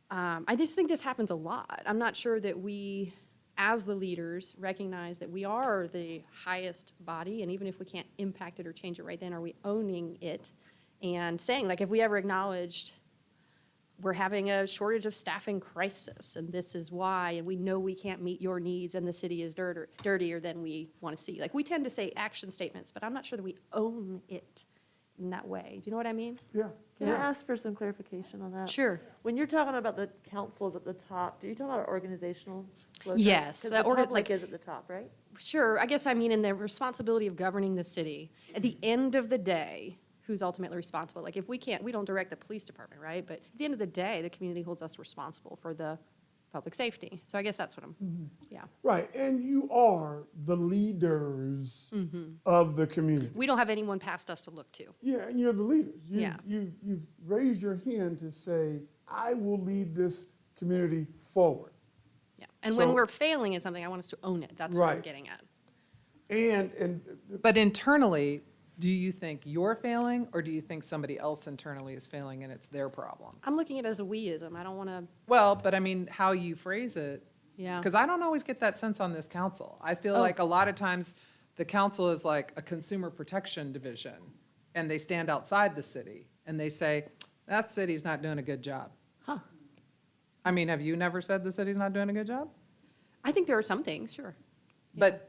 I just think this happens a lot. I'm not sure that we, as the leaders, recognize that we are the highest body, and even if we can't impact it or change it right then, are we owning it? And saying, like, if we ever acknowledged we're having a shortage of staffing crisis, and this is why, and we know we can't meet your needs, and the city is dirtier than we want to see. Like, we tend to say action statements, but I'm not sure that we own it in that way. Do you know what I mean? Yeah. Can I ask for some clarification on that? Sure. When you're talking about the councils at the top, do you talk about organizational closure? Yes, Because that the public like- is at the top, right? Sure, I guess I mean in the responsibility of governing the city. At the end of the day, who's ultimately responsible? Like if we can't, we don't direct the police department, right? But at the end of the day, the community holds us responsible for the public safety. So I guess that's what I'm, yeah. Right, and you are the leaders of the community. We don't have anyone past us to look to. Yeah, and you're the leaders. Yeah. You've raised your hand to say, I will lead this community forward. Yeah. And when So- we're failing at something, I want us to own it. That's what I'm Right. getting at. And But internally, do you think you're failing, or do you think somebody else internally is failing and it's their problem? I'm looking at it as a weism. I don't want to, Well, but I mean, how you phrase it, yeah. because I don't always get that sense on this council. I feel like a lot of times the council is like a consumer protection division, and they stand outside the city and they say, that city's not doing a good job. Huh. I mean, have you never said the city's not doing a good job? I think there are some things, sure. But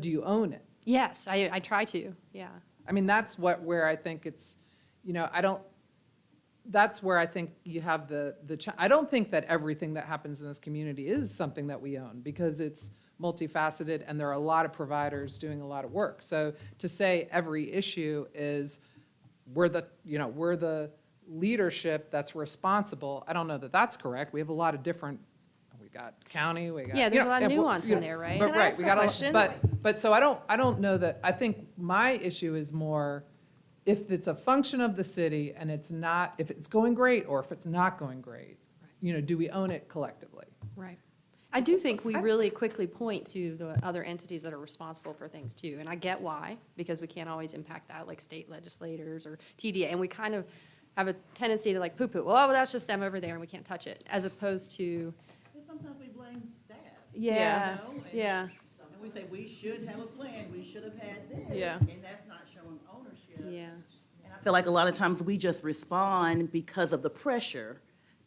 do you own it? Yes, I try to, yeah. I mean, that's where I think it's, that's where I think you have I don't think that everything that happens in this community is something that we own, because it's multifaceted and there are a lot of providers doing a lot of work. So to say every issue is, we're the leadership that's responsible, I don't know that that's correct. We have a lot of different, we got county, we got. Yeah, there's a lot of and we're- nuance in there, right? But Can I right, ask we a got question? but so I don't know that, I think my issue is more, if it's a function of the city and it's not, if it's going great or if it's not going great, do we own it collectively? Right. I do think we really quickly point to the other entities that are responsible for things too. And I get why, because we can't always impact that, like state legislators or TDA. And we kind of have a tendency to like poo-poo, well, that's just them over there and we can't touch it, as opposed to, Sometimes we blame staff. yeah, You know, and- yeah. And we say, we should have a plan, we should have had this. Yeah. And that's not showing ownership. Yeah. And I feel like a lot of times we just respond because of the pressure,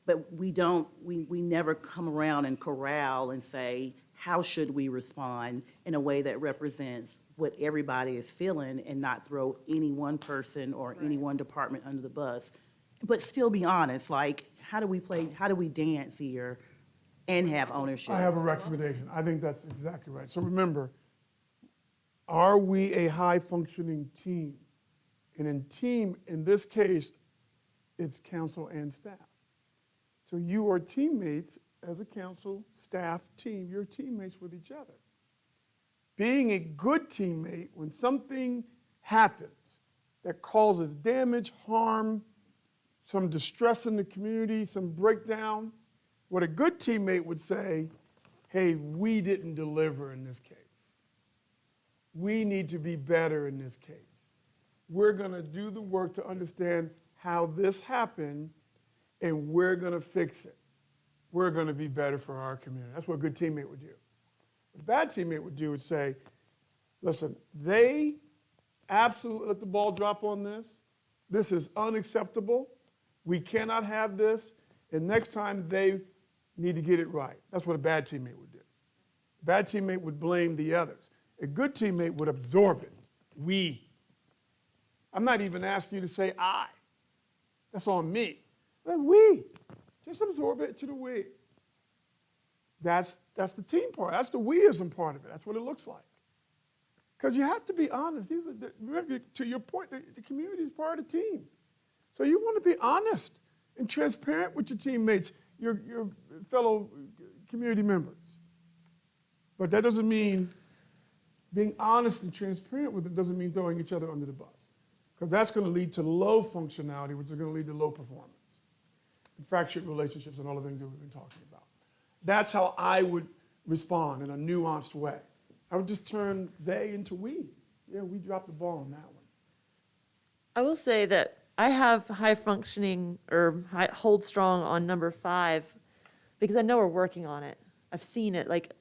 but we never come around and corral and say, how should we respond in a way that represents what everybody is feeling and not throw any one person or any one department under the bus? But still be honest, like, how do we dance here and have ownership? I have a recommendation. I think that's exactly right. So remember, are we a high-functioning team? And in this case, it's council and staff. So you are teammates as a council, staff, team. You're teammates with each other. Being a good teammate, when something happens that causes damage, harm, some distress in the community, some breakdown, what a good teammate would say, hey, we didn't deliver in this case. We need to be better in this case. We're going to do the work to understand how this happened, and we're going to fix it. We're going to be better for our community. That's what a good teammate would do. What a bad teammate would do would say, listen, they absolutely let the ball drop on this. This is unacceptable. We cannot have this. And next time they need to get it right. That's what a bad teammate would do. A bad teammate would blame the others. A good teammate would absorb it. We. I'm not even asking you to say I. That's on me. But we. Just absorb it to the we. That's the team part. That's the weism part of it. That's what it looks like. Because you have to be honest. Remember, to your point, the community is part of the team. So you want to be honest and transparent with your teammates, your fellow community members. But that doesn't mean being honest and transparent with them doesn't mean throwing each other under the bus. Because that's going to lead to low functionality, which is going to lead to low performance, and fractured relationships, and all the things that we've been talking about. That's how I would respond in a nuanced way. I would just turn they into we. Yeah, we dropped the ball on that one. I will say that I have high functioning or hold strong on number 5 because I know we're working on it. I've seen it, like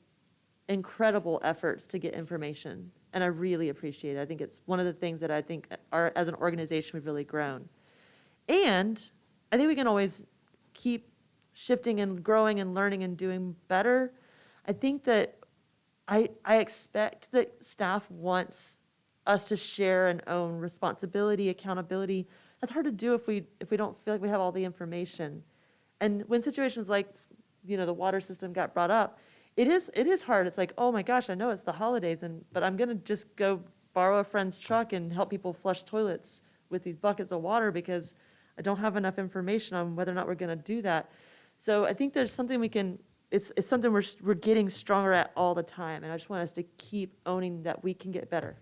incredible efforts to get information, and I really appreciate it. I think it's one of the things that I think as an organization we've really grown. And I think we can always keep shifting and growing and learning and doing better. I think that I expect that staff wants us to share and own responsibility, accountability. That's hard to do if we don't feel like we have all the information. And when situations like, the water system got brought up, it is hard. It's like, oh my gosh, I know it's the holidays, but I'm gonna just go borrow a friend's truck and help people flush toilets with these buckets of water because I don't have enough information on whether or not we're gonna do that. So I think there's something it's something we're getting stronger at all the time, and I just want us to keep owning that we can get better.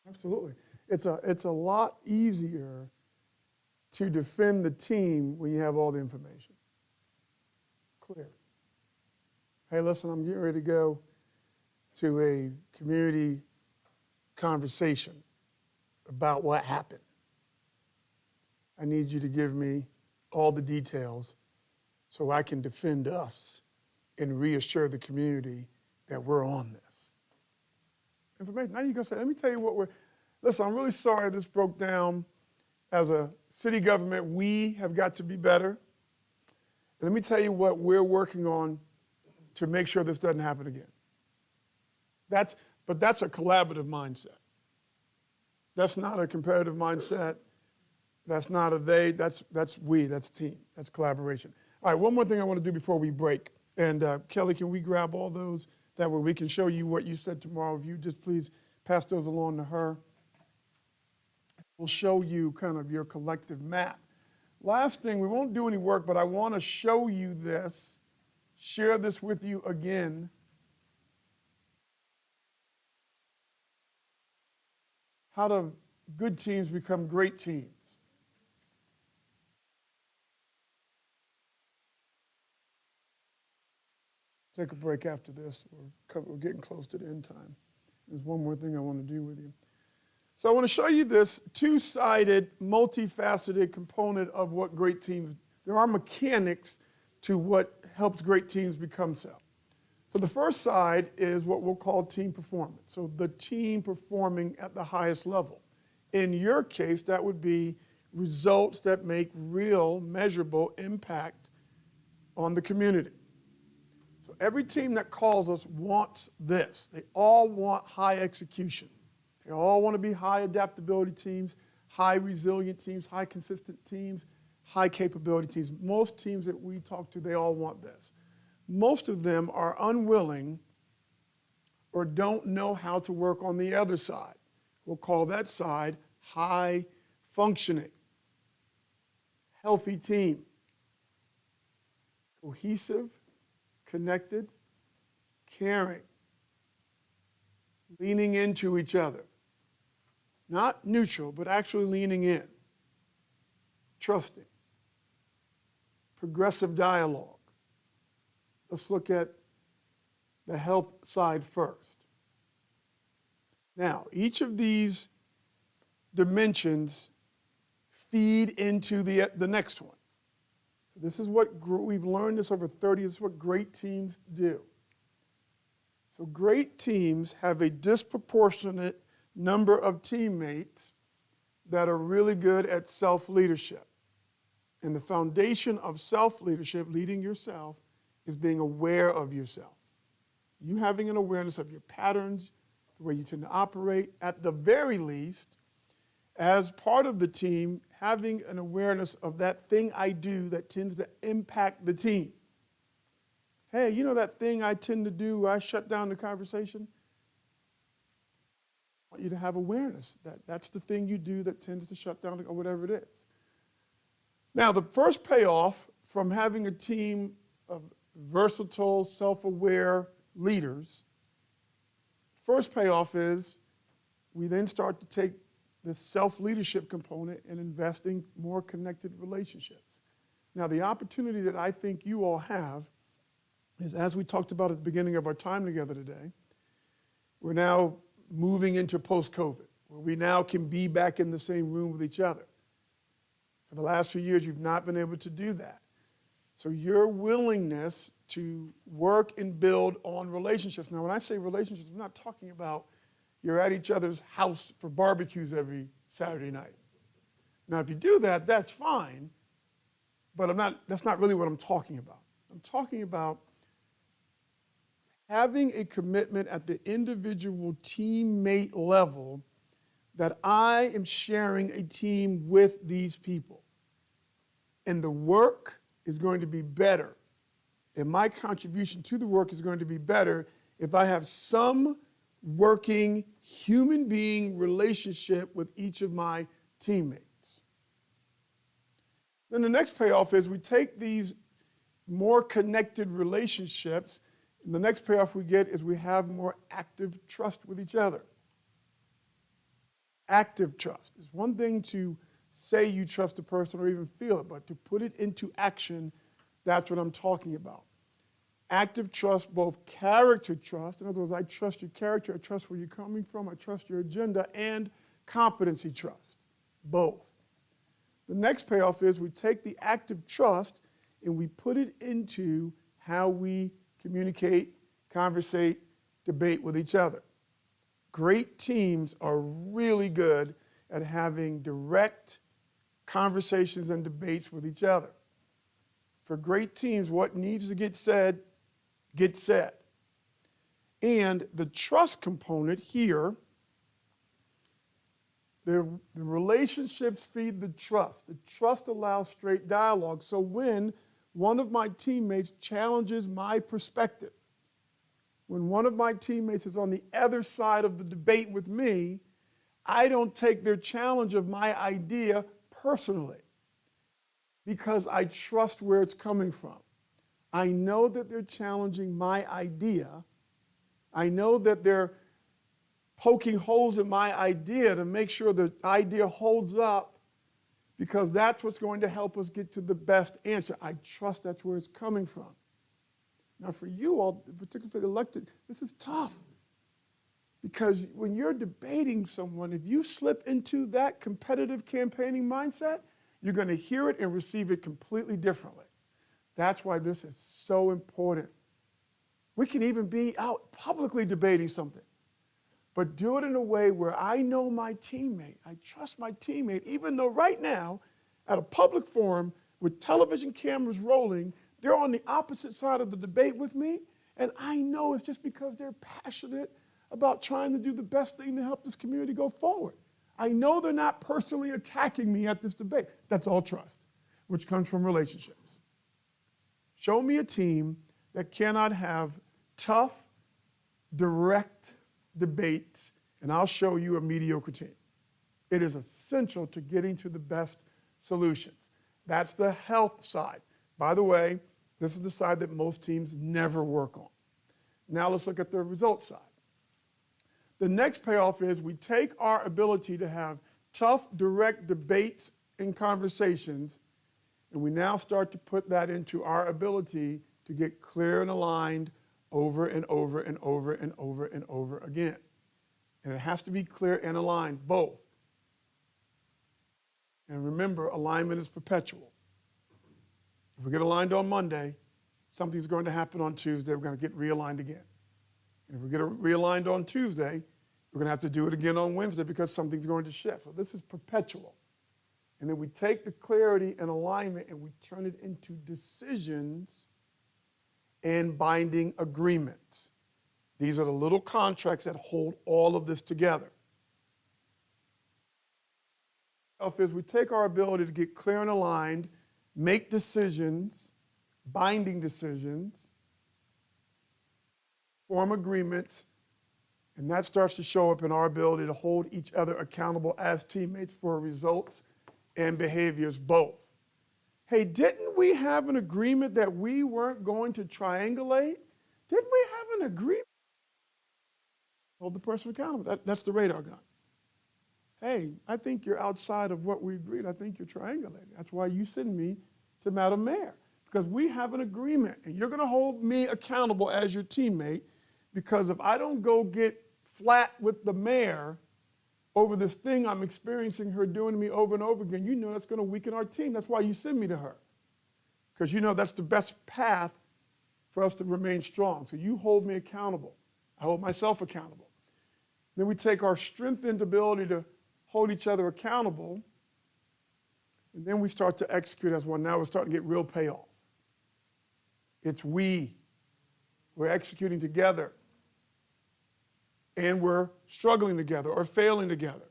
Absolutely. It's a lot easier to defend the team when you have all the information. Clear. Hey, listen, I'm getting ready to go to a community conversation about what happened. I need you to give me all the details so I can defend us and reassure the community that we're on this. Information. Now you're going to say, let me tell you listen, I'm really sorry this broke down. As a city government, we have got to be better. And let me tell you what we're working on to make sure this doesn't happen again. But that's a collaborative mindset. That's not a comparative mindset. That's not a they, that's we, that's team, that's collaboration. All right, one more thing I want to do before we break. And Kelly, can we grab all those? That way we can show you what you said tomorrow. If you just please pass those along to her. We'll show you kind of your collective map. Last thing, we won't do any work, but I want to show you this, share this with you again. How do good teams become great teams? Take a break after this. We're getting close to the end time. There's one more thing I want to do with you. So I want to show you this two-sided, multifaceted component of what great teams, there are mechanics to what helps great teams become so. So the first side is what we'll call team performance. So the team performing at the highest level. In your case, that would be results that make real, measurable impact on the community. So every team that calls us wants this. They all want high execution. They all want to be high adaptability teams, high resilient teams, high consistent teams, high capability teams. Most teams that we talk to, they all want this. Most of them are unwilling or don't know how to work on the other side. We'll call that side high functioning, healthy team, cohesive, connected, caring, leaning into each other. Not neutral, but actually leaning in, trusting, progressive dialogue. Let's look at the health side first. Now, each of these dimensions feed into the next one. So this is what we've learned this over 30 years. This is what great teams do. So great teams have a disproportionate number of teammates that are really good at self-leadership. And the foundation of self-leadership, leading yourself, is being aware of yourself. You having an awareness of your patterns, the way you tend to operate, at the very least, as part of the team, having an awareness of that thing I do that tends to impact the team. Hey, you know that thing I tend to do where I shut down the conversation? want you to have awareness that that's the thing you do that tends to shut down or whatever it is. Now, the first payoff from having a team of versatile, self-aware leaders, first payoff is we then start to take this self-leadership component and invest in more connected relationships. Now, the opportunity that I think you all have is, as we talked about at the beginning of our time together today, we're now moving into post-COVID, where we now can be back in the same room with each other. For the last few years, you've not been able to do that. So your willingness to work and build on relationships. Now, when I say relationships, I'm not talking about you're at each other's house for barbecues every Saturday night. Now, if you do that, that's fine, but that's not really what I'm talking about. I'm talking about having a commitment at the individual teammate level that I am sharing a team with these people. And the work is going to be better, and my contribution to the work is going to be better if I have some working human being relationship with each of my teammates. Then the next payoff is we take these more connected relationships, and the next payoff we get is we have more active trust with each other. Active trust. It's one thing to say you trust a person or even feel it, but to put it into action, that's what I'm talking about. Active trust, both character trust, in other words, I trust your character, I trust where you're coming from, I trust your agenda, and competency trust, both. The next payoff is we take the active trust and we put it into how we communicate, conversate, debate with each other. Great teams are really good at having direct conversations and debates with each other. For great teams, what needs to get said, gets said. And the trust component here, the relationships feed the trust. The trust allows straight dialogue. So when one of my teammates challenges my perspective, when one of my teammates is on the other side of the debate with me, I don't take their challenge of my idea personally because I trust where it's coming from. I know that they're challenging my idea. I know that they're poking holes in my idea to make sure the idea holds up because that's what's going to help us get to the best answer. I trust that's where it's coming from. Now for you all, particularly for the elected, this is tough. Because when you're debating someone, if you slip into that competitive campaigning mindset, you're going to hear it and receive it completely differently. That's why this is so important. We can even be out publicly debating something, but do it in a way where I know my teammate, I trust my teammate, even though right now, at a public forum with television cameras rolling, they're on the opposite side of the debate with me, and I know it's just because they're passionate about trying to do the best thing to help this community go forward. I know they're not personally attacking me at this debate. That's all trust, which comes from relationships. Show me a team that cannot have tough, direct debates, and I'll show you a mediocre team. It is essential to getting to the best solutions. That's the health side. By the way, this is the side that most teams never work on. Now let's look at the results side. The next payoff is we take our ability to have tough, direct debates and conversations, and we now start to put that into our ability to get clear and aligned over and over and over and over and over again. And it has to be clear and aligned, both. And remember, alignment is perpetual. If we get aligned on Monday, something's going to happen on Tuesday. We're going to get realigned again. And if we get realigned on Tuesday, we're going to have to do it again on Wednesday because something's going to shift. So this is perpetual. And then we take the clarity and alignment and we turn it into decisions and binding agreements. These are the little contracts that hold all of this together. Is we take our ability to get clear and aligned, make decisions, binding decisions, form agreements, And that starts to show up in our ability to hold each other accountable as teammates for results and behaviors both. Hey, didn't we have an agreement that we weren't going to triangulate? Didn't we have an agreement? Hold the person accountable. That's the radar gun. Hey, I think you're outside of what we agreed. I think you're triangulating. That's why you send me to Madam Mayor, because we have an agreement, and you're going to hold me accountable as your teammate, because if I don't go get flat with the mayor over this thing I'm experiencing her doing to me over and over again, you know that's going to weaken our team. That's why you send me to her, because you know that's the best path for us to remain strong. So you hold me accountable. I hold myself accountable. Then we take our strengthened ability to hold each other accountable, and then we start to execute as one. Now we're starting to get real payoff. It's we. We're executing together, and we're struggling together or failing together.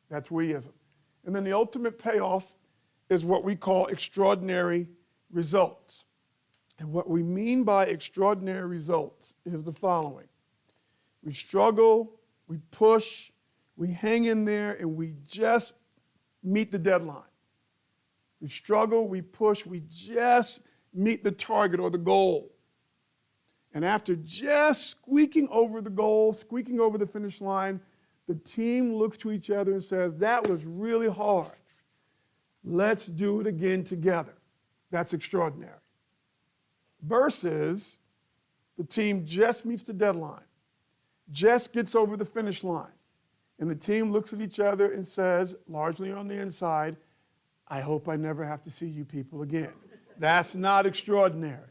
That's weism. And then the ultimate payoff is what we call extraordinary results. And what we mean by extraordinary results is the following. We struggle, we push, we hang in there, and we just meet the deadline. We struggle, we push, we just meet the target or the goal. And after just squeaking over the goal, squeaking over the finish line, the team looks to each other and says, that was really hard. Let's do it again together. That's extraordinary. Versus the team just meets the deadline, just gets over the finish line, and the team looks at each other and says, largely on the inside, I hope I never have to see you people again. That's not extraordinary.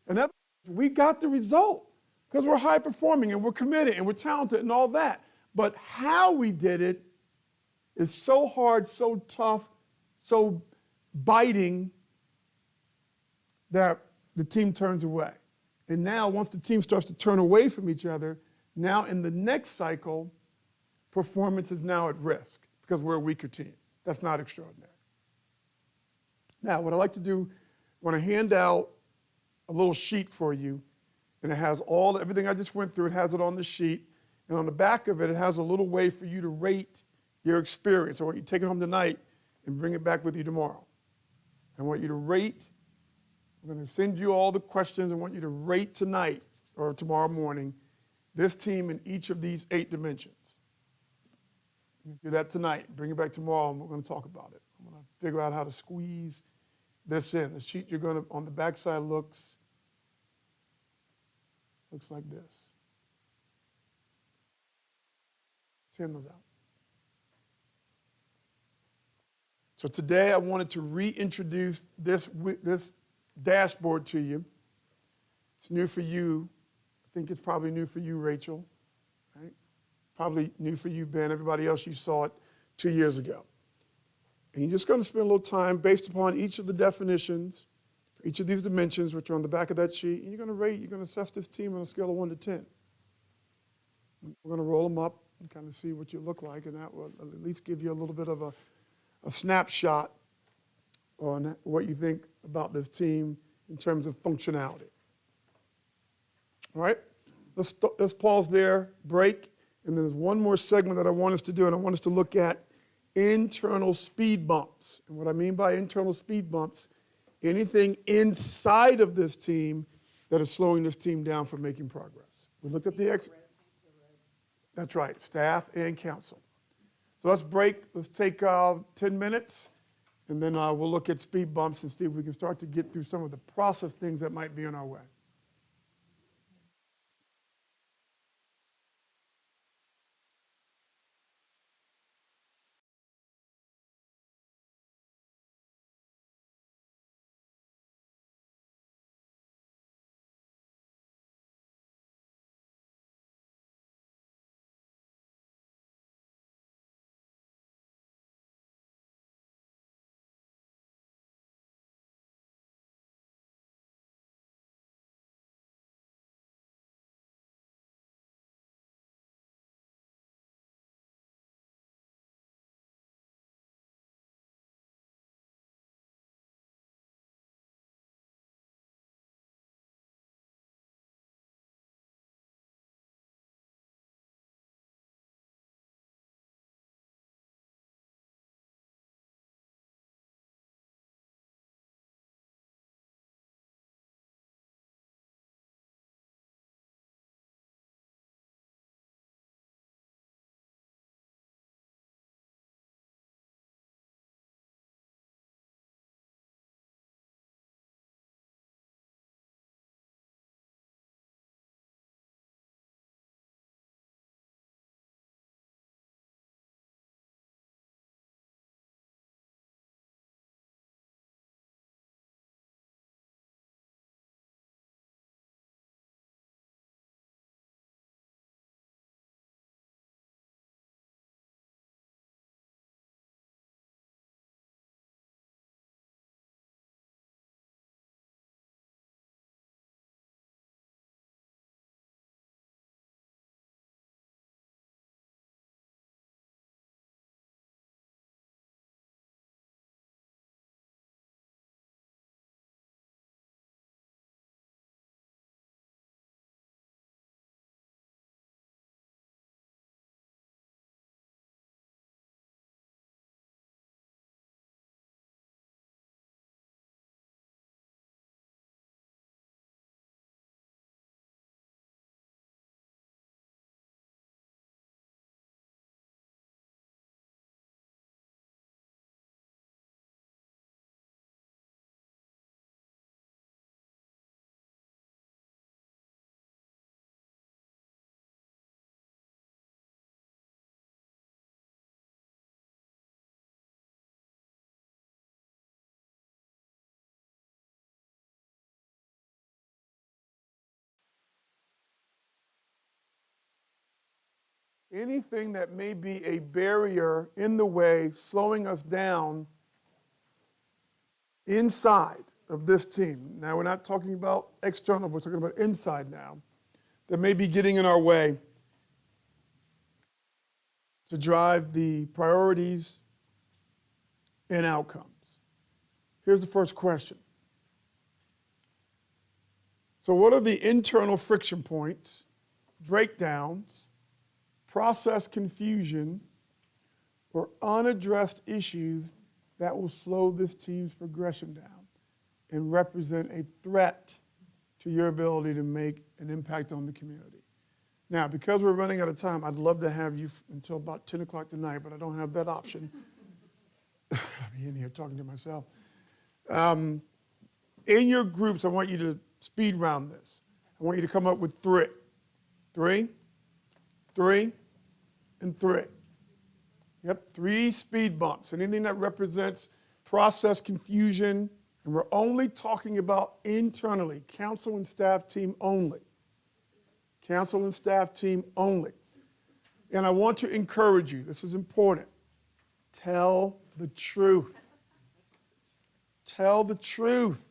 In other words, we got the result because we're high performing and we're committed and we're talented and all that. But how we did it is so hard, so tough, so biting that the team turns away. And now once the team starts to turn away from each other, now in the next cycle, performance is now at risk because we're a weaker team. That's not extraordinary. Now, what I like to do, I want to hand out a little sheet for you, and it has everything I just went through, it has it on the sheet, and on the back of it, it has a little way for you to rate your experience. I want you to take it home tonight and bring it back with you tomorrow. I want you to rate. I'm going to send you all the questions. I want you to rate tonight or tomorrow morning this team in each of these 8 dimensions. Do that tonight. Bring it back tomorrow, and we're going to talk about it. I'm going to figure out how to squeeze this in. The sheet you're going to, on the backside looks like this. Send those out. So today I wanted to reintroduce this dashboard to you. It's new for you. I think it's probably new for you, Rachel. Right? Probably new for you, Ben. Everybody else, you saw it 2 years ago. And you're just going to spend a little time based upon each of the definitions for each of these dimensions, which are on the back of that sheet, and you're going to rate, you're going to assess this team on a scale of 1 to 10. We're going to roll them up and kind of see what you look like, and that will at least give you a little bit of a snapshot on what you think about this team in terms of functionality. All right? Let's pause there, break, and then there's one more segment that I want us to do, and I want us to look at internal speed bumps. And what I mean by internal speed bumps, anything inside of this team that is slowing this team down from making progress. We looked at that's right, staff and council. So let's break. Let's take 10 minutes, and then we'll look at speed bumps and see if we can start to get through some of the process things that might be in our way. anything that may be a barrier in the way, slowing us down inside of this team. Now, we're not talking about external, we're talking about inside now, that may be getting in our way to drive the priorities and outcomes. Here's the first question. So what are the internal friction points, breakdowns, process confusion, or unaddressed issues that will slow this team's progression down and represent a threat to your ability to make an impact on the community? Now, because we're running out of time, I'd love to have you until about 10 o'clock tonight, but I don't have that option. I'll be in here talking to myself. In your groups, I want you to speed round this. I want you to come up with three, and three. Yep, 3 speed bumps. Anything that represents process confusion, and we're only talking about internally, council and staff team only. Council and staff team only. And I want to encourage you, this is important. Tell the truth. Tell the truth.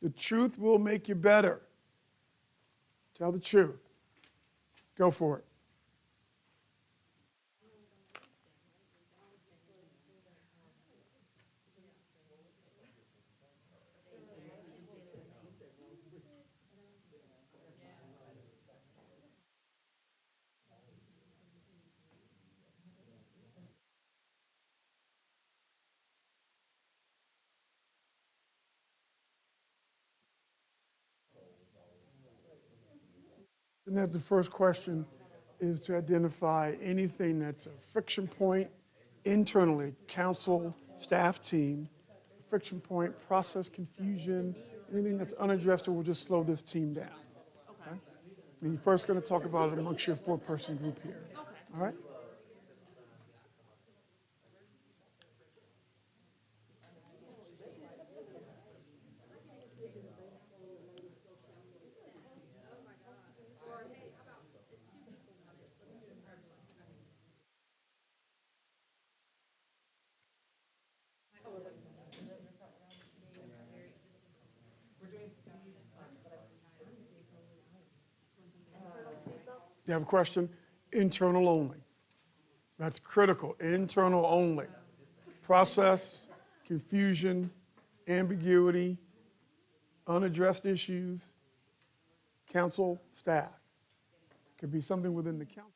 The truth will make you better. Tell the truth. Go for it. And that the first question is to identify anything that's a friction point internally, council, staff team, friction point, process confusion, anything that's unaddressed or will just slow this team down. Okay? And you're first going to talk about it amongst your 4-person group here. All right? You have a question? Internal only. That's critical. Internal only. Process, confusion, ambiguity, unaddressed issues, council, staff. Could be something within the council.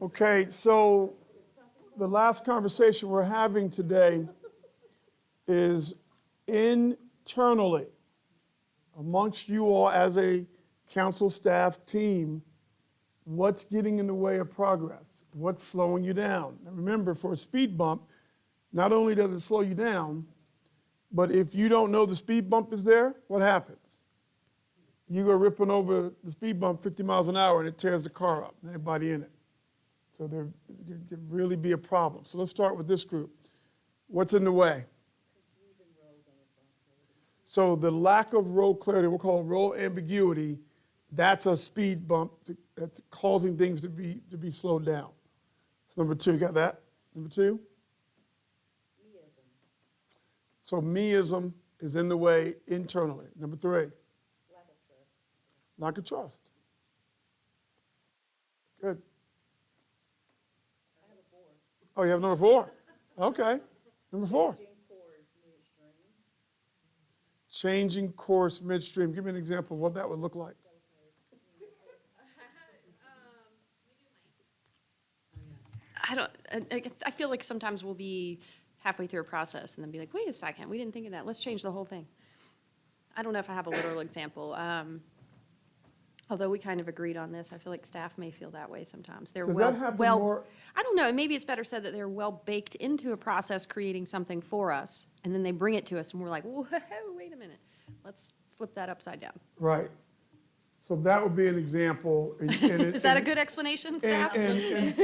Okay, so the last conversation we're having today is internally, amongst you all as a council staff team, what's getting in the way of progress? What's slowing you down? Now remember, for a speed bump, not only does it slow you down, but if you don't know the speed bump is there, what happens? You go ripping over the speed bump 50 miles an hour and it tears the car up, and everybody in it. So there could really be a problem. So let's start with this group. What's in the way? So the lack of role clarity, we'll call it role ambiguity, that's a speed bump that's causing things to be slowed down. That's number two. You got that? Number two? So meism is in the way internally. Number three? Lack of trust. Good. Oh, you have number four? Okay. Number four. Changing course midstream. Give me an example of what that would look like. I feel like sometimes we'll be halfway through a process and then be like, wait a second, we didn't think of that. Let's change the whole thing. I don't know if I have a literal example. Although we kind of agreed on this, I feel like staff may feel that way sometimes. They're Does that happen more? I don't know, maybe it's better said that they're well baked into a process creating something for us, and then they bring it to us and we're like, whoa, wait a minute. Let's flip that upside down. Right. So that would be an example. Is that a good explanation, staff? And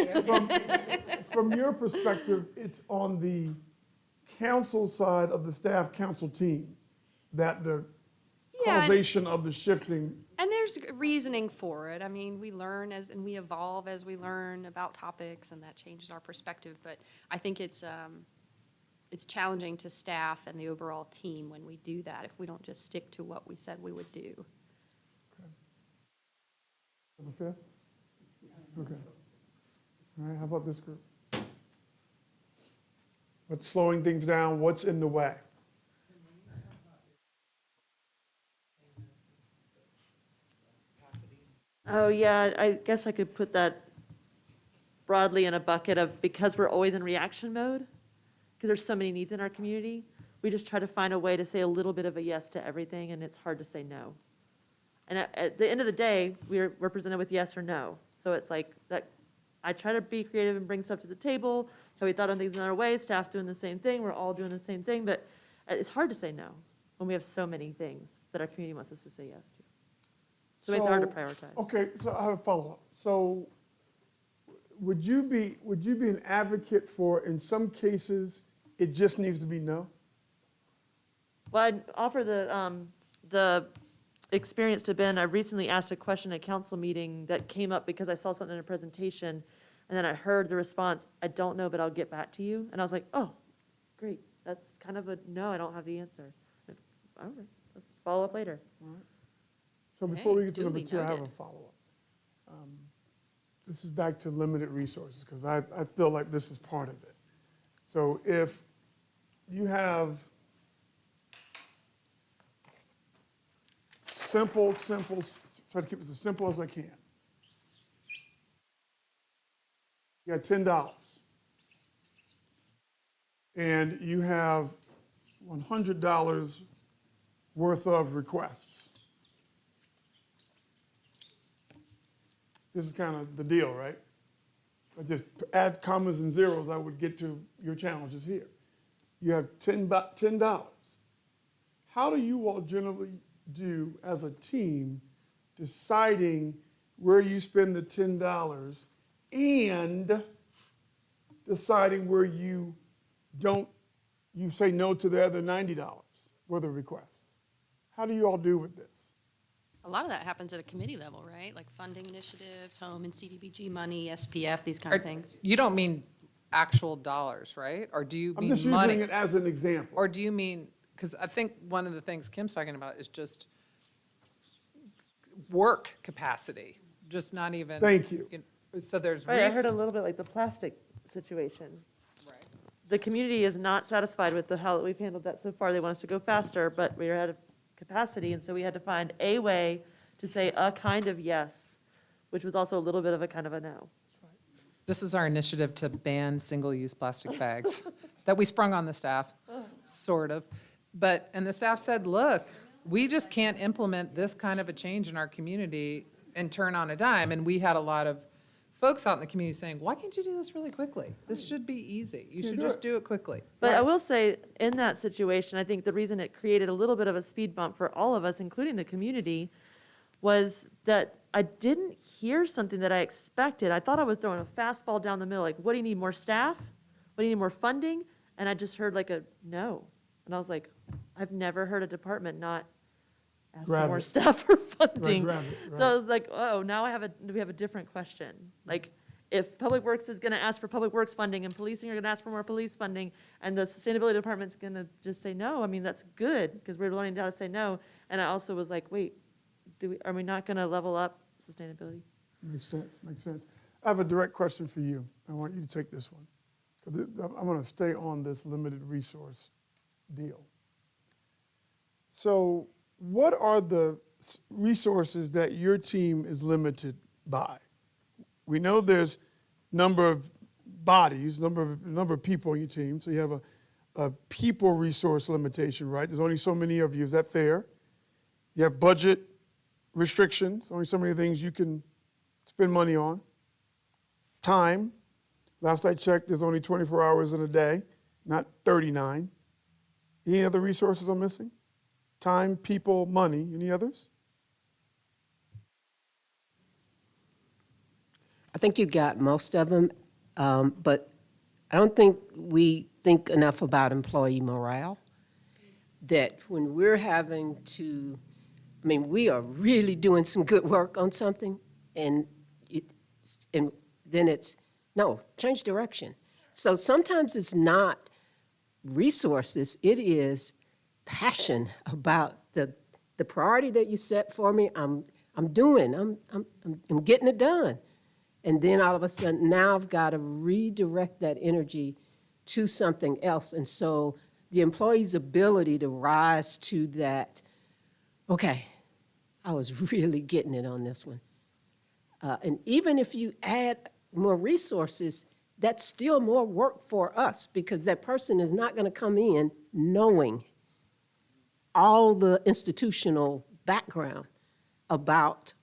from your perspective, it's on the council side of the staff council team that the Yeah, and- causation of the shifting. And there's reasoning for it. I mean, we learn and we evolve as we learn about topics, and that changes our perspective. But I think it's challenging to staff and the overall team when we do that, if we don't just stick to what we said we would do. Number fifth? Okay. All right, how about this group? What's slowing things down? What's in the way? Oh, yeah, I guess I could put that broadly in a bucket of, because we're always in reaction mode, because there's so many needs in our community, we just try to find a way to say a little bit of a yes to everything, and it's hard to say no. And at the end of the day, we're presented with yes or no. So it's like that, I try to be creative and bring stuff to the table. Have we thought on things in other ways? Staff's doing the same thing. We're all doing the same thing, but it's hard to say no when we have so many things that our community wants us to say yes to. So it's hard to prioritize. Okay, so I have a follow-up. So would you be an advocate for, in some cases, it just needs to be no? Well, I'd offer the experience to Ben. I recently asked a question at a council meeting that came up because I saw something in a presentation, and then I heard the response, I don't know, but I'll get back to you. And I was like, oh, great. That's kind of a no, I don't have the answer. All right, let's follow up later. So before we Hey, get to number duly two, I have a noted. follow-up. This is back to limited resources, because I feel like this is part of it. So if you have simple, try to keep it as simple as I can. You got $10, and you have $100 worth of requests. This is kind of the deal, right? I just add commas and zeros, I would get to your challenges here. You have $10. How do you all generally do as a team deciding where you spend the $10 and deciding where you say no to the other $90 worth of requests? How do you all do with this? A lot of that happens at a committee level, right? Like funding initiatives, home and CDBG money, SPF, these kind of things. You don't mean actual dollars, right? Or do you I'm mean just money? using it as an example. Or do you mean, because I think one of the things Kim's talking about is just work capacity, just not even. Thank you. So there's Right, I heard a reason. little bit like the plastic situation. Right. The community is not satisfied with how we've handled that so far. They want us to go faster, but we're out of capacity, and so we had to find a way to say a kind of yes, which was also a little bit of a kind of a no. This is our initiative to ban single-use plastic bags that we sprung on the staff, sort of. And the staff said, look, we just can't implement this kind of a change in our community and turn on a dime. And we had a lot of folks out in the community saying, why can't you do this really quickly? This should be easy. You should just do it quickly. But I will say, in that situation, I think the reason it created a little bit of a speed bump for all of us, including the community, was that I didn't hear something that I expected. I thought I was throwing a fastball down the middle, like, what do you need, more staff? What do you need, more funding? And I just heard like a no. And I was like, I've never heard a department not ask for Grab more it. staff or funding. grab it, So right. I was like, oh, now we have a different question. Like, if Public Works is gonna ask for Public Works funding and policing are gonna ask for more police funding, and the sustainability department's gonna just say no, I mean, that's good, because we're learning how to say no. And I also was like, wait, are we not gonna level up sustainability? Makes sense, makes sense. I have a direct question for you. I want you to take this one, because I'm going to stay on this limited resource deal. So what are the resources that your team is limited by? We know there's number of bodies, number of people on your team, so you have a people resource limitation, right? There's only so many of you, is that fair? You have budget restrictions, only so many things you can spend money on. Time, last I checked, there's only 24 hours in a day, not 39. Any other resources I'm missing? Time, people, money, any others? I think you got most of them, but I don't think we think enough about employee morale. That when we're having to, I mean, we are really doing some good work on something, and then it's, no, change direction. So sometimes it's not resources, it is passion about the priority that you set for me. I'm getting it done. And then all of a sudden, now I've got to redirect that energy to something else. And so the employee's ability to rise to that, okay, I was really getting it on this one. And even if you add more resources, that's still more work for us, because that person is not going to come in knowing all the institutional background about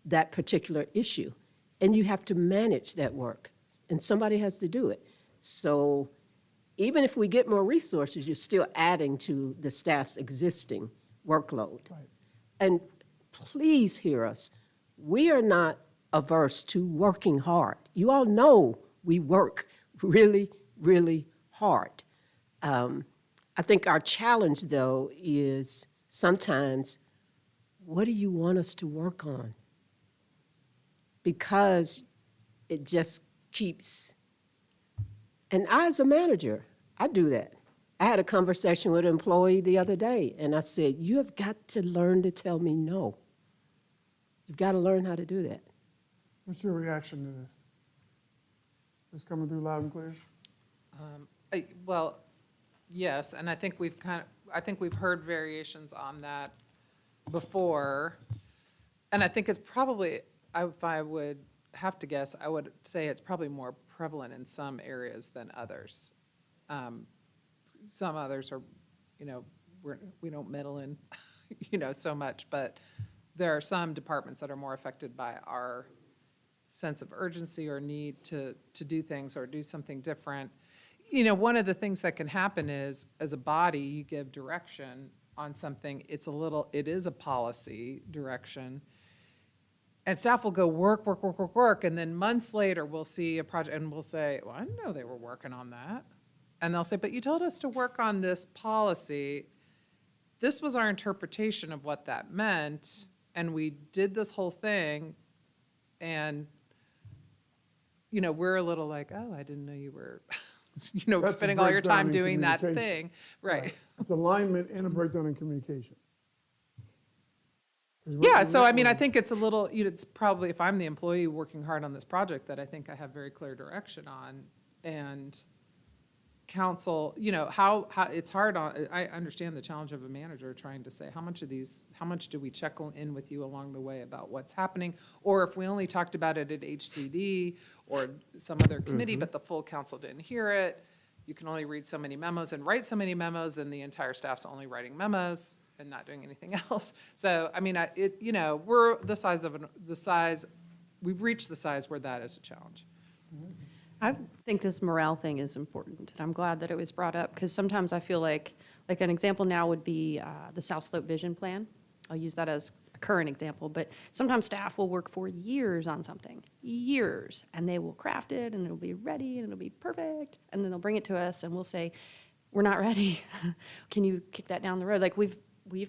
that particular issue. And you have to manage that work, and somebody has to do it. So even if we get more resources, you're still adding to the staff's existing workload. Right. And please hear us. We are not averse to working hard. You all know we work really, really hard. I think our challenge, though, is sometimes, what do you want us to work on? Because it just keeps, and I, as a manager, I do that. I had a conversation with an employee the other day, and I said, you have got to learn to tell me no. You've got to learn how to do that. What's your reaction to this? This coming through loud and clear? Well, yes, and I think we've heard variations on that before. And I think it's probably, if I would have to guess, I would say it's probably more prevalent in some areas than others. Some others are, we don't meddle in, so much, but there are some departments that are more affected by our sense of urgency or need to do things or do something different. One of the things that can happen is, as a body, you give direction on something, it is a policy direction, and staff will go work, and then months later, we'll see a project, and we'll say, well, I didn't know they were working on that. And they'll say, but you told us to work on this policy. This was our interpretation of what that meant, and we did this whole thing, and, we're a little like, oh, I didn't know you were, That's a spending all your breakdown time in doing that communication. thing. Right. It's alignment and a breakdown in communication. 'Cause Yeah, working so that I mean, I way- think it's a little, it's probably, if I'm the employee working hard on this project, that I think I have very clear direction on, and council, how, it's hard on, I understand the challenge of a manager trying to say, how much do we check in with you along the way about what's happening? Or if we only talked about it at HCD or some other committee, but the full council didn't hear it, you can only read so many memos and write so many memos, then the entire staff's only writing memos and not doing anything else. So, I mean, we're the size, we've reached the size where that is a challenge. I think this morale thing is important, and I'm glad that it was brought up, because sometimes I feel like an example now would be the South Slope Vision Plan. I'll use that as a current example, but sometimes staff will work for years on something, years, and they will craft it, and it'll be ready, and it'll be perfect, and then they'll bring it to us, and we'll say, we're not ready. Can you kick that down the road? Like, we've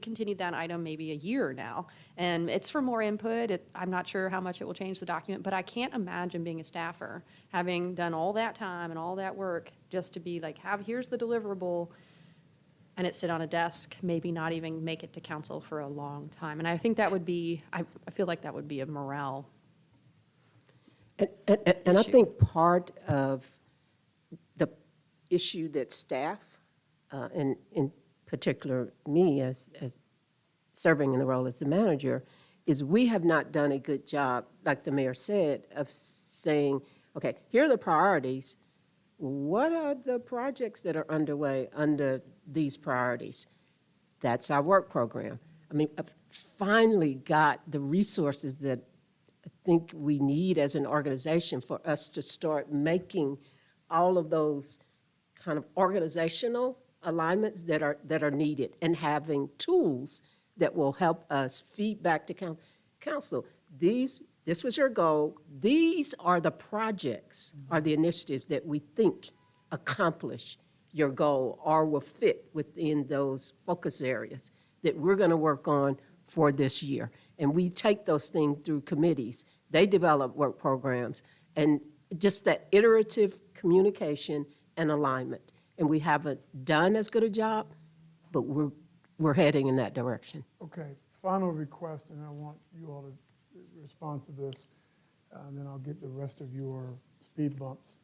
continued that item maybe a year now, and it's for more input. I'm not sure how much it will change the document, but I can't imagine being a staffer, having done all that time and all that work, just to be like, here's the deliverable, and it sit on a desk, maybe not even make it to council for a long time. And I think that would be, I feel like that would be a morale. And I issue. think part of the issue that staff, and in particular me as serving in the role as the manager, is we have not done a good job, like the mayor said, of saying, okay, here are the priorities. What are the projects that are underway under these priorities? That's our work program. I mean, I've finally got the resources that I think we need as an organization for us to start making all of those kind of organizational alignments that are needed, and having tools that will help us feed back to council. This was your goal. These are the projects, are the initiatives that we think accomplish your goal or will fit within those focus areas that we're going to work on for this year. And we take those things through committees. They develop work programs, and just that iterative communication and alignment. And we haven't done as good a job, but we're heading in that direction. Okay, final request, and I want you all to respond to this, and then I'll get the rest of your speed bumps.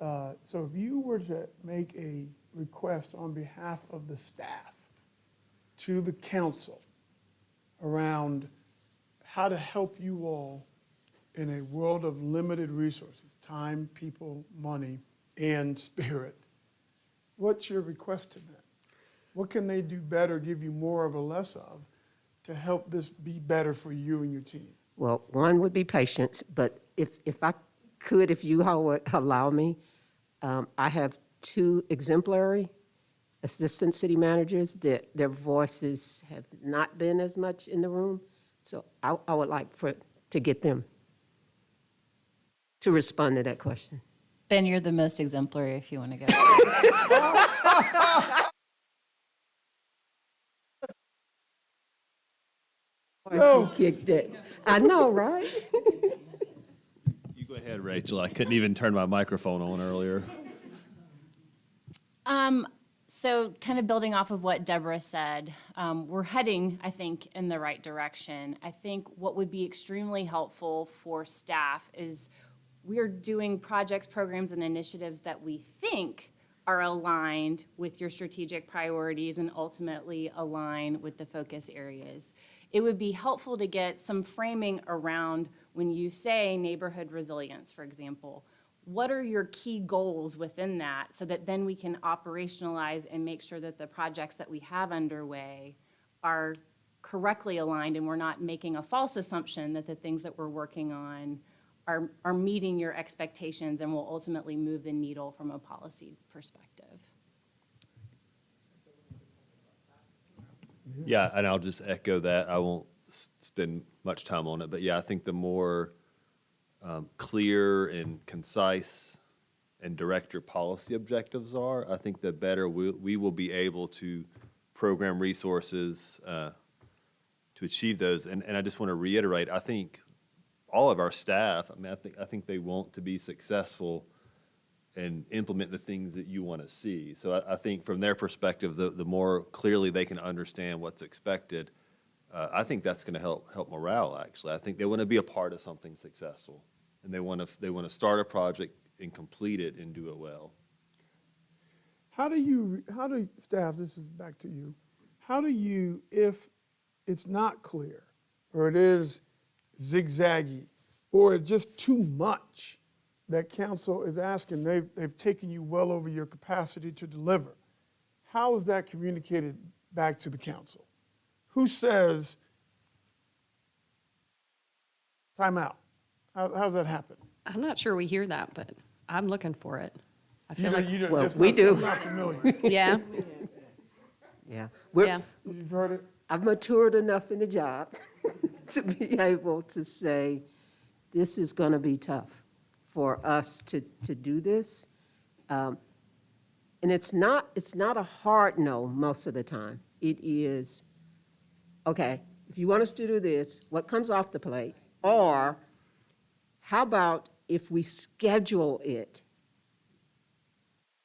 So if you were to make a request on behalf of the staff to the council around how to help you all in a world of limited resources, time, people, money, and spirit, what's your request to them? What can they do better, give you more of or less of, to help this be better for you and your team? Well, one would be patience, but if I could, if you all would allow me, I have 2 exemplary assistant city managers that their voices have not been as much in the room. So I would like to get them to respond to that question. Ben, you're the most exemplary if you want to go first. No. Kicked it. I know, right? You go ahead, Rachel. I couldn't even turn my microphone on earlier. So kind of building off of what Deborah said, we're heading, I think, in the right direction. I think what would be extremely helpful for staff is we're doing projects, programs, and initiatives that we think are aligned with your strategic priorities and ultimately align with the focus areas. It would be helpful to get some framing around when you say neighborhood resilience, for example. What are your key goals within that, so that then we can operationalize and make sure that the projects that we have underway are correctly aligned, and we're not making a false assumption that the things that we're working on are meeting your expectations and will ultimately move the needle from a policy perspective. Yeah, and I'll just echo that. I won't spend much time on it, but yeah, I think the more clear and concise and direct your policy objectives are, I think the better we will be able to program resources to achieve those. And I just want to reiterate, I think all of our staff, I mean, I think they want to be successful and implement the things that you want to see. So I think from their perspective, the more clearly they can understand what's expected, I think that's going to help morale, actually. I think they want to be a part of something successful, and they want to start a project and complete it and do it well. how do, staff, this is back to you, how do you, if it's not clear, or it is zigzaggy, or it's just too much that council is asking, they've taken you well over your capacity to deliver, how is that communicated back to the council? Who says, time out? How's that happen? I'm not sure we hear that, but I'm looking for it. I feel like, Well, we do. It's not familiar. yeah, Yeah. yeah. You've heard it? I've matured enough in the job to be able to say, this is going to be tough for us to do this. And it's not a hard no most of the time. It is, okay, if you want us to do this, what comes off the plate? Or how about if we schedule it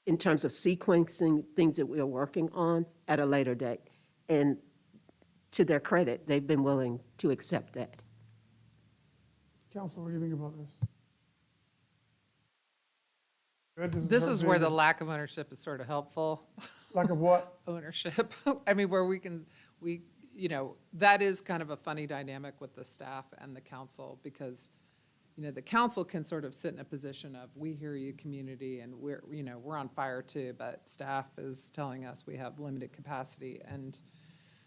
in terms of sequencing things that we are working on at a later date? And to their credit, they've been willing to accept that. Council, what do you think about this? This her is where the opinion. lack of ownership is sort of helpful. Lack of what? Ownership. I mean, where that is kind of a funny dynamic with the staff and the council, because, the council can sort of sit in a position of, we hear you, community, and we're on fire too, but staff is telling us we have limited capacity, and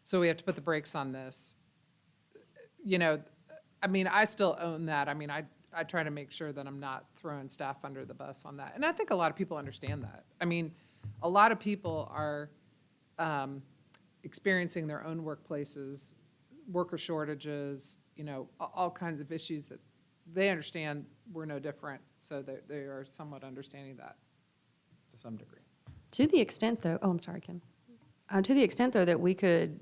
so we have to put the brakes on this. I mean, I still own that. I mean, I try to make sure that I'm not throwing staff under the bus on that. And I think a lot of people understand that. I mean, a lot of people are experiencing their own workplaces, worker shortages, all kinds of issues that they understand we're no different. So they are somewhat understanding that to some degree. To the extent, though, oh, I'm sorry, Kim. To the extent, though, that we could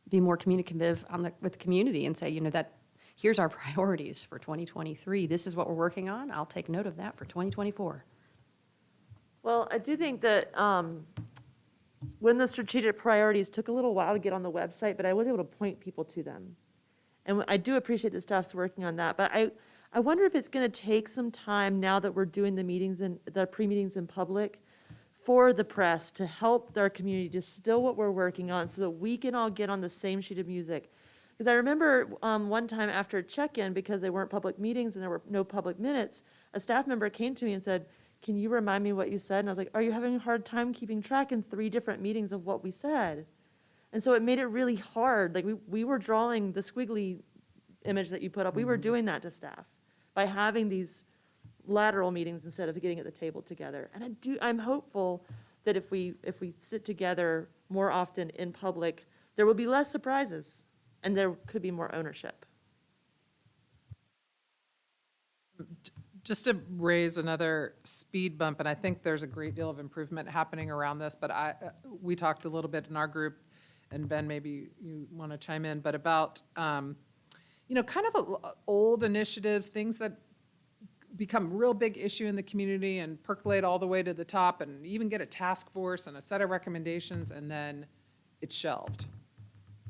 be more communicative with the community and say, that here's our priorities for 2023. This is what we're working on. I'll take note of that for 2024. Well, I do think that when the strategic priorities took a little while to get on the website, but I was able to point people to them. And I do appreciate the staff's working on that, but I wonder if it's going to take some time now that we're doing the meetings and the pre-meetings in public for the press to help their community distill what we're working on so that we can all get on the same sheet of music. Because I remember one time after a check-in, because they weren't public meetings and there were no public minutes, a staff member came to me and said, can you remind me what you said? And I was like, are you having a hard time keeping track in 3 different meetings of what we said? And so it made it really hard. Like we were drawing the squiggly image that you put up. We were doing that to staff by having these lateral meetings instead of getting at the table together. And I'm hopeful that if we sit together more often in public, there will be less surprises and there could be more ownership. Just to raise another speed bump, and I think there's a great deal of improvement happening around this, but we talked a little bit in our group, and Ben, maybe you want to chime in, but about, kind of old initiatives, things that become a real big issue in the community and percolate all the way to the top and even get a task force and a set of recommendations, and then it's shelved.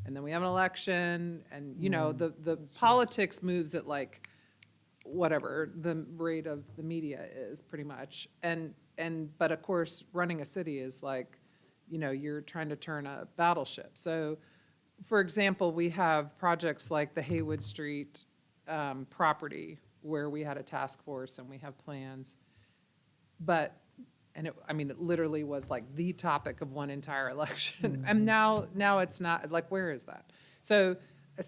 And then we have an election, and, the politics moves at like whatever the rate of the media is pretty much. But of course, running a city is like, you're trying to turn a battleship. So, for example, we have projects like the Haywood Street property where we had a task force and we have plans. It literally was like the topic of one entire election. And now it's not, like, where is that? So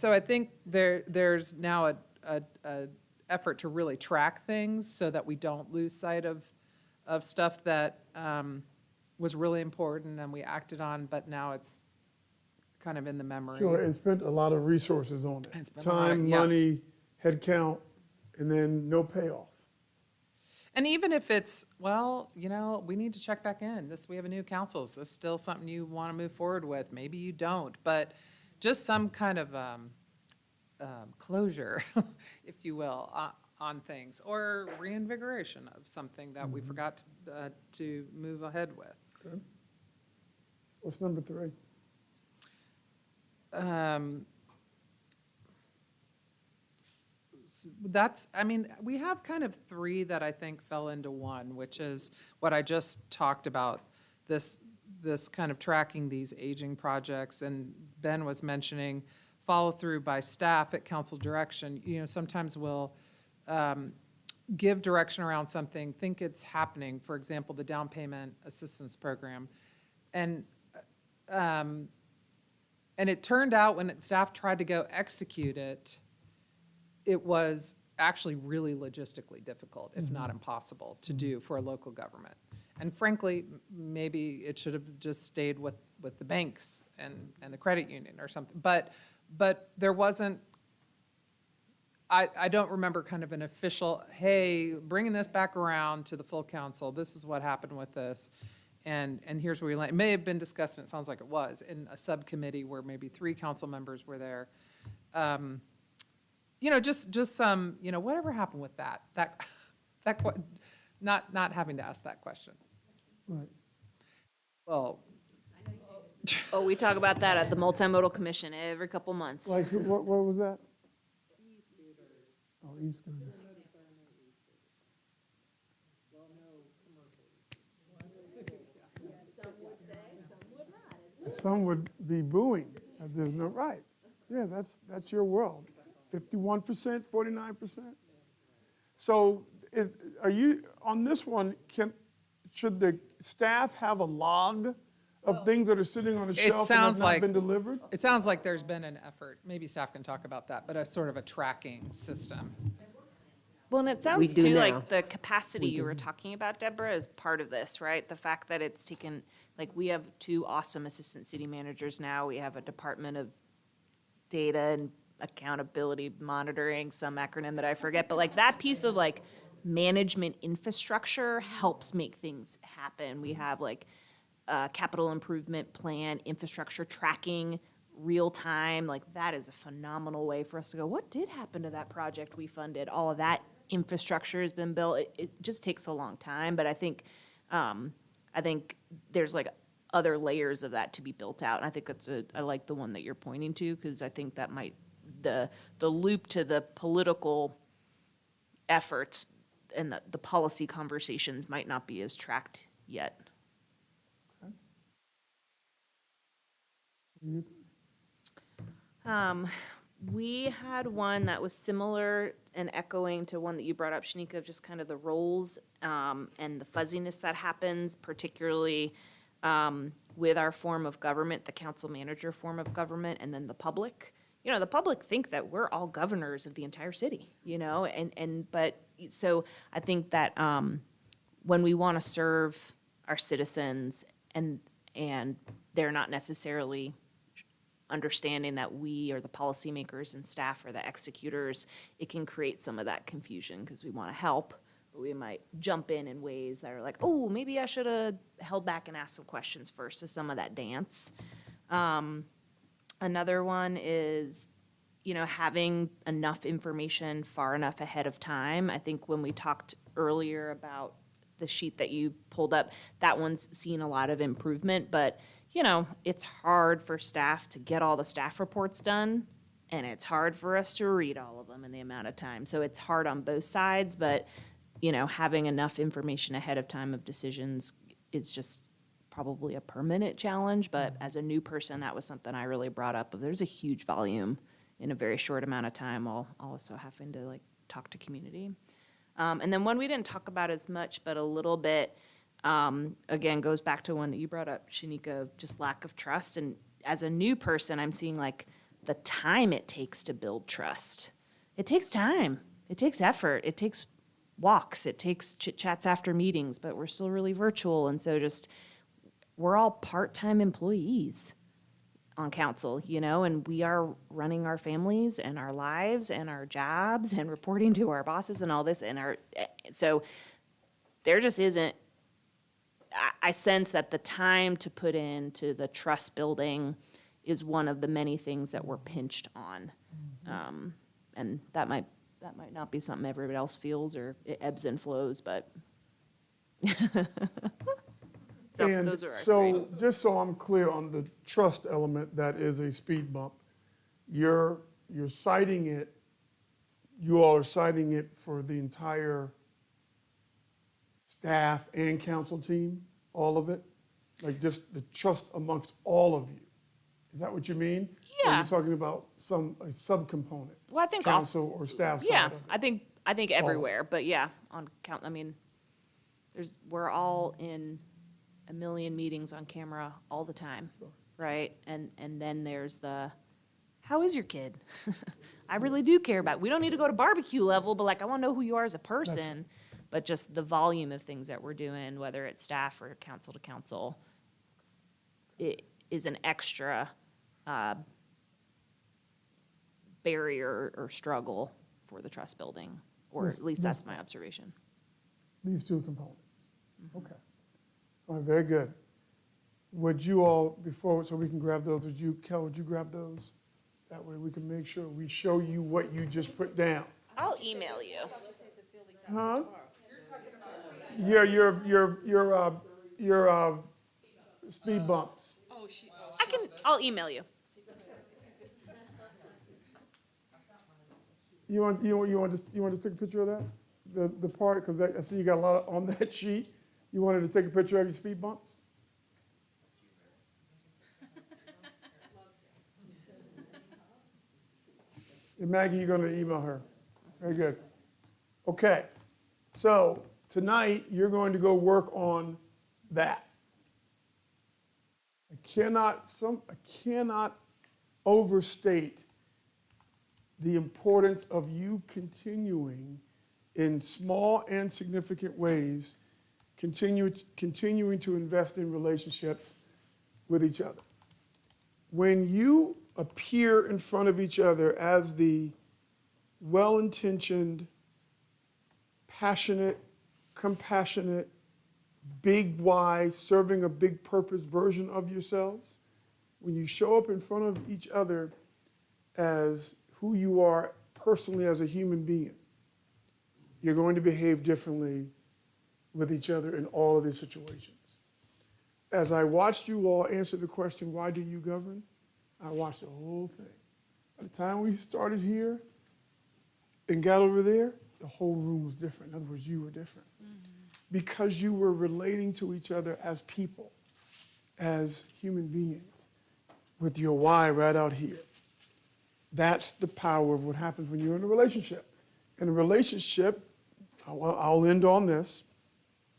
I think there's now a effort to really track things so that we don't lose sight of stuff that was really important and we acted on, but now it's kind of in the memory. Sure, and spent a lot of resources on it. And spent a lot of- Time, yeah. money, head count, and then no payoff. And even if it's, we need to check back in. We have a new council. Is this still something you want to move forward with? Maybe you don't, but just some kind of closure, if you will, on things, or reinvigoration of something that we forgot to move ahead with. Okay. What's number 3? We have kind of 3 that I think fell into one, which is what I just talked about, this this kind of tracking these aging projects, and Ben was mentioning follow-through by staff at council direction. Sometimes we'll give direction around something, think it's happening, for example, the down payment assistance program. And it turned out when staff tried to go execute it, it was actually really logistically difficult, if not impossible, to do for a local government. And frankly, maybe it should have just stayed with the banks and the credit union or something. But there wasn't, I don't remember kind of an official, hey, bringing this back around to the full council, this is what happened with this, and here's where we land. It may have been discussed, and it sounds like it was, in a subcommittee where maybe 3 council members were there. Just some, whatever happened with that, not having to ask that question. Right. Well, Oh, we talk about that at the multimodal commission every couple months. Like, what was that? Oh, e-scooters. Some would be booing. There's no right. Yeah, that's your world. 51%, 49%. So, are you on this one? Should the staff have a log of things that are sitting on a shelf and have not been delivered? It sounds like there's been an effort. Maybe staff can talk about that, but a sort of a tracking system. Well, and it We sounds do too now. like the capacity you were talking about, Deborah, is part of this, right? The fact that it's taken, like, we have 2 awesome assistant city managers now. We have a Department of Data and Accountability Monitoring, some acronym that I forget. But like that piece of like management infrastructure helps make things happen. We have like capital improvement plan, infrastructure tracking, real time. Like that is a phenomenal way for us to go, what did happen to that project we funded? All of that infrastructure has been built. It just takes a long time, but I think there's like other layers of that to be built out. And I think I like the one that you're pointing to, because I think that might, the loop to the political efforts and the policy conversations might not be as tracked yet. We had one that was similar and echoing to one that you brought up, Shanika, of just kind of the roles and the fuzziness that happens, particularly with our form of government, the council manager form of government, and then the public. The public think that we're all governors of the entire city, but so I think that when we want to serve our citizens and they're not necessarily understanding that we are the policymakers and staff are the executors, it can create some of that confusion because we want to help, but we might jump in ways that are like, oh, maybe I should have held back and asked some questions first, so some of that dance. Another one is, having enough information far enough ahead of time. I think when we talked earlier about the sheet that you pulled up, that one's seen a lot of improvement, but it's hard for staff to get all the staff reports done, and it's hard for us to read all of them in the amount of time. So it's hard on both sides, but, having enough information ahead of time of decisions is just probably a permanent challenge. But as a new person, that was something I really brought up. There's a huge volume in a very short amount of time, while also having to talk to community. And then one we didn't talk about as much, but a little bit, again, goes back to one that you brought up, Shanika, of just lack of trust. And as a new person, I'm seeing the time it takes to build trust. It takes time. It takes effort. It takes walks. It takes chit-chats after meetings, but we're still really virtual. And so we're all part-time employees on council, and we are running our families and our lives and our jobs and reporting to our bosses and all this. So there just isn't, I sense that the time to put into the trust building is one of the many things that we're pinched on. And that might not be something everybody else feels, or it ebbs and flows, but. So And those are our so, just so I'm clear on the trust element, that is a speed bump. You're citing it, you all are citing it for the entire staff and council team, all of it? Like just the trust amongst all of you. Is that what you mean? Or Yeah. you're talking about a subcomponent? Well, I think also, Council or staff side yeah, of it? I think everywhere, but yeah, on count, I mean, we're all in a million meetings on camera all the time, right? And then there's how is your kid? I really do care about, we don't need to go to barbecue level, but like, I want to know who you are as a person. But just the volume of things that we're doing, whether it's staff or council to council, it is an extra barrier or struggle for the trust building, or at least that's my observation. These two components. Okay. All right, very good. Would you all, so we can grab those, Kel, would you grab those? That way we can make sure we show you what you just put down. I'll email you. Huh? Yeah, your speed bumps. I'll email you. You want to take a picture of that? The part, because I see you got a lot on that sheet. You wanted to take a picture of your speed bumps? And Maggie, you're going to email her. Very good. Okay. So tonight, you're going to go work on that. I cannot overstate the importance of you continuing in small and significant ways, continuing to invest in relationships with each other. When you appear in front of each other as the well-intentioned, passionate, compassionate, big why, serving a big purpose version of yourselves, when you show up in front of each other as who you are personally as a human being, you're going to behave differently with each other in all of these situations. As I watched you all answer the question, why do you govern? I watched the whole thing. By the time we started here and got over there, the whole room was different. In other words, you were different. Because you were relating to each other as people, as human beings, with your why right out here. That's the power of what happens when you're in a relationship. In a relationship, I'll end on this.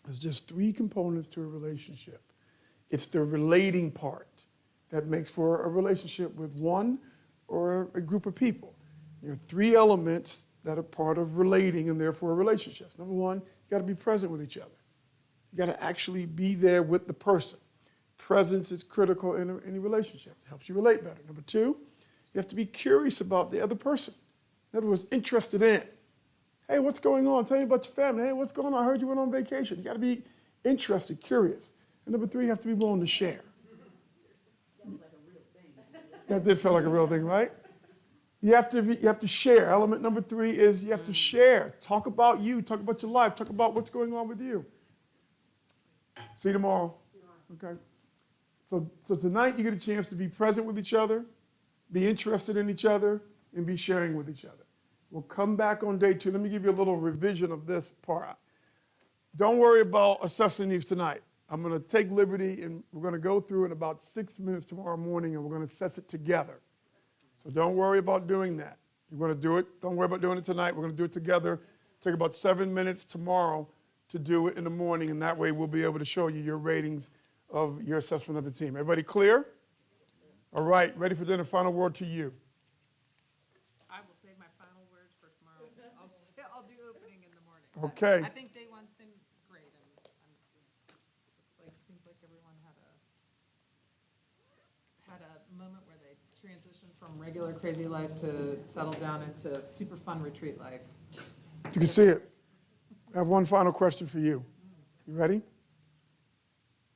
There's just three components to a relationship. It's the relating part that makes for a relationship with one or a group of people. There are three elements that are part of relating and therefore relationships. Number one, you got to be present with each other. You got to actually be there with the person. Presence is critical in any relationship. It helps you relate better. Number two, you have to be curious about the other person. In other words, interested in. Hey, what's going on? Tell me about your family. Hey, what's going on? I heard you went on vacation. You got to be interested, curious. And number three, you have to be willing to share. That did feel like a real thing, right? You have to share. Element number three is you have to share. Talk about you. Talk about your life. Talk about what's going on with you. See you tomorrow. Okay. So tonight you get a chance to be present with each other, be interested in each other, and be sharing with each other. We'll come back on day 2. Let me give you a little revision of this part. Don't worry about assessing these tonight. I'm going to take liberty, and we're going to go through in about 6 minutes tomorrow morning, and we're going to assess it together. So don't worry about doing that. You're going to do it. Don't worry about doing it tonight. We're going to do it together. Take about 7 minutes tomorrow to do it in the morning, and that way we'll be able to show you your ratings of your assessment of the team. Everybody clear? All right, ready for dinner. Final word to you. I will save my final words for tomorrow. I'll do opening in the morning. Okay. I think day one's been great, and seems like everyone had a moment where they transitioned from regular crazy life to settle down into super fun retreat life. You can see it. I have one final question for you. You ready?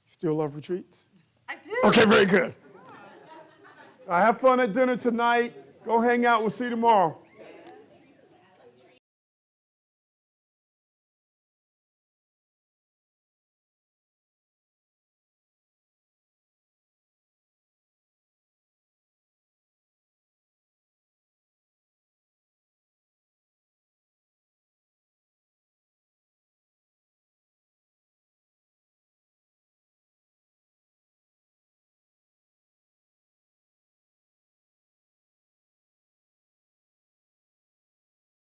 Still love retreats? I do. Okay, very good. Have fun at dinner tonight. Go hang out. We'll see you tomorrow.